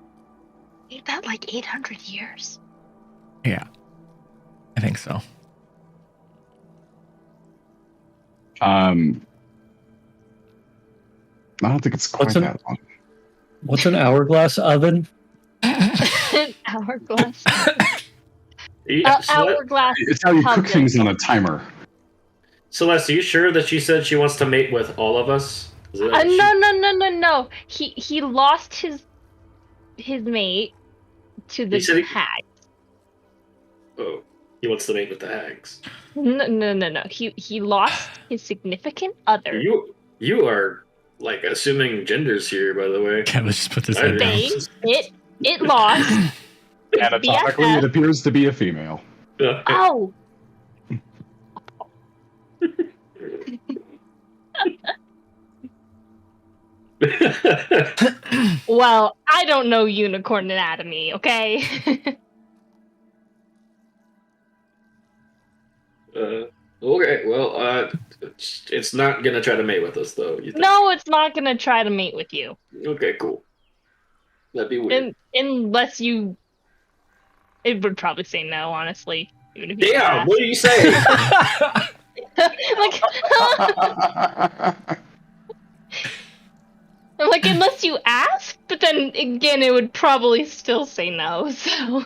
Ain't that like 800 years? Yeah. I think so. I don't think it's quite What's an- that long. What's an hourglass oven? Hourglass. Celeste, Hourglass. It's how you cook Pumpkin. things on a timer. Celeste, are you sure that she said she wants to mate with all of us? Is it- No. He lost his mate to the He said he- hag. Oh. He wants to mate with the hags. No. He lost his significant other. You are like assuming genders here, by the way. Kev just put this head down. It lost. Anatomically, it appears to be a female. Oh. Well, I don't know unicorn anatomy, okay? Okay, well, it's not gonna try to mate with us, though. You think? No, it's not gonna try to mate with you. Okay, cool. That'd be weird. Unless you... It would probably say no, honestly. Even if you Damn, asked. what do you say? Like, unless you ask, but then again, it would probably still say no, so...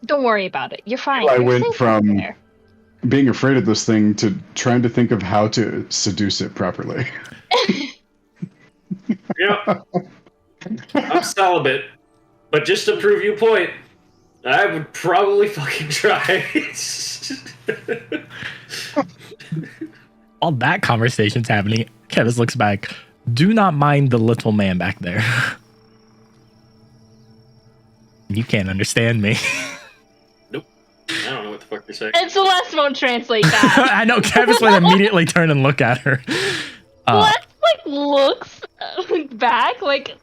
Don't worry about it. You're fine. I You're went safe from there. being afraid of this thing to trying to think of how to seduce it properly. Yeah. I'm celibate, but just to prove you a point, I would probably fucking try. While that conversation's happening, Kevis looks back. Do not mind the little man back there. You can't understand me. I don't know what the fuck you're saying. And Celeste won't translate that. I know Kevis would immediately turn and look at her. Celeste, like, looks back, like,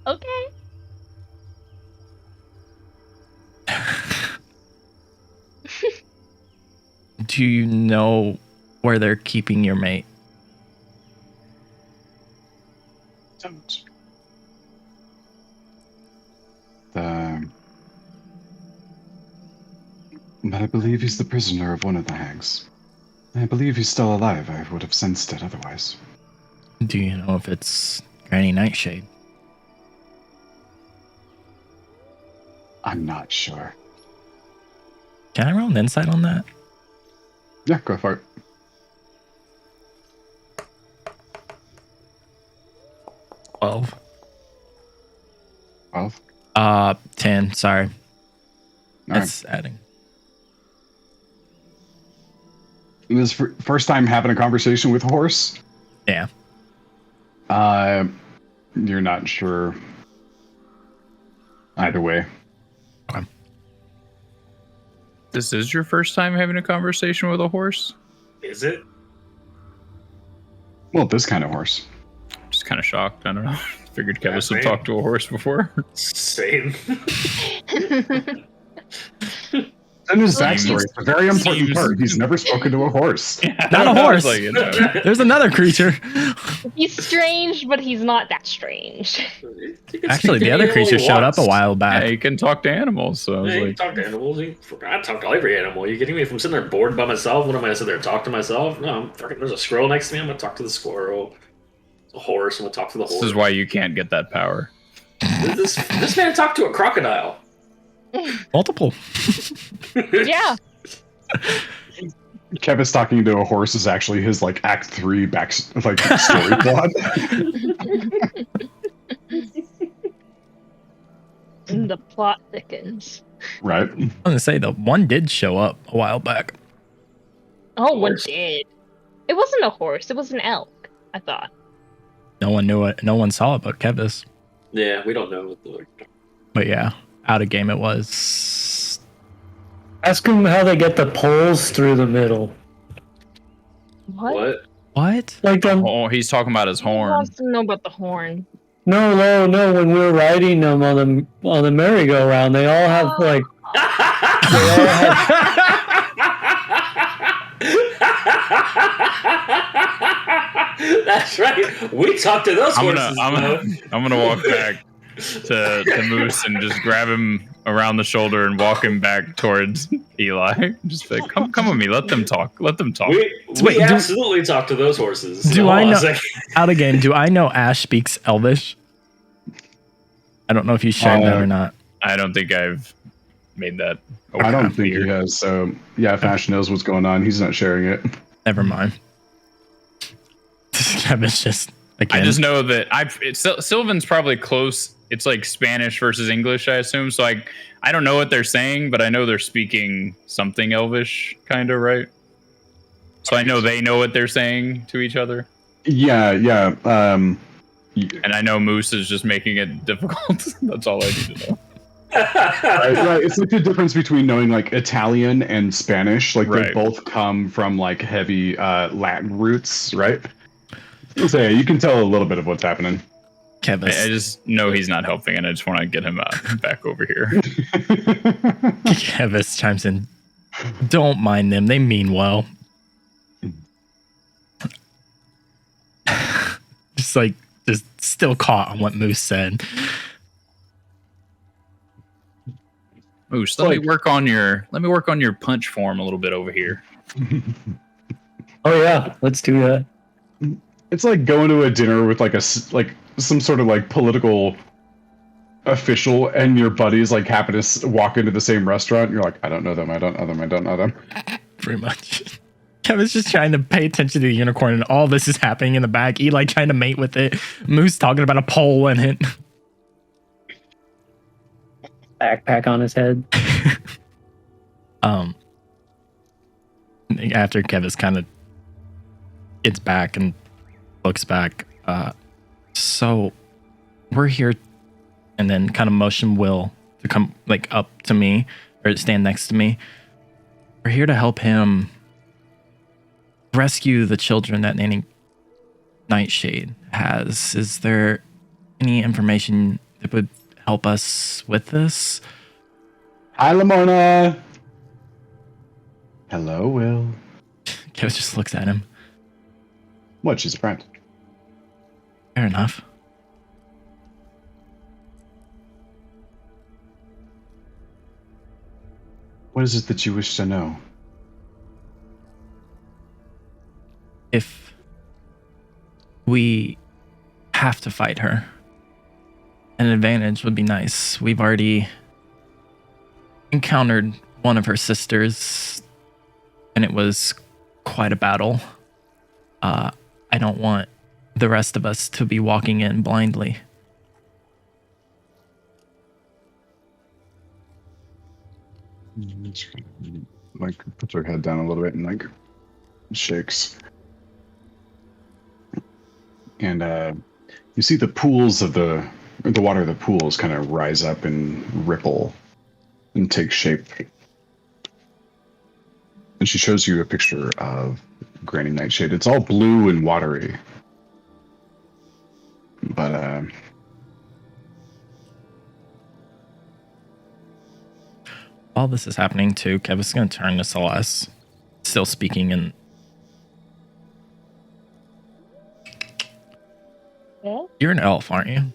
okay. Do you know where they're keeping your mate? But I believe he's the prisoner of one of the hags. I believe he's still alive. I would have sensed it otherwise. Do you know if it's Granny Nightshade? I'm not sure. Can I roll an insight on that? Yeah, go for it. 12. 12? 10, sorry. All That's adding. It was first time having a conversation with a horse. Yeah. You're not sure. Either way. Okay. This is your first time having a conversation with a horse? Is it? Well, this kind of horse. Just kind of shocked. I don't know. Figured Kevis would same. talk to a horse before. Same. In his Seems- backstory, it's a very important seems- part. He's never spoken to a horse. Not a I was horse. like, you know. There's another creature. He's strange, but he's not that strange. Actually, the other creature showed up a while Yeah, back. he can talk to animals. So I was Yeah, you like, talk to animals. I talk to every animal. You kidding me? If I'm sitting there bored by myself, what am I gonna sit there and talk to myself? No, there's a squirrel next to me. I'm gonna talk to the squirrel. A horse. I'm gonna talk to the horse. this is why you can't get that power. This man talked to a crocodile. Multiple. Yeah. Kevis talking to a horse is actually his like Act 3 story plot. And the plot thickens. Right. I was gonna say the one did show up a while back. Oh, one Horse. did. It wasn't a horse. It was an elk, I thought. No one knew it. No one saw it but Kevis. Yeah, we don't know. But yeah, out of game it was. Ask them how they get the poles through the middle. What? What? Like Oh, he's talking about his Who horn. wants to know about the horn? no. When we were riding them on the merry-go-round, they all have like That's right. We talked to those horses. I'm gonna walk back to Moose and just grab him around the shoulder and walk him back towards Eli. Just be like, come with me. Let them talk. Let them talk. We Wait, absolutely talked to those horses. Do Hold I on a know- second. Out of game, do I know Ash speaks Elvish? I don't know if you shared that or not. I don't think I've made that. I don't think clear. he has. So yeah, if Ash knows what's going on, he's not sharing it. Never mind. Kevin's just Again, I just know that Sylvan's probably close. It's like Spanish versus English, I assume. So I don't know what they're saying, but I know they're speaking something Elvish, kind of, right? So I know they know what they're saying to each other. Yeah. And I know Moose is just making it difficult. That's all I need to know. Right. It's like the difference between knowing like Italian and Spanish. Like they Right. both come from like heavy Latin roots, right? So yeah, you can tell a little bit of what's happening. Kevis. I just know he's not helping, and I just want to get him back over here. Kevis chimes in. Don't mind them. They mean well. just still caught on what Moose said. Moose, let me work on your punch form a little bit over here. Oh yeah, let's do that. It's like going to a dinner with like some sort of like political official, and your buddies like happen to walk into the same restaurant. And you're like, I don't know them. I don't know them. Pretty much. Kevin's just trying to pay attention to the unicorn, and all this is happening in the back. Eli trying to mate with it. Moose talking about a pole in it. Backpack on his head. After Kevis kind of gets back and looks back, so we're here, and then kind of motion Will to come like up to me or stand next to me. We're here to help him rescue the children that Nanny Nightshade has. Is there any information that would help us with this? Hi, Lamona. Hello, Will. Kevis just looks at him. What? She's a friend. Fair enough. What is it that you wish to know? If we have to fight her, an advantage would be nice. We've already encountered one of her sisters, and it was quite a battle. I don't want the rest of us to be walking in blindly. Like puts her head down a little bit and like shakes. And you see the pools of the water of the pools kind of rise up and ripple and take shape. And she shows you a picture of Granny Nightshade. It's all blue and watery. But While this is happening too, Kevin's going to turn to Celeste, still speaking in... Yeah? You're an elf, aren't you?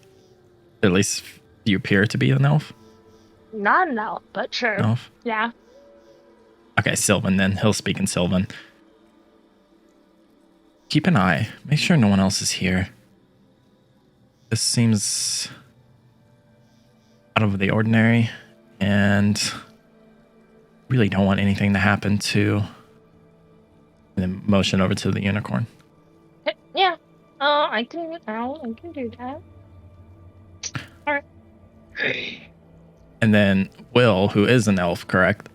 At least you appear to be an elf. Not an elf, but sure. Elf. Yeah. Okay, Sylvan then. He'll speak in Sylvan. Keep an eye. Make sure no one else is here. This seems out of the ordinary, and really don't want anything to happen to... And then motion over to the unicorn. Yeah. I can do that. All right. And then Will, who is an elf, correct?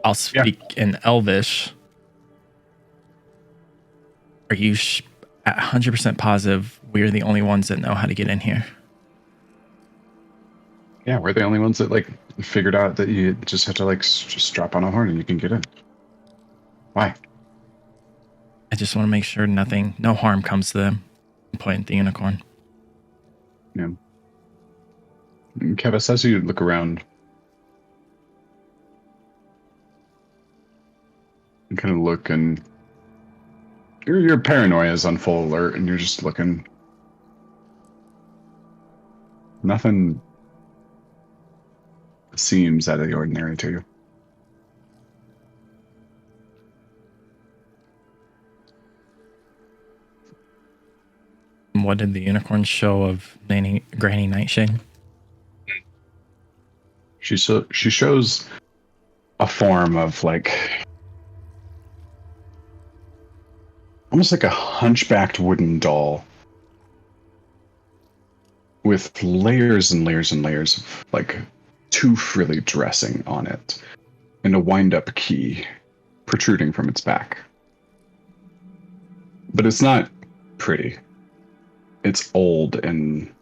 I'll speak in Elvish. Are you 100% positive we're the only ones that know how to get in here? yeah, we're the only ones that like figured out that you just have to like just drop on a horn and you can get in. Why? I just want to make sure no harm comes to them. Point at the unicorn. Yeah. And Kevis, as you look around and kind of look, and your paranoia is on full alert, and you're just looking. Nothing seems out of the ordinary to you. What did the unicorn show of Granny Nightshade? She shows a form of like almost like a hunchbacked wooden doll with layers and layers and layers of like too frilly dressing on it and a wind-up key protruding from its back. But it's not pretty. It's old and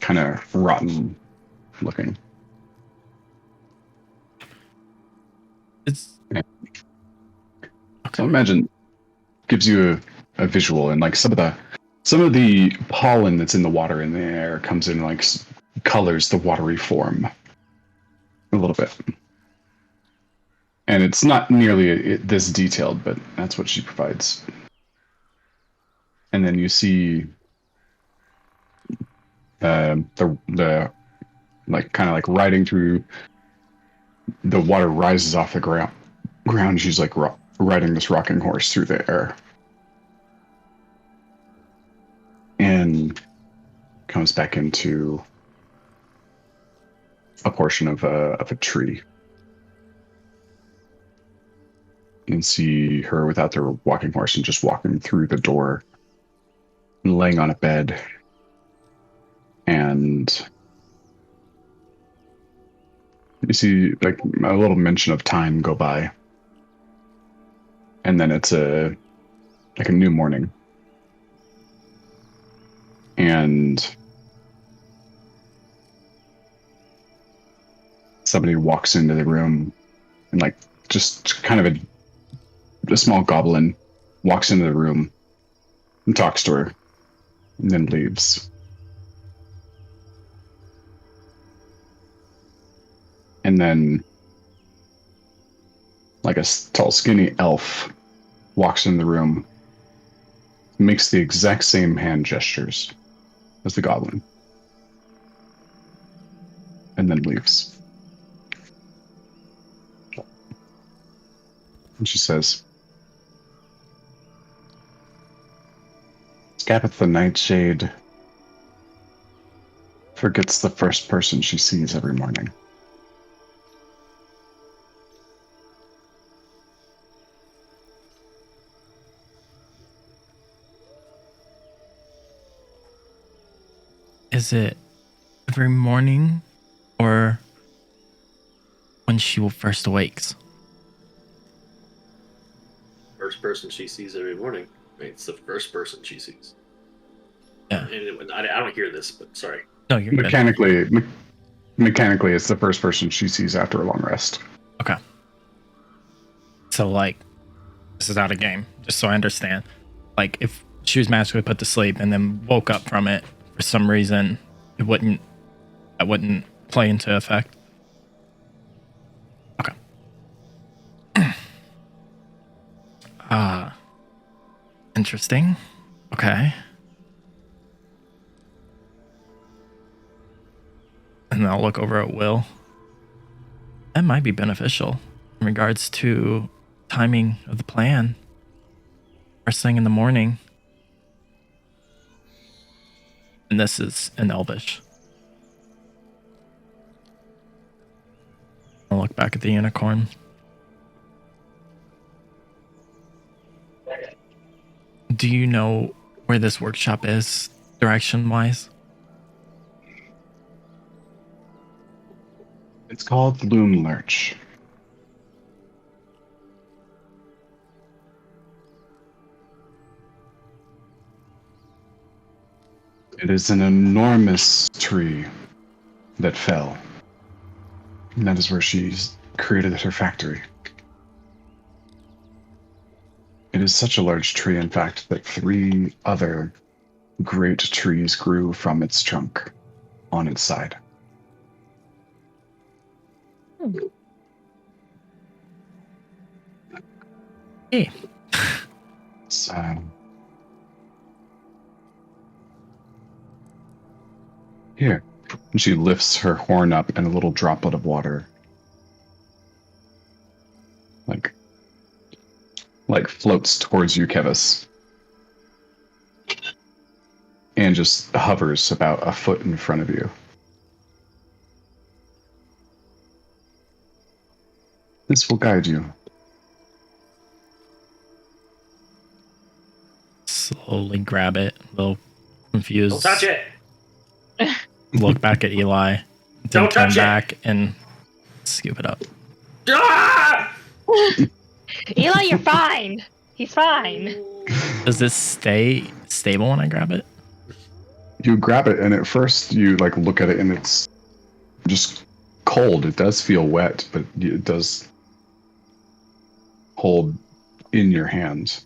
kind of rotten looking. It's So imagine gives you a visual, and like some of the pollen that's in the water in the air comes in like colors the watery form a little bit. And it's not nearly this detailed, but that's what she provides. And then you see the like kind of like riding through the water rises off the ground. She's like riding this rocking horse through the air, and comes back into a portion of a tree. And see her without the walking horse and just walking through the door and laying on a bed. And you see like a little mention of time go by. And then it's a new morning. And somebody walks into the room and like just kind of a small goblin walks into the room and talks to her and then leaves. And then like a tall, skinny elf walks in the room, makes the exact same hand gestures as the goblin, and then leaves. And she says, Scabbeth the Nightshade forgets the first person she sees every morning. Is it every morning or when she first awakes? First person she sees every morning. Right? It's the first person she sees. Yeah. And I don't hear this, but sorry. No, you're good. Mechanically, it's the first person she sees after a long rest. Okay. So, like, this is out of game, just so I understand. Like, if she was magically put to sleep and then woke up from it for some reason, that wouldn't play into effect. Okay. Interesting. Okay. And I'll look over at Will. That might be beneficial in regards to timing of the plan. First thing in the morning. And this is in Elvish. I'll look back at the unicorn. Do you know where this workshop is, direction-wise? It's called Loom Lurch. It is an enormous tree that fell. And that is where she's created her factory. It is such a large tree, in fact, that 3 other great trees grew from its trunk on its side. Hey. So, here. And she lifts her horn up, and a little droplet of water like floats towards you, Kevis, and just hovers about a foot in front of you. This will guide you. slowly grab it, a little confused. Don't touch it. Look back at Eli. Then Don't turn touch it. back and scoop it up. Ah! Eli, you're fine. He's fine. Does this stay stable when I grab it? You grab it, and at first you like look at it, and it's just cold. It does feel wet, but it does hold in your hand,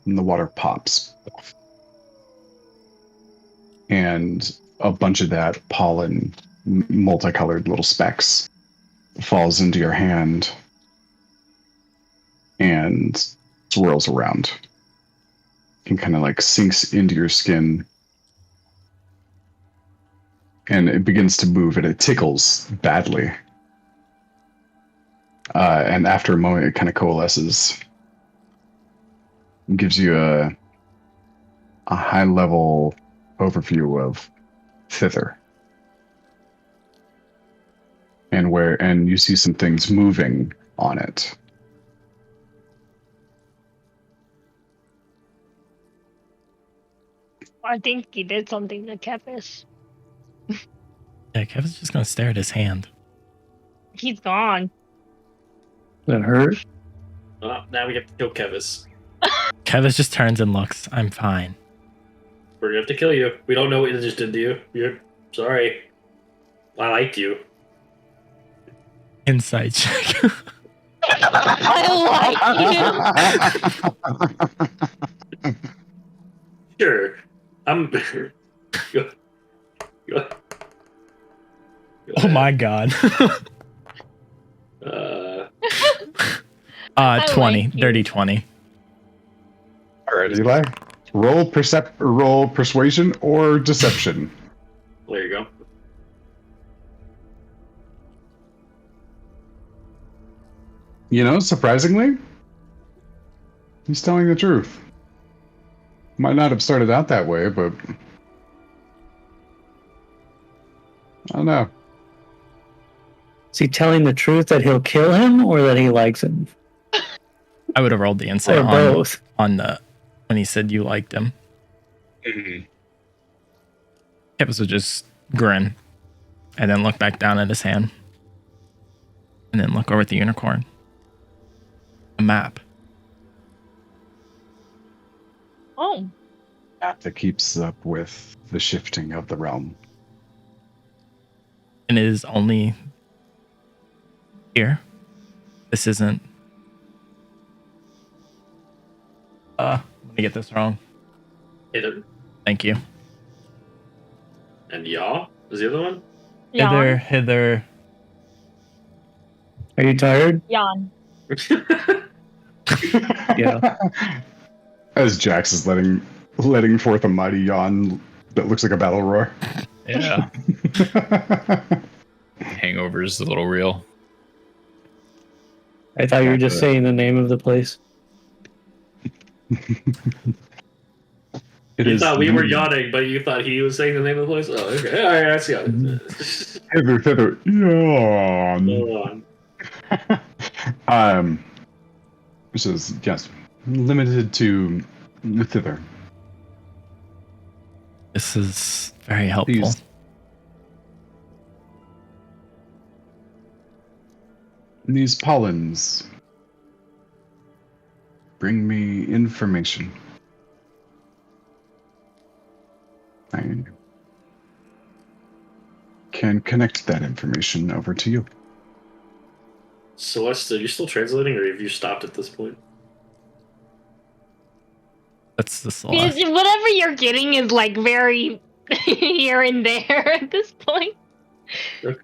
and the water pops, and a bunch of that pollen, multicolored little specks, falls into your hand and swirls around, and kind of like sinks into your skin. And it begins to move, and it tickles badly. And after a moment, it kind of coalesces. It gives you a high-level overview of thither, and you see some things moving on it. I think he did something to Kepis. Yeah, Kevin's just gonna stare at his hand. He's gone. That hurt. Oh, now we have to kill Kevis. Kevin just turns and looks. I'm fine. We're gonna have to kill you. We don't know what it just did to you. You're sorry. I liked you. Insight check. I like you. Sure. I'm. Go. Oh my god. Uh, 20. like you. Dirty 20. All right, Eli. Roll persuasion or deception. there you go. You know, surprisingly, he's telling the truth. Might not have started out that way, but I don't know. Is he telling the truth that he'll kill him or that he likes him? I would have rolled the insight Or both? on the when he said you liked him. Kevin would just grin and then look back down at his hand. And then look over at the unicorn. A map. Oh, That keeps up with the shifting of the realm. And it is only here. This isn't. Let me get this wrong. Hither Thank you. and Yaw is the other one. Hither, Jan. hither. Are you tired? Jan. Yeah. As Jax is letting forth a mighty yawn that looks like a battle roar. Yeah. Hangover's a little real. I thought you were just saying the name of the place. It You is thought we were the- yawning, but you thought he was saying the name of the place? Oh, okay. All right, I see how it is. Hither, yawn. Hold on. Which is, yes, limited to thither. This is very helpful. These- These pollens bring me information. I can connect that information over to you. Celeste, are you still translating, or have you stopped at this point? That's the Celeste. Whatever you're getting is like very here and there at this point. Okay.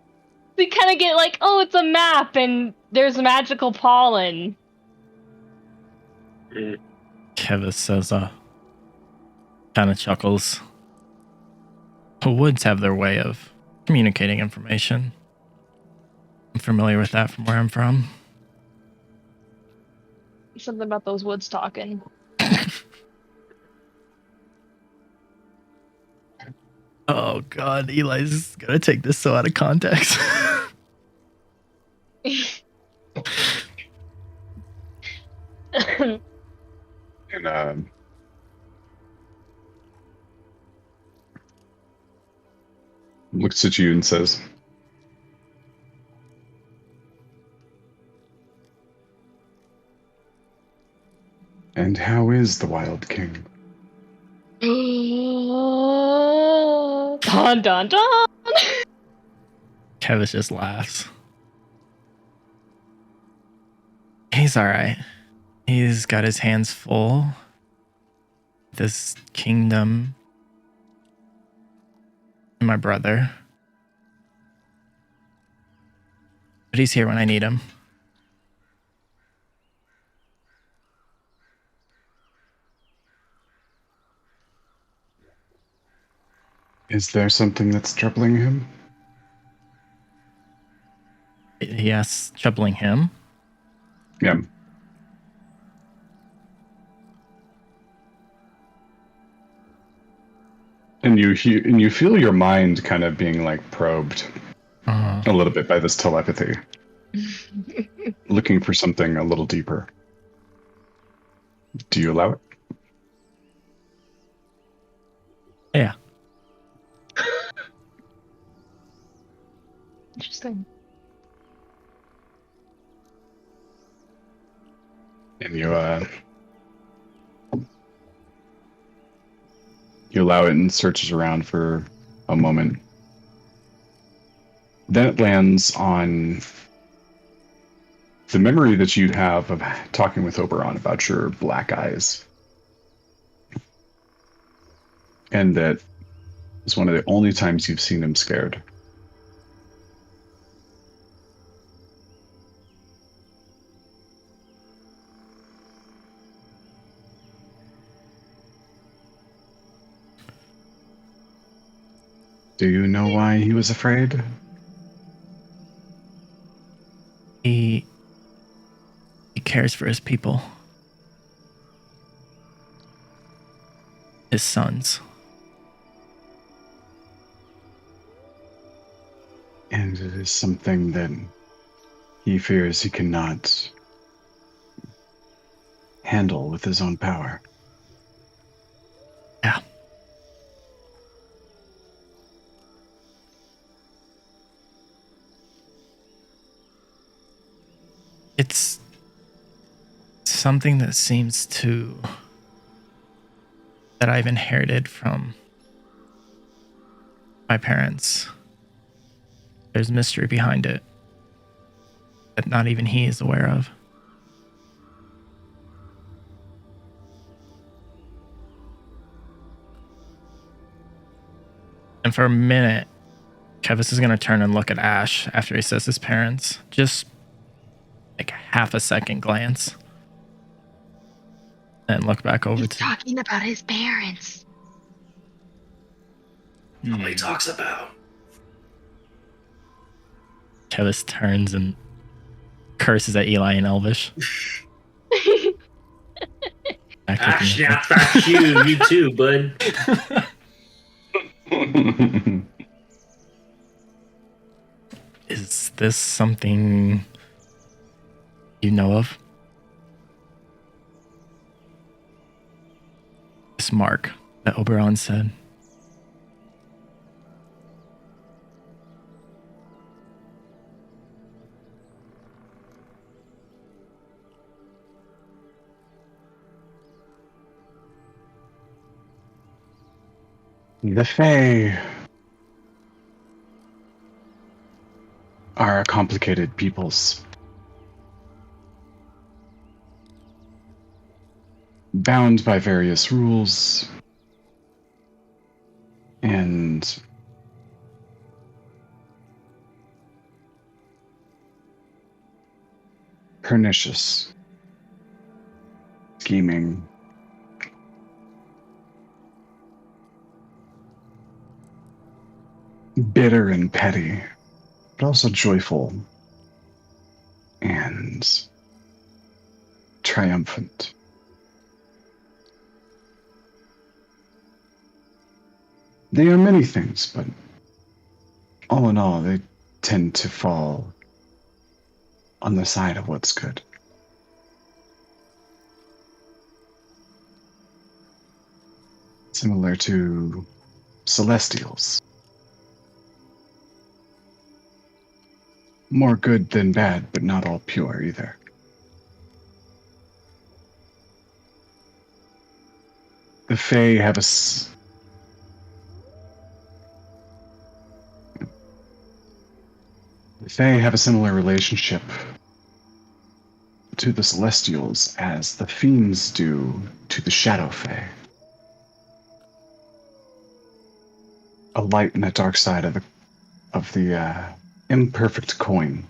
We kind of get like, oh, it's a map and there's magical pollen. Mm. Kevin says, kind of chuckles. The woods have their way of communicating information. I'm familiar with that from where I'm from. Something about those woods talking. Oh god, Eli's gonna take this so out of context. And looks at you and says, "And how is the Wild King?" Dun dun dun. Kevis just laughs. He's alright. He's got his hands full. This kingdom. And my brother. But he's here when I need him. Is there something that's troubling him? Yes, troubling him. Yeah. And you feel your mind kind of being like probed a little bit by this telepathy, looking for something a little deeper. Do you allow it? Yeah. Interesting. And you allow it and searches around for a moment. Then it lands on the memory that you have of talking with Oberon about your black eyes. And that is one of the only times you've seen him scared. Do you know why he was afraid? He cares for his people. His sons. And it is something that he fears he cannot handle with his own power. Yeah. It's something that seems to that I've inherited from my parents. There's mystery behind it that not even he is aware of. And for a minute, Kevis is going to turn and look at Ash after he says his parents. Just like half a second glance. And look back over He's to talking about his parents. Nobody talks about. Kevis turns and curses at Eli in Elvish. Ash, yeah, fuck you. You too, bud. Is this something you know of? This mark that Oberon said. The Fae are complicated peoples. Bound by various rules and pernicious, scheming, bitter and petty, but also joyful and triumphant. They are many things, but all in all, they tend to fall on the side of what's good. Similar to Celestials. more good than bad, but not all pure either. The Fae have the Fae have a similar relationship to the Celestials as the Fiends do to the Shadow Fae. A light and a dark side of the imperfect coin.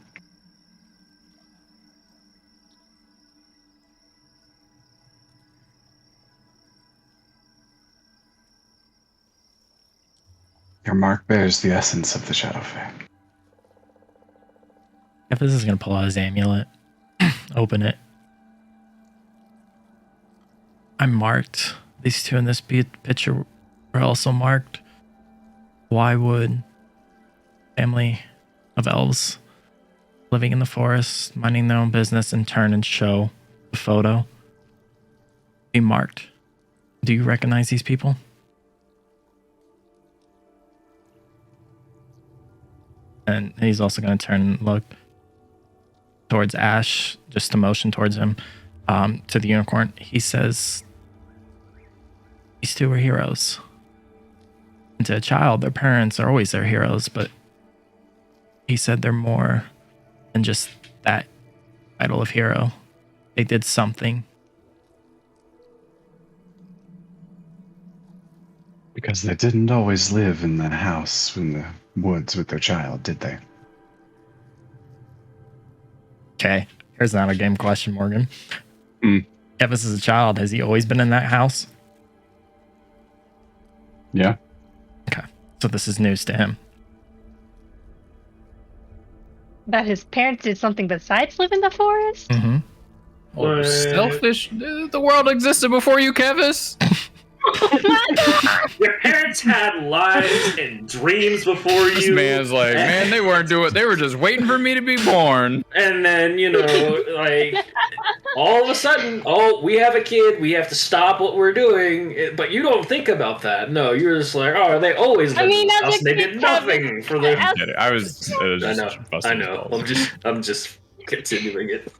Your mark bears the essence of the Shadow Fae. If this is gonna pull out his amulet, open it. I'm marked. These two in this picture were also marked. Why would family of elves living in the forest, minding their own business, in turn and show the photo be marked? Do you recognize these people? And he's also going to turn and look towards Ash, just to motion towards him, to the unicorn. He says, these two are heroes. And to a child, their parents are always their heroes, but he said they're more than just that title of hero. They did something. Because they didn't always live in the house in the woods with their child, did they? Okay, here's not a game question, Morgan. Hmm. Evis is a child. Has he always been in that house? Yeah. Okay, so this is news to him. That his parents did something besides live in the forest? Mm-hmm. Oh, selfish. The world existed before you, Kevis. Your parents had lives and dreams before This you. man's like, man, they weren't doing. They were just waiting for me to be born. And then, like, all of a sudden, oh, we have a kid, we have to stop what we're doing. But you don't think about that. No, you're just like, oh, they always lived in this as house a and they kid, did nothing for their... as- I was. It was I just know, busting I his know. balls. I'm just continuing it.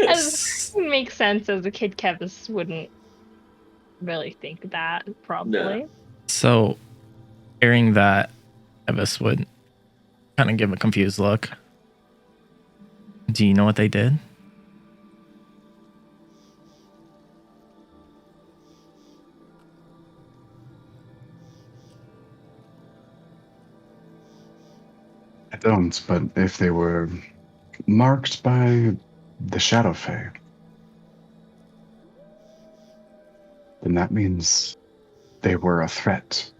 As makes sense as a kid, Kevis wouldn't really think that, probably. No. So, hearing that, Evis would kind of give a confused look. Do you know what they did? I don't, but if they were marked by the Shadow Fae, then that means they were a threat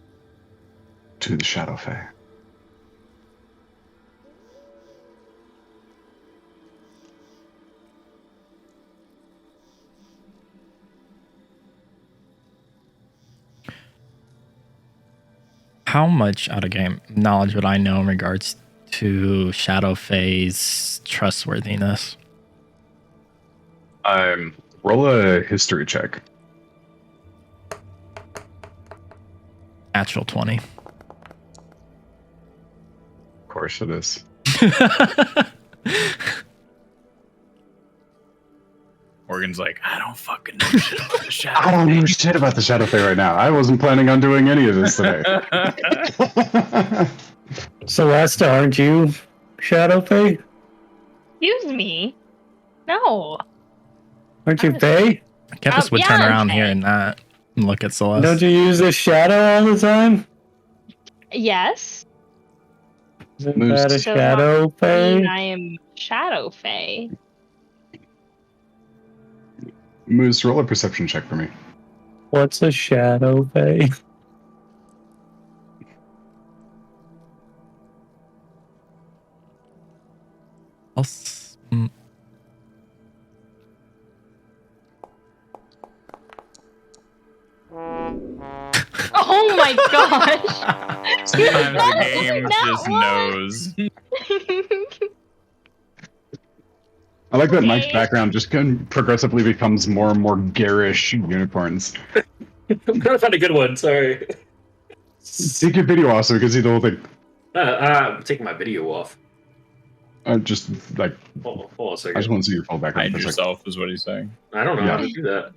to the Shadow Fae. How much out of game knowledge would I know in regards to Shadow Fae's trustworthiness? Roll a history check. Natural 20. Of course it is. Morgan's like, I don't fucking know shit about the shadow. I don't know shit about the Shadow Fae right now. I wasn't planning on doing any of this today. Celeste, aren't you Shadow Fae? Excuse me? No. Aren't you Fae? Kepis would yeah, turn I'm around Fae. hearing that and look at Celeste. Don't you use the shadow all the time? Yes. Isn't Moose. that a So, Shadow I mean, Fae? I am Shadow Fae. Moose, roll a perception check for me. What's a Shadow Fae? Oh my gosh! Sometimes the game That just one. knows. I like that Mike's Okay. background just progressively becomes more and more garish unicorns. I'm trying to find a good one, sorry. Take your video off so we can see the whole thing. I'm taking my video off. Just like Hold on a I second. just want to see your full background Hide for a second. yourself is what he's saying. I don't know how Yeah. to do that.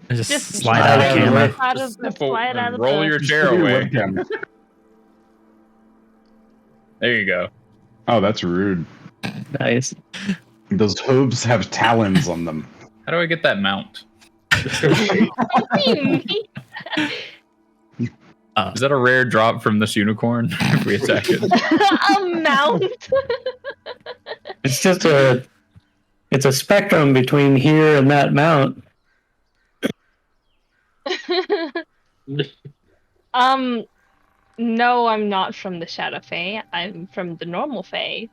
Just Just slide out of slide camera. Out of the, Step over slide out and of roll the. your Just chair look at your away. webcam. There you go. Oh, that's rude. Nice. Those hooves have talons on them. How do I get that mount? What do you mean? Is that a rare drop from this unicorn if we attack it? A mount? It's just it's a spectrum between here and that mount. No, I'm not from the Shadow Fae. I'm from the normal Fae.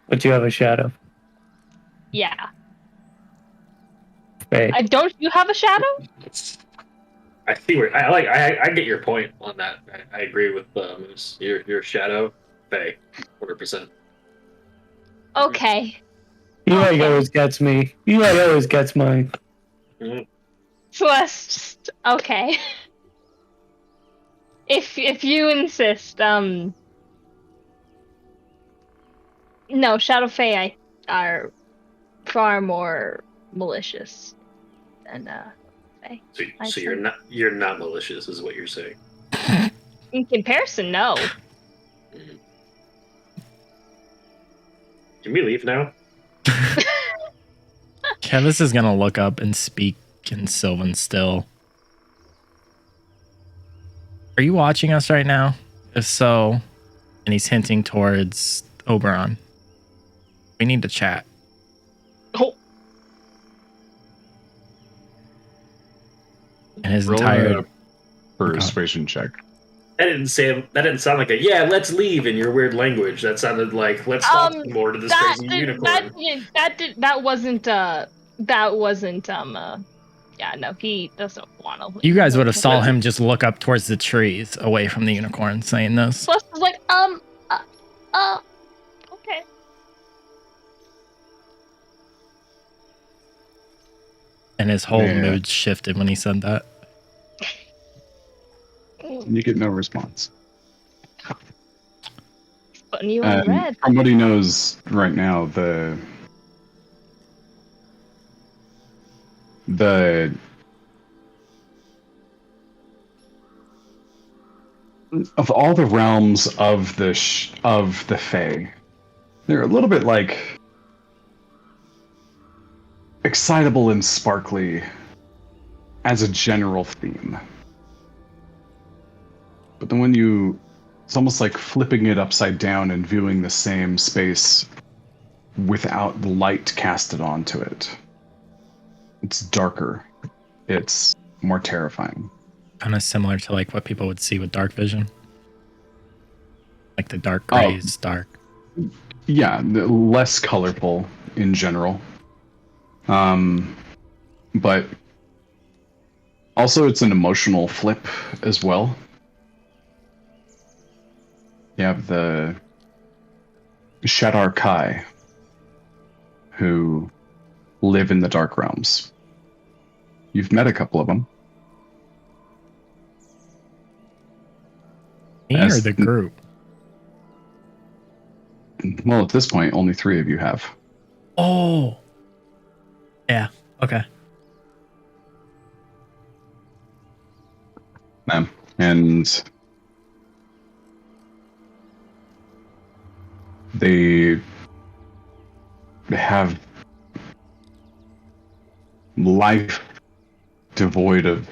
But you have a shadow. Yeah. Fae. Don't you have a shadow? I see where I get your point on that. I agree with Moose. Your shadow, Faye, 100%. Okay. Eli always gets me. Eli always gets mine. Celeste. Okay. If you insist, no, Shadow Fae are far more malicious than Fae. So you're not malicious, is what you're saying. In comparison, no. Can we leave now? Kevis is gonna look up and speak in Sylvan still. Are you watching us right now? If so, and he's hinting towards Oberon, we need to chat. Oh. And his Roll entire a persuasion check. That didn't sound like a yeah. Let's leave in your weird language. That sounded like let's talk more to this crazy unicorn. That wasn't yeah, no, he doesn't want to. You guys would have saw him just look up towards the trees away from the unicorn saying this. Celeste was like, okay. And his whole Yeah. mood shifted when he said that. You get no response. Putting you on red. From what he knows right now, the of all the realms of the Fae, they're a little bit like excitable and sparkly as a general theme. But then when it's almost like flipping it upside down and viewing the same space without the light casted onto it. It's darker. It's more terrifying. Kind of similar to like what people would see with dark vision. Like the dark gray is dark. Yeah, less colorful in general. But also it's an emotional flip as well. You have the Shadar Kai, who live in the Dark Realms. You've met a couple of them. Me or As- the group? Well, at this point, only 3 of you have. Oh. Yeah, okay. And they have life devoid of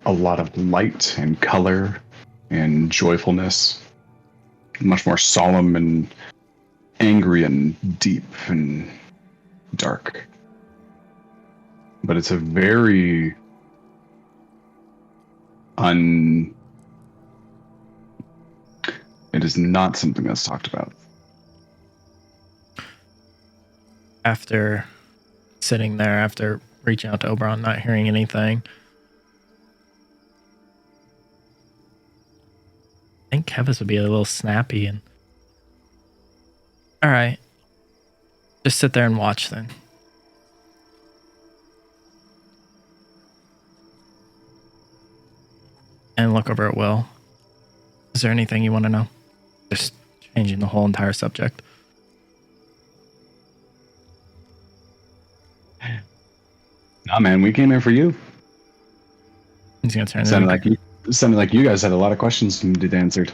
a lot of light and color and joyfulness. Much more solemn and angry and deep and dark. But it's a very it is not something that's talked about. After sitting there, after reaching out to Oberon, not hearing anything, I think Kevis would be a little snappy and all right, just sit there and watch then. And look over at Will. Is there anything you want to know? Just changing the whole entire subject. Nah, man, we came here for you. He's gonna turn to Sounded like you guys had a lot of questions needed answered.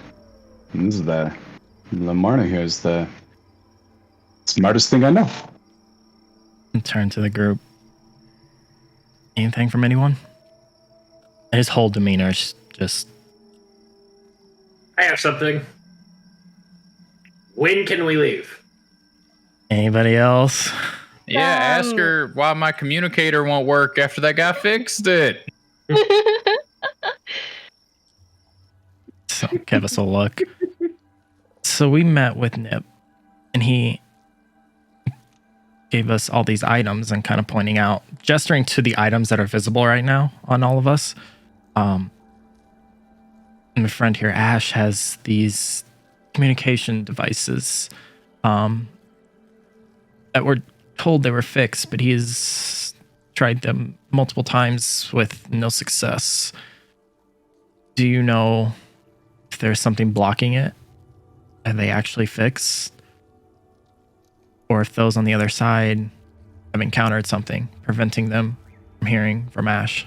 And this is Lamarna here is the smartest thing I know. turn to the group. Anything from anyone? His whole demeanor is just I have something. When can we leave? anybody else? Yeah, ask her why my communicator won't work after that guy fixed it. So give us a look. So we met with Nip, and he gave us all these items and kind of pointing out, gesturing to the items that are visible right now on all of us. And my friend here, Ash, has these communication devices that were told they were fixed, but he's tried them multiple times with no success. Do you know if there's something blocking it? Are they actually fixed? Or if those on the other side have encountered something preventing them from hearing from Ash?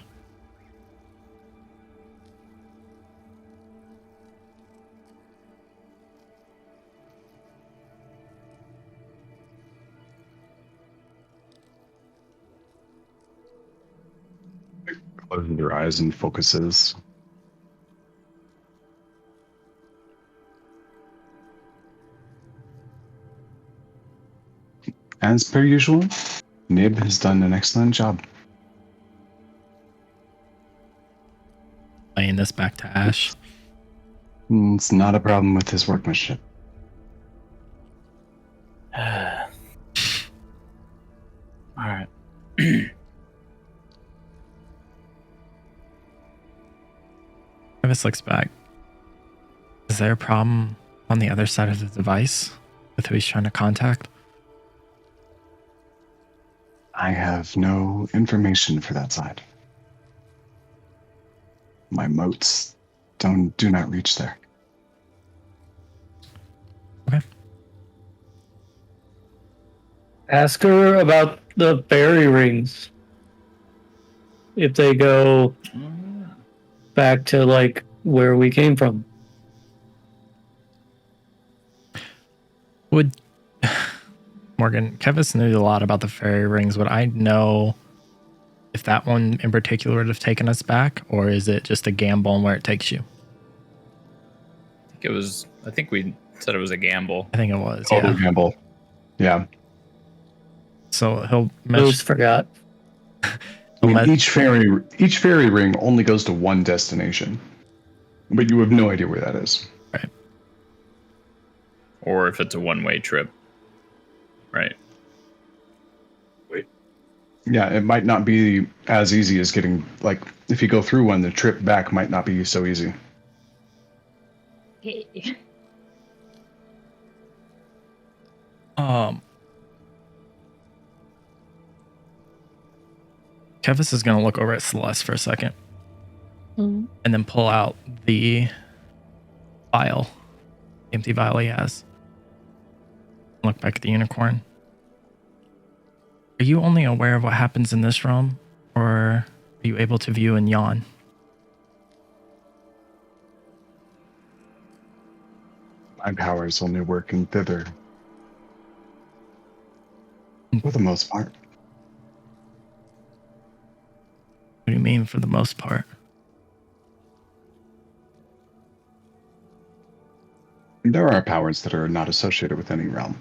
Closes their eyes and focuses. As per usual, Nib has done an excellent job. Laying this back to Ash. It's not a problem with his workmanship. All right. Travis looks back. Is there a problem on the other side of the device with who he's trying to contact? I have no information for that side. My motes do not reach there. Okay. Ask her about the fairy rings. If they go back to like where we came from. Would Morgan, Kevis knew a lot about the fairy rings. Would I know if that one in particular would have taken us back, or is it just a gamble on where it takes you? I think we said it was a gamble. I think it was. Total Yeah. gamble. Yeah. So he'll Bruce forgot. I mean, each fairy ring only goes to one destination, but you have no idea where that is. Right. Or if it's a one-way trip. Right. Yeah, it might not be as easy as getting, like, if you go through one, the trip back might not be so easy. Kevis is going to look over at Celeste for a second Mhm. and then pull out the vial, the empty vial he has. Look back at the unicorn. Are you only aware of what happens in this realm, or are you able to view and yawn? My powers only work in thither. For the most part. What do you mean for the most part? There are powers that are not associated with any realm.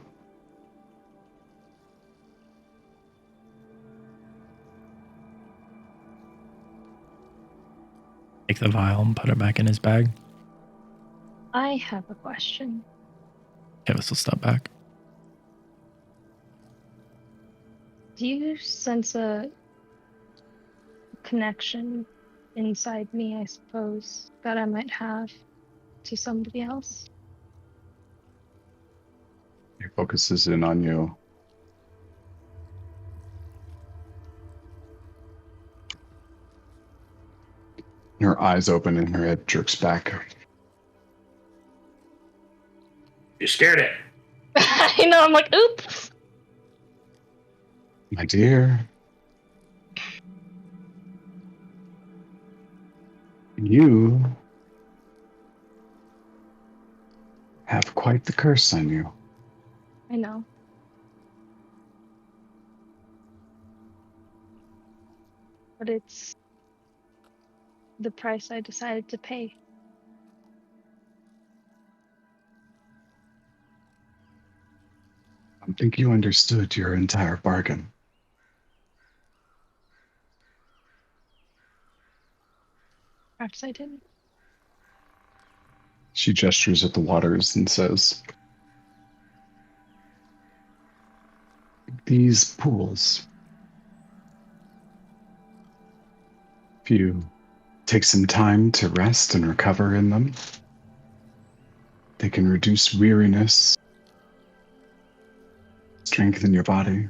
Take the vial and put it back in his bag. I have a question. Kevis will step back. Do you sense a connection inside me, I suppose, that I might have to somebody else? He focuses in on you. Her eyes open and her head jerks back. You scared it. I know, I'm like, oops. My dear, you have quite the curse on you. I know. But it's the price I decided to pay. I don't think you understood your entire bargain. Perhaps I didn't. She gestures at the waters and says, these pools, if you take some time to rest and recover in them, they can reduce weariness, strengthen your body,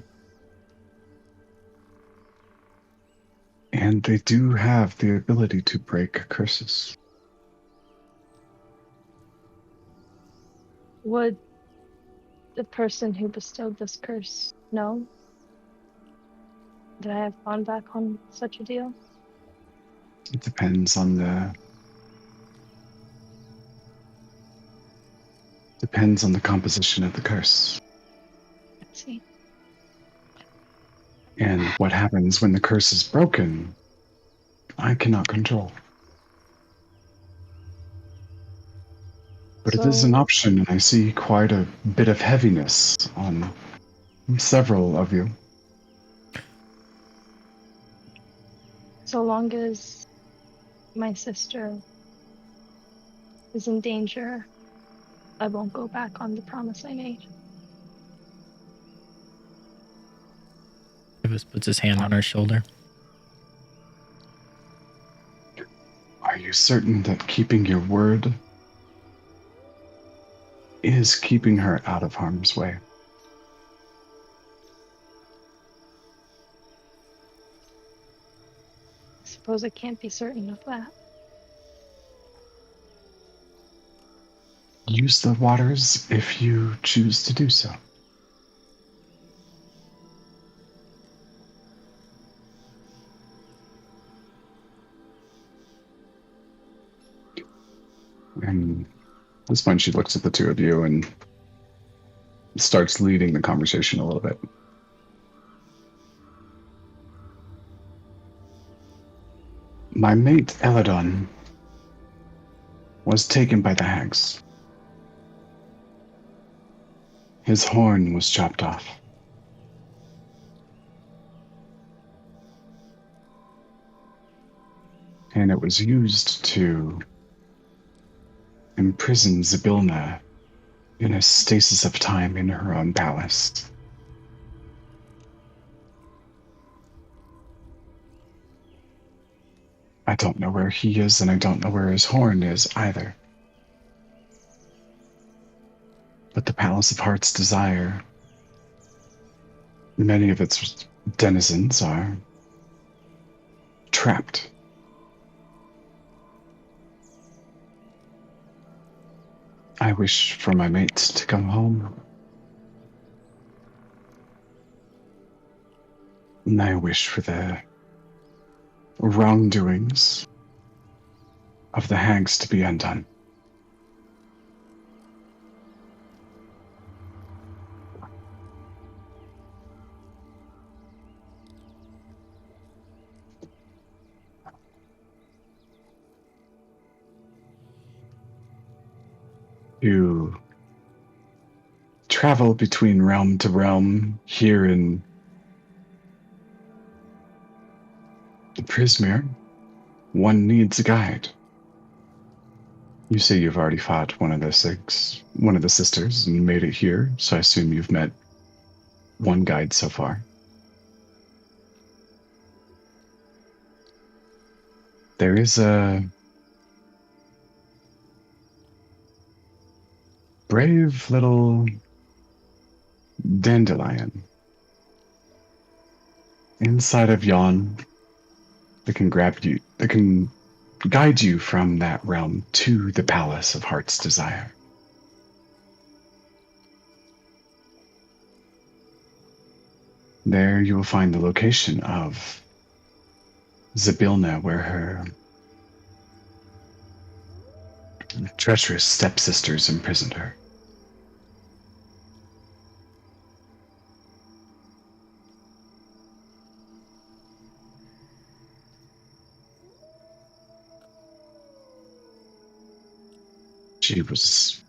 and they do have the ability to break curses. Would the person who bestowed this curse know that I have gone back on such a deal? It depends on the composition of the curse Let's see. and what happens when the curse is broken. I cannot control. But it is an So- option, and I see quite a bit of heaviness on several of you. So long as my sister is in danger, I won't go back on the promise I made. Davis puts his hand on her shoulder. Are you certain that keeping your word is keeping her out of harm's way? I suppose I can't be certain of that. Use the waters if you choose to do so. And at this point, she looks at the two of you and starts leading the conversation a little bit. My mate, Eladon, was taken by the hags. His horn was chopped off. And it was used to imprison Zybilna in a stasis of time in her own palace. I don't know where he is, and I don't know where his horn is either. But the Palace of Heart's Desire, many of its denizens are trapped. I wish for my mate to come home. And I wish for the wrongdoings of the hags to be undone. To travel between realm to realm here in the Prismere, one needs a guide. You say you've already fought one of the sisters, and made it here, so I assume you've met one guide so far. There is a brave little dandelion inside of yon that can guide you from that realm to the Palace of Heart's Desire. There you will find the location of Zabilna, where her treacherous stepsisters imprisoned her. She was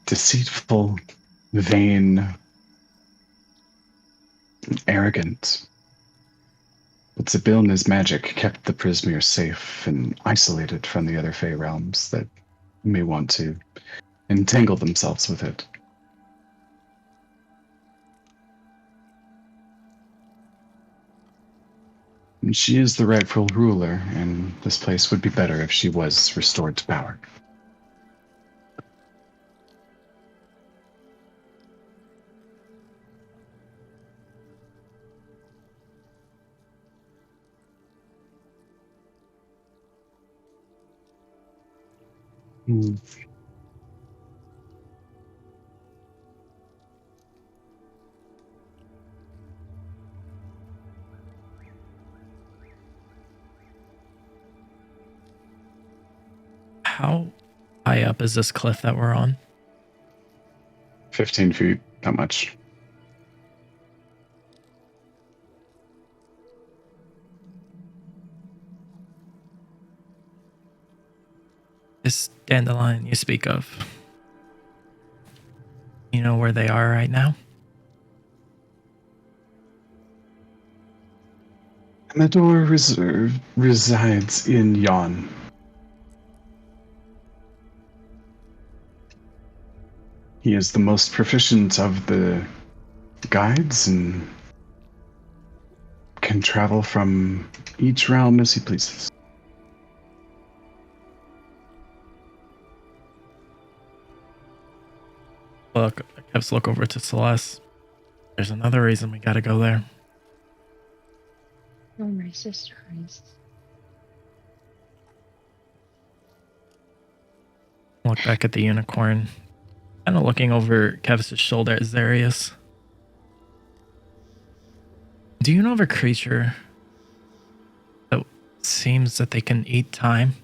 deceitful, vain, and arrogant. But Zabilna's magic kept the Prismeer safe and isolated from the other Fey realms that may want to entangle themselves with it. And she is the rightful ruler, and this place would be better if she was restored to power. Hmm. How high up is this cliff that we're on? 15 feet, not much. This dandelion you speak of. You know where they are right now? Amador Reserve resides in Yon. He is the most proficient of the guides and can travel from each realm as he pleases. Look, Kev's look over to Celeste. There's another reason we gotta go there. Oh, my sister is. Look back at the unicorn. Kind of looking over Kev's shoulder at Zarius. Do you know of a creature that seems that they can eat time?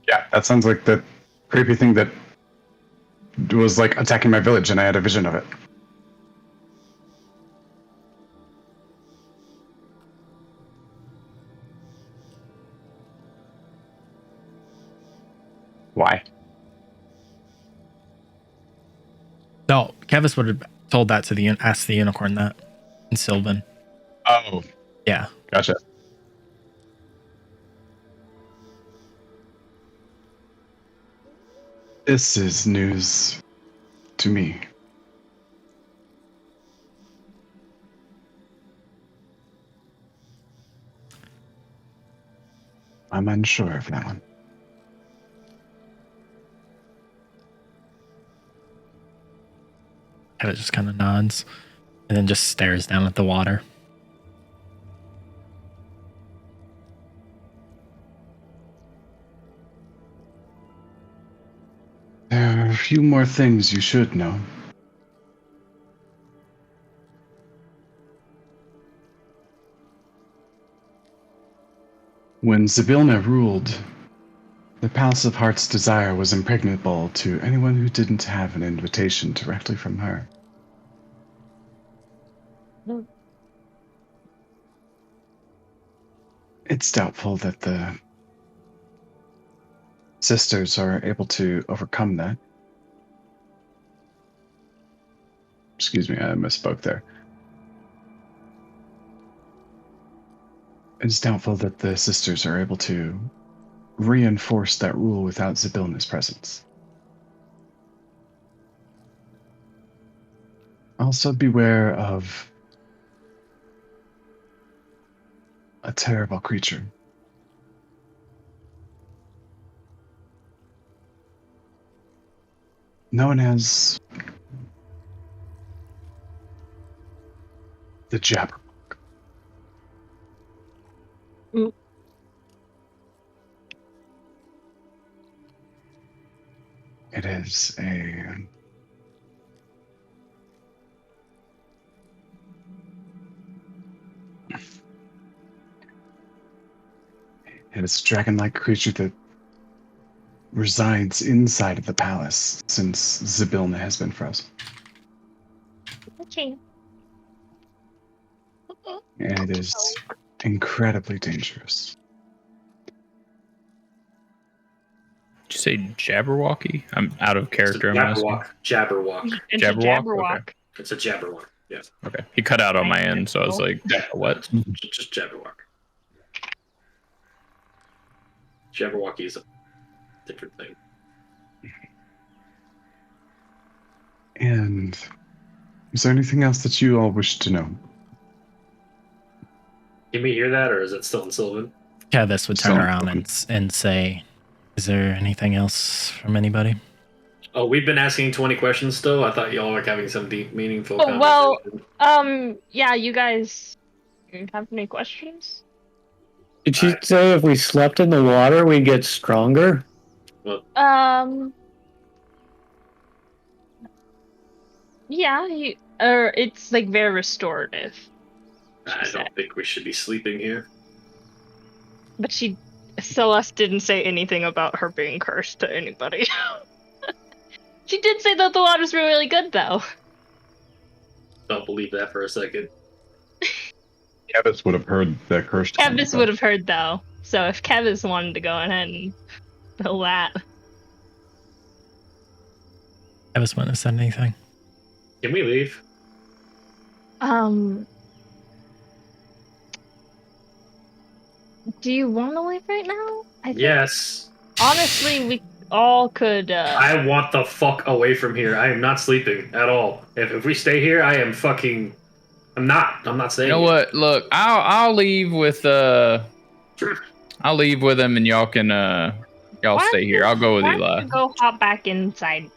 Yeah, that sounds like the creepy thing that was like attacking my village, and I had a vision of it. Why? No, Kevis would have told that to asked the unicorn that in Sylvan. Oh, Yeah. gotcha. This is news to me. I'm unsure of that one. Kevis just kind of nods and then just stares down at the water. There are a few more things you should know. When Zabilna ruled, the Palace of Heart's Desire was impregnable to anyone who didn't have an invitation directly from her. Hmm. It's doubtful that the sisters are able to overcome that. Excuse me, I misspoke there. It's doubtful that the sisters are able to reinforce that rule without Zabilna's presence. Also beware of a terrible creature. Known as the Jabber. Mm. It is a it's a dragon-like creature that resides inside of the palace since Zybilna has been frozen. Okay. And it is incredibly dangerous. Did you say Jabberwocky? I'm out of It's a character. I'm asking. Jabberwock. It's a Jabberwock? Jabberwock. It's a Jabberwock. Yeah. Okay. He cut out on my end, so I was like, what? Just Jabberwock. Jabberwocky is a different thing. And is there anything else that you all wish to know? Can we hear that, or is it still in Sylvan? Kevis would turn Some- around and say, "Is there anything else from anybody?" Oh, we've been asking 20 questions still? I thought y'all were having some deep, meaningful Oh, well, conversation. yeah, you guys have any questions? Did you say if we slept in the water, we'd get stronger? Yeah, it's like very restorative. I don't think we should be sleeping here. But Celeste didn't say anything about her being cursed to anybody. She did say that the water's really good, though. Don't believe that for a second. Kevis would have heard that cursed. Kevis would have heard, though. So if Kevis wanted to go ahead and fill that. Kevis wouldn't have said anything. Can we leave? Do you want to leave right now? I think, Yes. honestly, we all could, I want the fuck away from here. I am not sleeping at all. If we stay here, I am fucking... I'm not staying You know here. what? Look, I'll leave with I'll leave with him, and y'all can y'all Why stay don't here. you- I'll go with why don't Eli. you go hop back inside.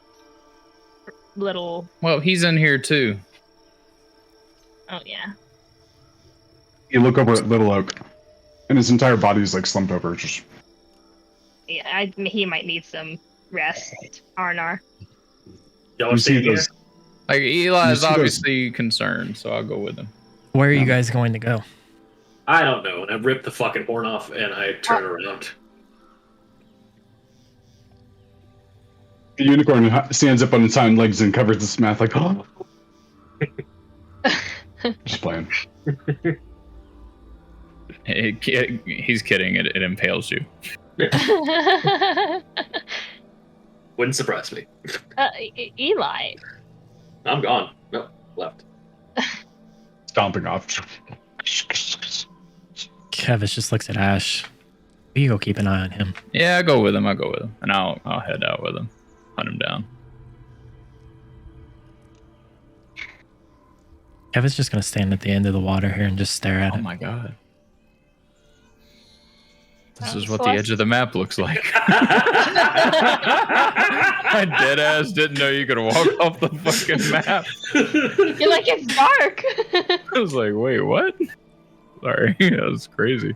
Little. Well, he's in here too. Oh yeah. You look over at Little Oak, and his entire body is like slumped over. Just Yeah, he might need some rest. Arnar. Y'all are you see staying here? those. Like Eli You is see those- obviously concerned, so I'll go with him. Where are you guys going to go? I don't know. And I rip the fucking horn off, and I turn around. The unicorn stands up on its hind legs and covers its mouth like, oh. Just playing. He's kidding. It impales you. Wouldn't surprise me. Eli. I'm gone. Nope, left. Stomping off. Kevis just looks at Ash. You go keep an eye on him. Yeah, I'll go with him, and I'll head out with him, hunt him down. Kevin's just gonna stand at the end of the water here and just stare at Oh it. my god. This is So what the edge of the map looks like. I dead ass didn't know you could walk off the fucking map. You're like, it's dark. I was like, wait, what? Sorry, that was crazy.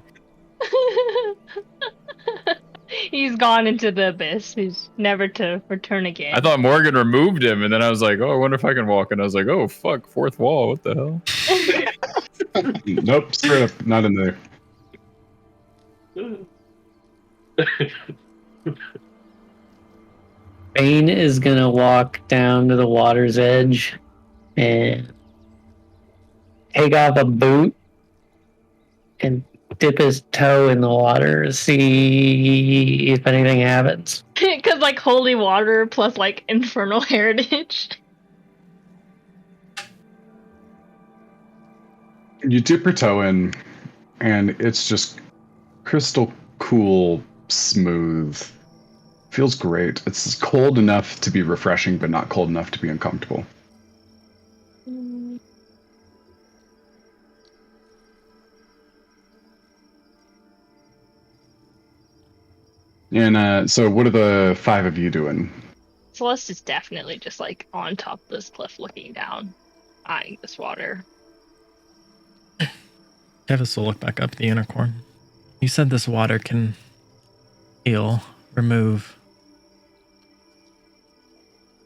He's gone into the abyss. He's never to return again. I thought Morgan removed him, and then I was like, oh, I wonder if I can walk. And I was like, oh, fuck, fourth wall. What the hell? Nope, straight up, not in there. Bane is gonna walk down to the water's edge and take off a boot and dip his toe in the water to see if anything happens. Because, like, holy water plus, like, infernal heritage. You dip your toe in, and it's just crystal cool, smooth. Feels great. It's cold enough to be refreshing, but not cold enough to be uncomfortable. And so what are the five of you doing? Celeste is definitely just, like, on top of this cliff looking down, eyeing this water. Kevis will look back up at the unicorn. You said this water can heal, remove.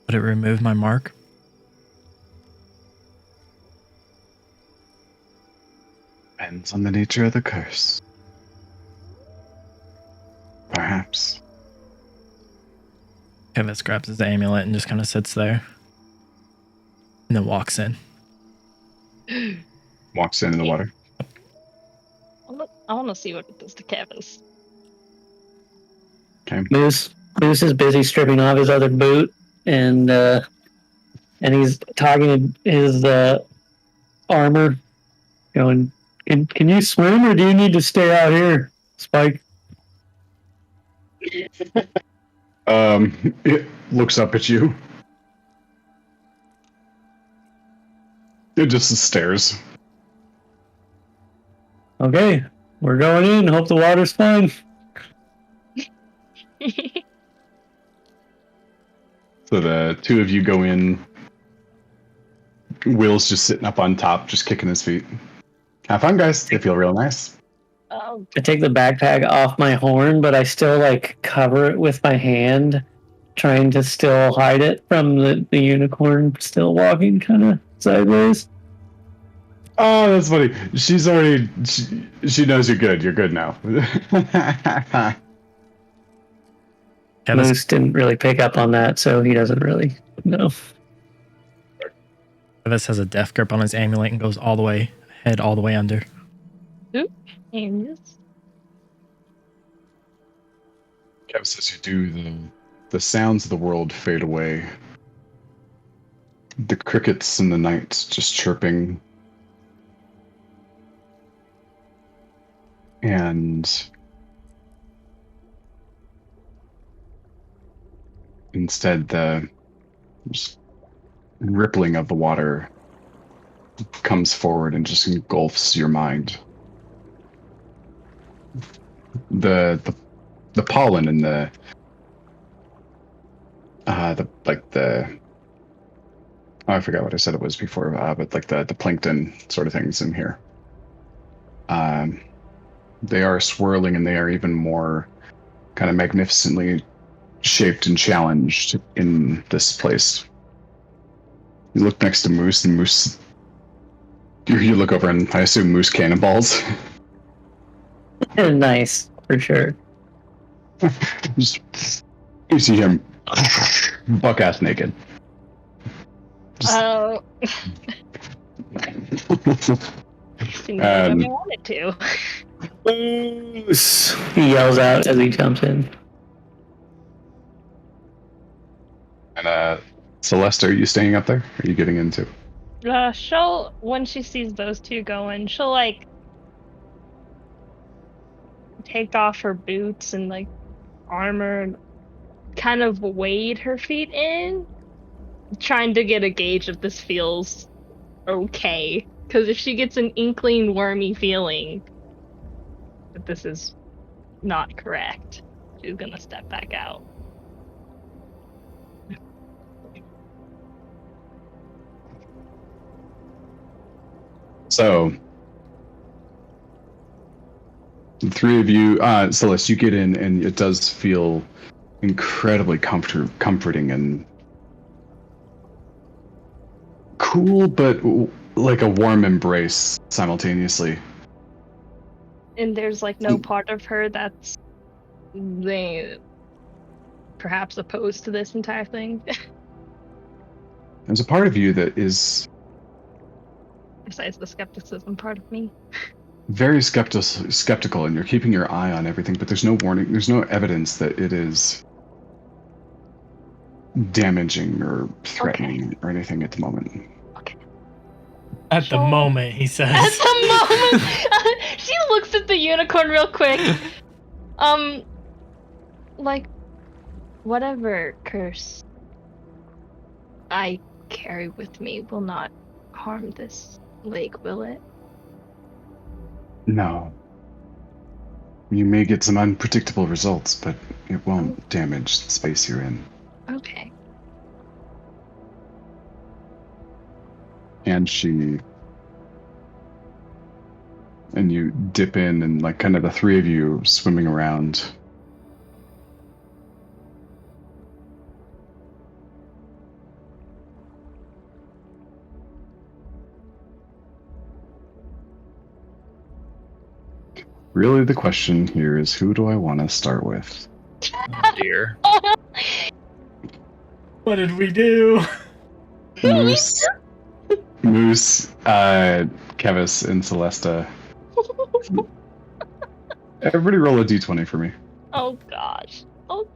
Would it remove my mark? Depends on the nature of the curse. Kevin grabs his amulet and just kind of sits there. And then walks in. Walks in the water. I want to see what it does to Kevin's. Okay. Moose is busy stripping off his other boot, and he's talking to his armor, going, "Can you swim, or do you need to stay out here, Spike?" It looks up at you. It just stares. Okay, we're going in. Hope the water's fine. So the two of you go in. Will's just sitting up on top, just kicking his feet. Have fun, guys. They feel real nice. Oh, I take the backpack off my horn, but I still like cover it with my hand, trying to still hide it from the unicorn still walking kind of sideways. Oh, that's funny. She's already. She knows you're good. You're good now. Kevin's Moose didn't really pick up on that, so he doesn't really know. Kevis has a death grip on his amulet and goes all the way, head all the way under. and this. Kev, as you do, the sounds of the world fade away. The crickets in the night just chirping. And instead, the just rippling of the water comes forward and just engulfs your mind. The pollen and the I forgot what I said it was before, but like the plankton sort of things in here. They are swirling, and they are even more kind of magnificently shaped and challenged in this place. You look next to Moose, and Moose. You look over, and I assume Moose cannonballs. Nice, for sure. Just, you see him buck ass naked. Oh. Seemed like I wanted to. Moose! He yells out as he jumps in. And Celeste, are you staying up there? Are you getting into? She'll, when she sees those two going, she'll like take off her boots and like armor and kind of wade her feet in, trying to get a gauge if this feels okay. Because if she gets an inkling wormy feeling that this is not correct, she's gonna step back out. So, the three of you, Celeste, you get in, and it does feel incredibly comforting and cool, but like a warm embrace simultaneously. And there's like no part of her that's perhaps opposed to this entire thing. There's a part of you that is Besides the skepticism part of me. very skeptical, and you're keeping your eye on everything, but there's no warning, there's no evidence that it is damaging or threatening or anything at the moment. Okay. At the moment, he says. At the moment, she looks at the unicorn real quick. Like, whatever curse I carry with me will not harm this lake, will it? No. You may get some unpredictable results, but it won't damage the space you're in. Okay. And you dip in, and like kind of the three of you swimming around. Really, the question here is, who do I want to start with? Oh, dear. What did we do? Moose, Kevis, and Celesta. Everybody roll a d20 for me. Oh gosh. Oh.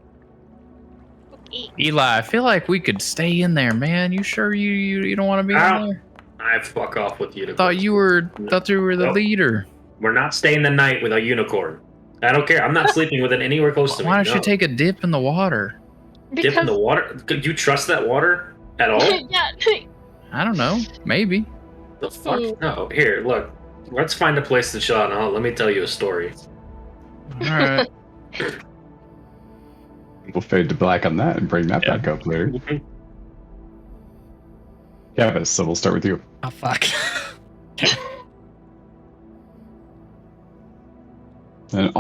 Okay. Eli, I feel like we could stay in there, man. You sure you don't want to be in Ow. there? I fuck off with unicorns. Thought you were the Nope. leader. We're not staying the night with a unicorn. I don't care. I'm not sleeping with it anywhere close to me. Why don't you No. take a dip in the water? Dip in the water? Could you trust that water at all? Yeah. I don't know. Maybe. The fuck? No. Here, look. Let's find a place to chill out. And let me tell you a story. All right. We'll fade to black on that and bring that back up later. Kevis, so we'll start with you. Oh fuck. And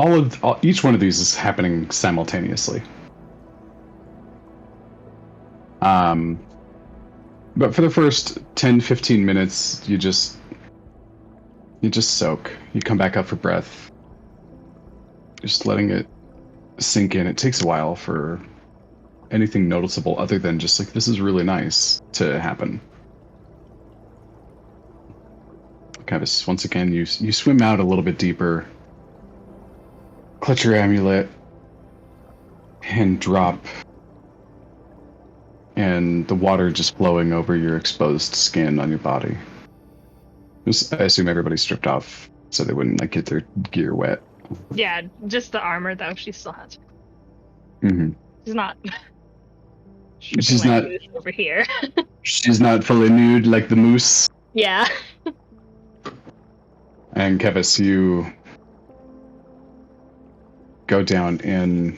each one of these is happening simultaneously. But for the first 10-15 minutes, you just soak. You come back up for breath. Just letting it sink in. It takes a while for anything noticeable other than just like, this is really nice to happen. Kind of, once again, you swim out a little bit deeper, clutch your amulet, and drop, and the water just flowing over your exposed skin on your body. I assume everybody's stripped off so they wouldn't like get their gear wet. Yeah, just the armor though. She still has. Mm-hmm. She's not. She's like not. Moose over here. She's not fully nude like the moose. Yeah. And Kevis, you go down in.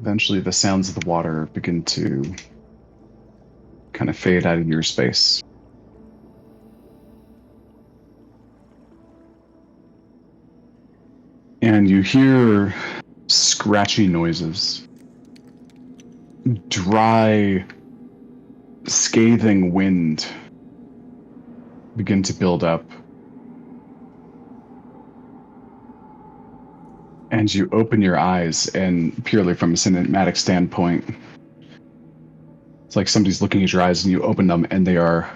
Eventually, the sounds of the water begin to kind of fade out of your space. And you hear scratchy noises. Dry, scathing wind begin to build up. And you open your eyes, and purely from a cinematic standpoint, it's like somebody's looking at your eyes and you open them and they are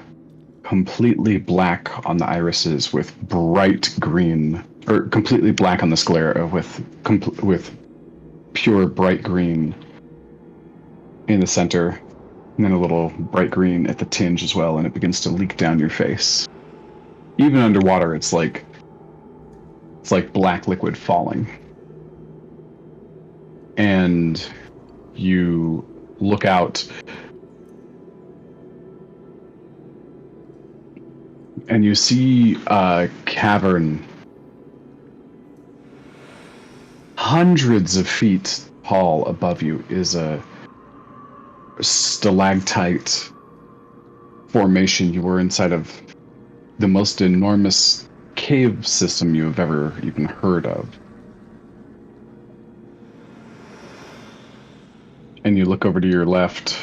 completely black on the irises with bright green, or completely black on the sclera with pure bright green in the center, and then a little bright green at the tinge as well, and it begins to leak down your face. Even underwater, it's like black liquid falling. And you look out and you see a cavern hundreds of feet tall above you is a stalactite formation. You were inside of the most enormous cave system you have ever even heard of. And you look over to your left.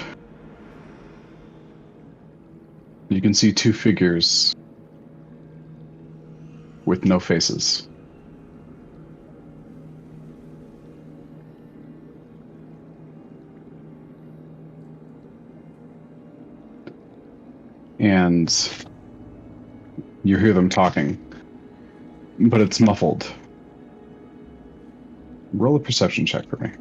You can see two figures with no faces. And you hear them talking, but it's muffled. Roll a perception check for me.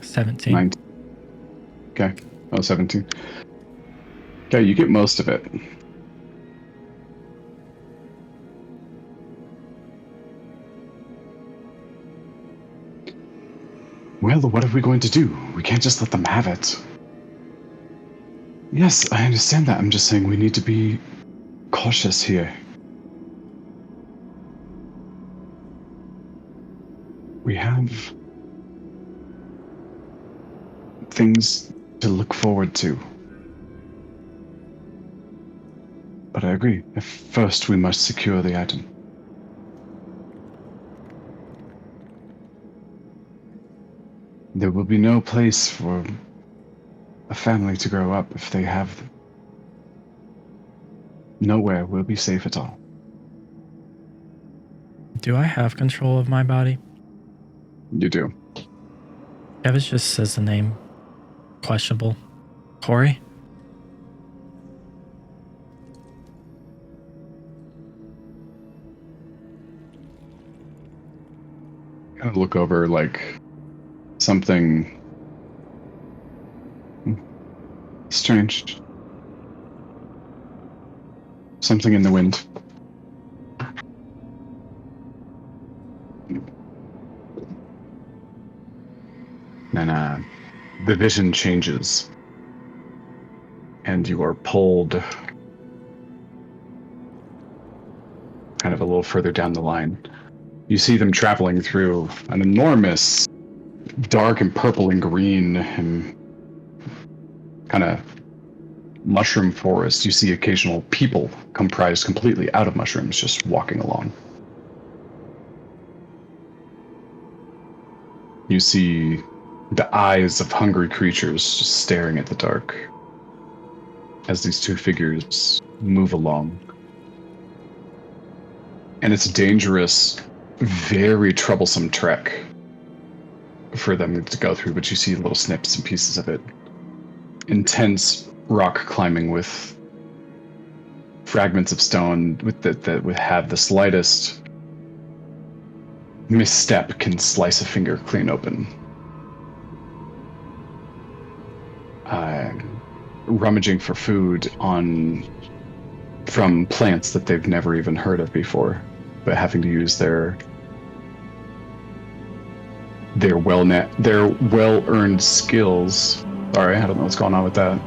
17. 19. Okay. Oh, 17. Okay, you get most of it. Well, what are we going to do? We can't just let them have it. Yes, I understand that. I'm just saying we need to be cautious here. We have things to look forward to. But I agree. First, we must secure the item. There will be no place for a family to grow up if they have them. Nowhere will be safe at all. Do I have control of my body? You do. Kevis just says the name. Questionable. Corey? Kind of look over like something strange. Something in the wind. And the vision changes. And you are pulled kind of a little further down the line. You see them traveling through an enormous dark and purple and green and kind of mushroom forest. You see occasional people comprised completely out of mushrooms just walking along. You see the eyes of hungry creatures just staring at the dark as these two figures move along. And it's a dangerous, very troublesome trek for them to go through, but you see little snips and pieces of it. Intense rock climbing with fragments of stone that would have the slightest misstep can slice a finger clean open. Rummaging for food from plants that they've never even heard of before, but having to use their well-earned skills. Sorry, I don't know what's going on with that.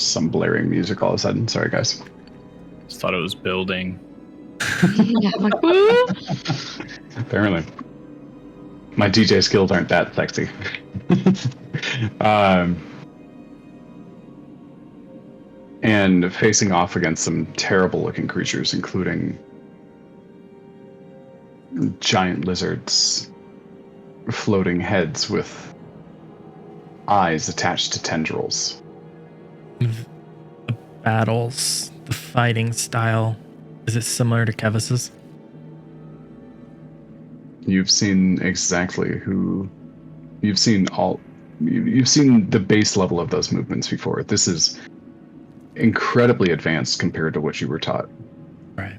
Some blaring music all of a sudden. Sorry, guys. Just thought it was building. Yeah, I'm like, woo! Apparently. My DJ skills aren't that sexy. And facing off against some terrible looking creatures, including giant lizards, floating heads with eyes attached to tendrils. The battles, the fighting style, is it similar to Kevis's? You've seen exactly who. You've seen the base level of those movements before. This is incredibly advanced compared to what you were taught. Right.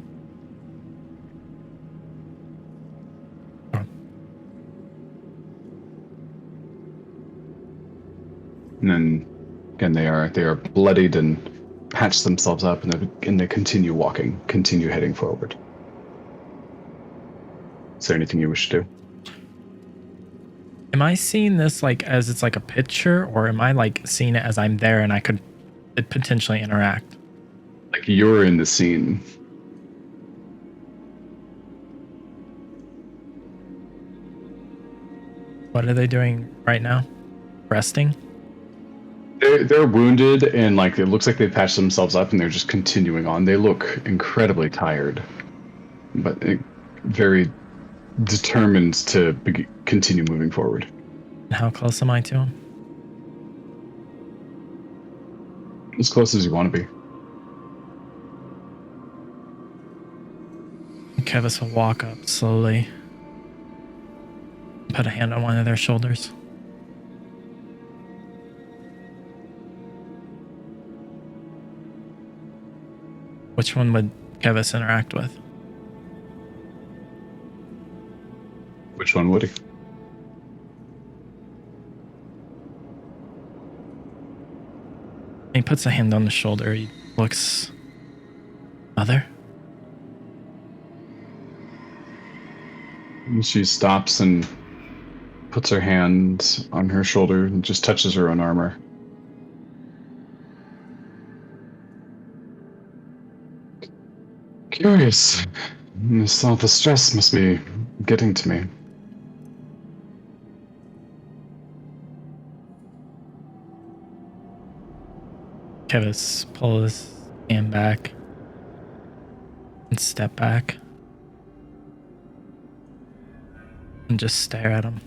And then again, they are bloodied and patch themselves up, and they continue walking, continue heading forward. Is there anything you wish to do? Am I seeing this like as it's like a picture, or am I like seeing it as I'm there and I could potentially interact? Like you're in the scene. What are they doing right now? Resting? They're wounded, and like it looks like they've patched themselves up, and they're just continuing on. They look incredibly tired, but very determined to continue moving forward. How close am I to him? As close as you want to be. Kevis will walk up slowly, put a hand on one of their shoulders. Which one would Kevis interact with? Which one would he? He puts a hand on the shoulder. He looks... Mother? And she stops and puts her hand on her shoulder and just touches her own armor. Curious. All the stress must be getting to me. Kevis pull his hand back and step back. and just stare at him.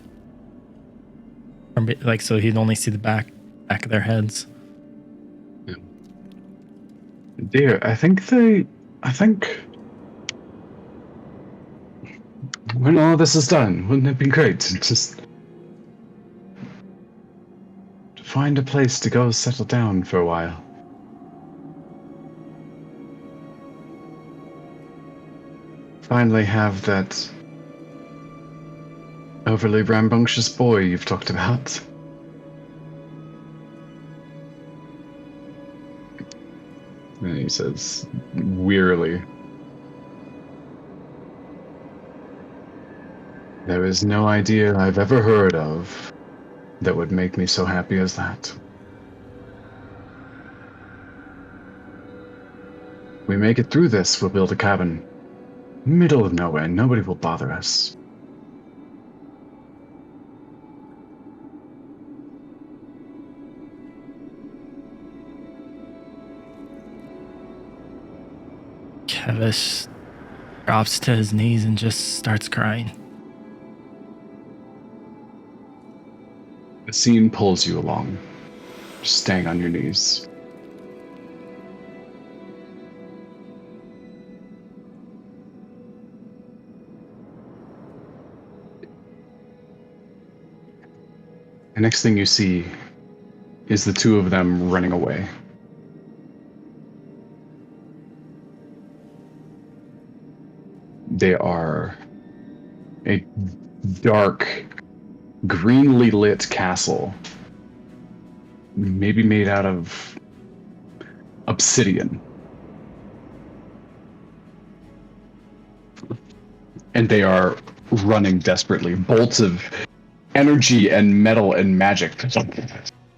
Like, so he'd only see the back of their heads. Dear, I think when all this is done, wouldn't it be great to just find a place to go settle down for a while? Finally have that overly rambunctious boy you've talked about. And he says wearily, "There is no idea I've ever heard of that would make me so happy as that. We make it through this, we'll build a cabin. Middle of nowhere, nobody will bother us. Kevis drops to his knees and just starts crying. The scene pulls you along, just staying on your knees. The next thing you see is the two of them running away. They are a dark, greenly lit castle, maybe made out of obsidian. And they are running desperately. Bolts of energy and metal and magic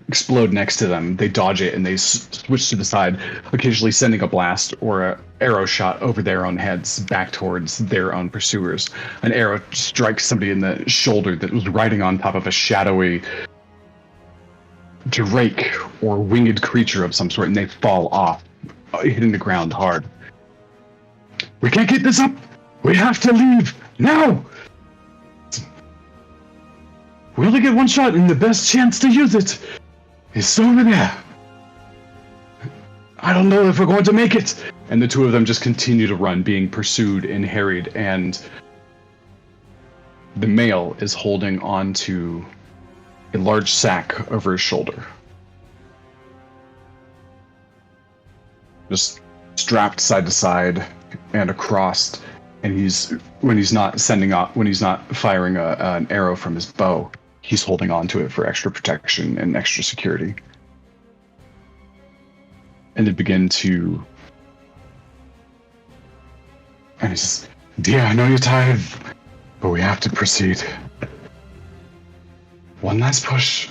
explode next to them. They dodge it and they switch to the side, occasionally sending a blast or an arrow shot over their own heads back towards their own pursuers. An arrow strikes somebody in the shoulder that was riding on top of a shadowy drake or winged creature of some sort, and they fall off, hitting the ground hard. We can't keep this up! We have to leave! Now! We only get one shot, and the best chance to use it is over there. I don't know if we're going to make it. And the two of them just continue to run, being pursued and harried, and the male is holding on to a large sack over his shoulder. Just strapped side to side and across, and when he's not firing an arrow from his bow, he's holding on to it for extra protection and extra security. And they begin to... And he says, "Dear, I know you're tired, but we have to proceed. One last push,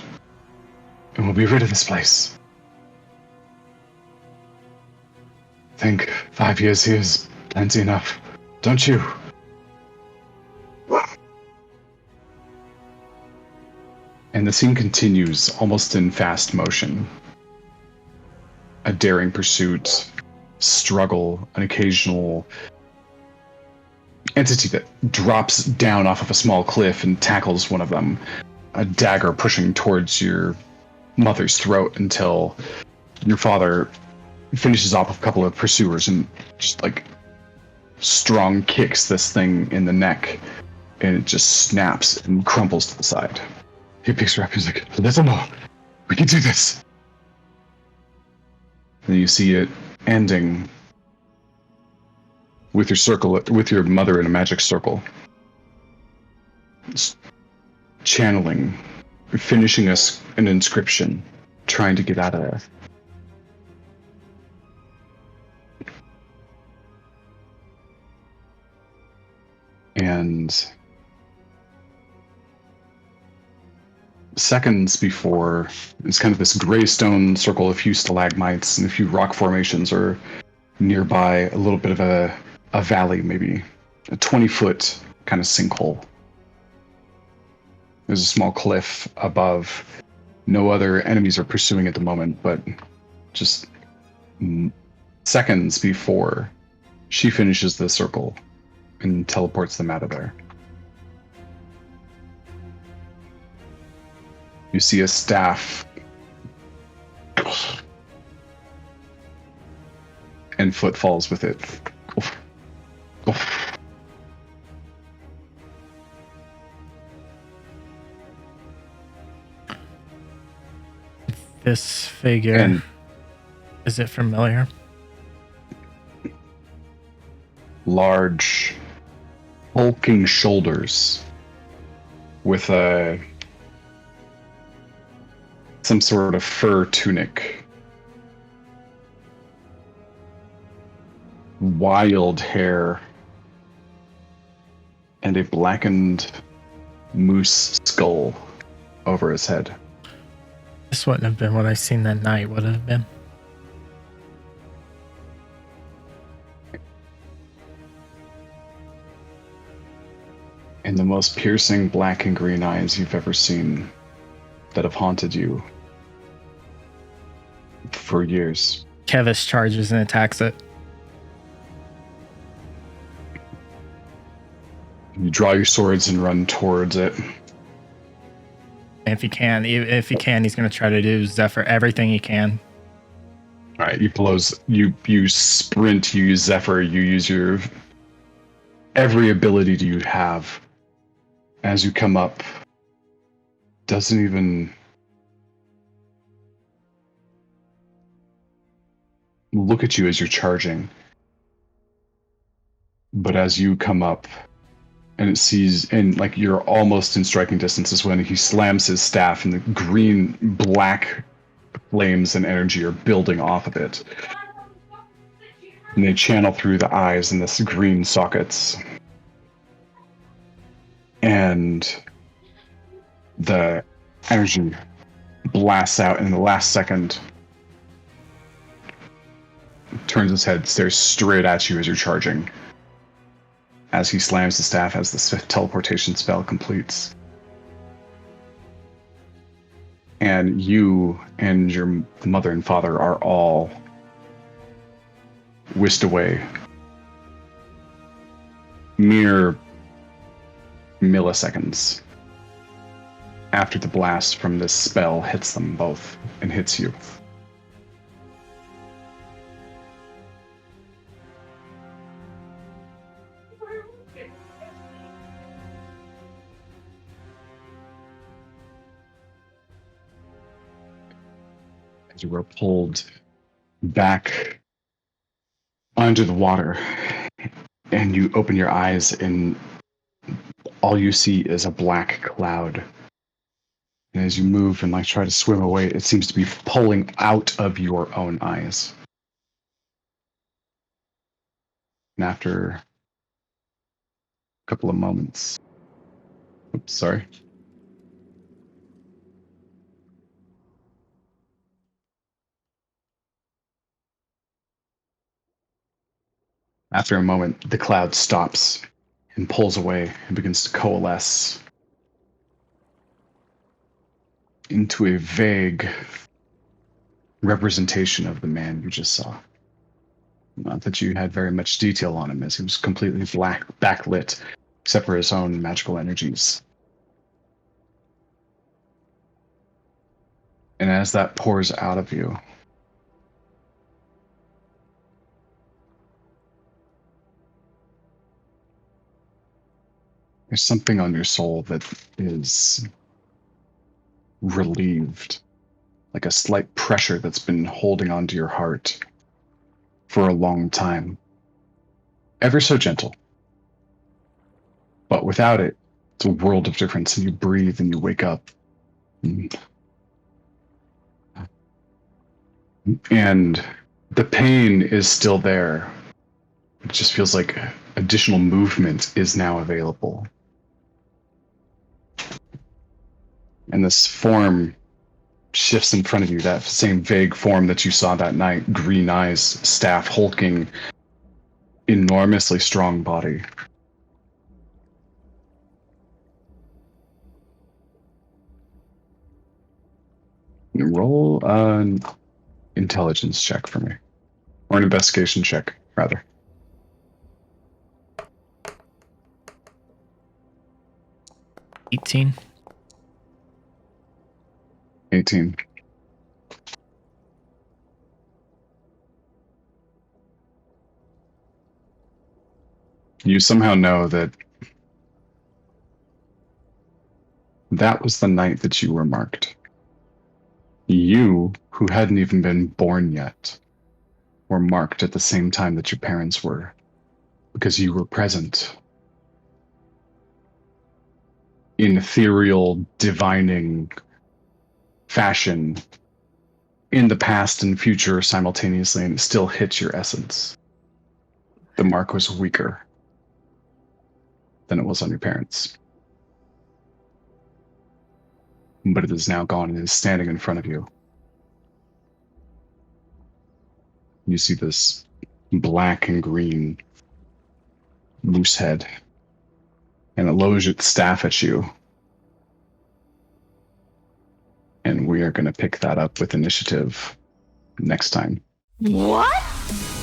and we'll be rid of this place. I think 5 years here is plenty enough, don't you?" And the scene continues almost in fast motion. A daring pursuit, struggle, an occasional entity that drops down off of a small cliff and tackles one of them. A dagger pushing towards your mother's throat until your father finishes off a couple of pursuers and just like strong kicks this thing in the neck, and it just snaps and crumples to the side. He picks her up. He's like, "Little more. We can do this." And you see it ending with your mother in a magic circle, it's channeling, finishing an inscription, trying to get out of there. And seconds before, it's kind of this gray stone circle, a few stalagmites and a few rock formations are nearby, a little bit of a valley, maybe a 20-foot kind of sinkhole. There's a small cliff above. No other enemies are pursuing at the moment, but just seconds before she finishes the circle and teleports them out of there. You see a staff and footfalls with it. This figure, And is it familiar? large, hulking shoulders with some sort of fur tunic. Wild hair and a blackened moose skull over his head. This wouldn't have been what I seen that night, would it have been? And the most piercing black and green eyes you've ever seen that have haunted you for years. Kevis charges and attacks it. You draw your swords and run towards it. And if he can, he's going to try to do Zephyr everything he can. All right, you sprint, you use Zephyr, you use your every ability you have. As you come up, doesn't even look at you as you're charging. But as you come up, and it sees, and like you're almost in striking distance, is when he slams his staff, and the green, black flames and energy are building off of it. And they channel through the eyes in this green sockets. And the energy blasts out in the last second. Turns his head, stares straight at you as you're charging. As he slams the staff as the teleportation spell completes. And you and your mother and father are all whisked away. Mere milliseconds after the blast from this spell hits them both and hits you. As you were pulled back under the water, and you open your eyes, and all you see is a black cloud. And as you move and try to swim away, it seems to be pulling out of your own eyes. And after a couple of moments, oops, sorry. After a moment, the cloud stops and pulls away and begins to coalesce into a vague representation of the man you just saw. Not that you had very much detail on him, as he was completely black, backlit, except for his own magical energies. And as that pours out of you, there's something on your soul that is relieved, like a slight pressure that's been holding onto your heart for a long time. Ever so gentle. But without it, it's a world of difference, and you breathe and you wake up. And the pain is still there. It just feels like additional movement is now available. And this form shifts in front of you, that same vague form that you saw that night, green eyes, staff, hulking, enormously strong body. Roll an intelligence check for me. Or an investigation check, rather. 19. You somehow know that that was the night that you were marked. You, who hadn't even been born yet, were marked at the same time that your parents were, because you were present in ethereal, divining fashion in the past and future simultaneously, and it still hits your essence. The mark was weaker than it was on your parents. But it is now gone and is standing in front of you. You see this black and green moose head, and it lowers its staff at you. And we are going to pick that up with initiative next time. What?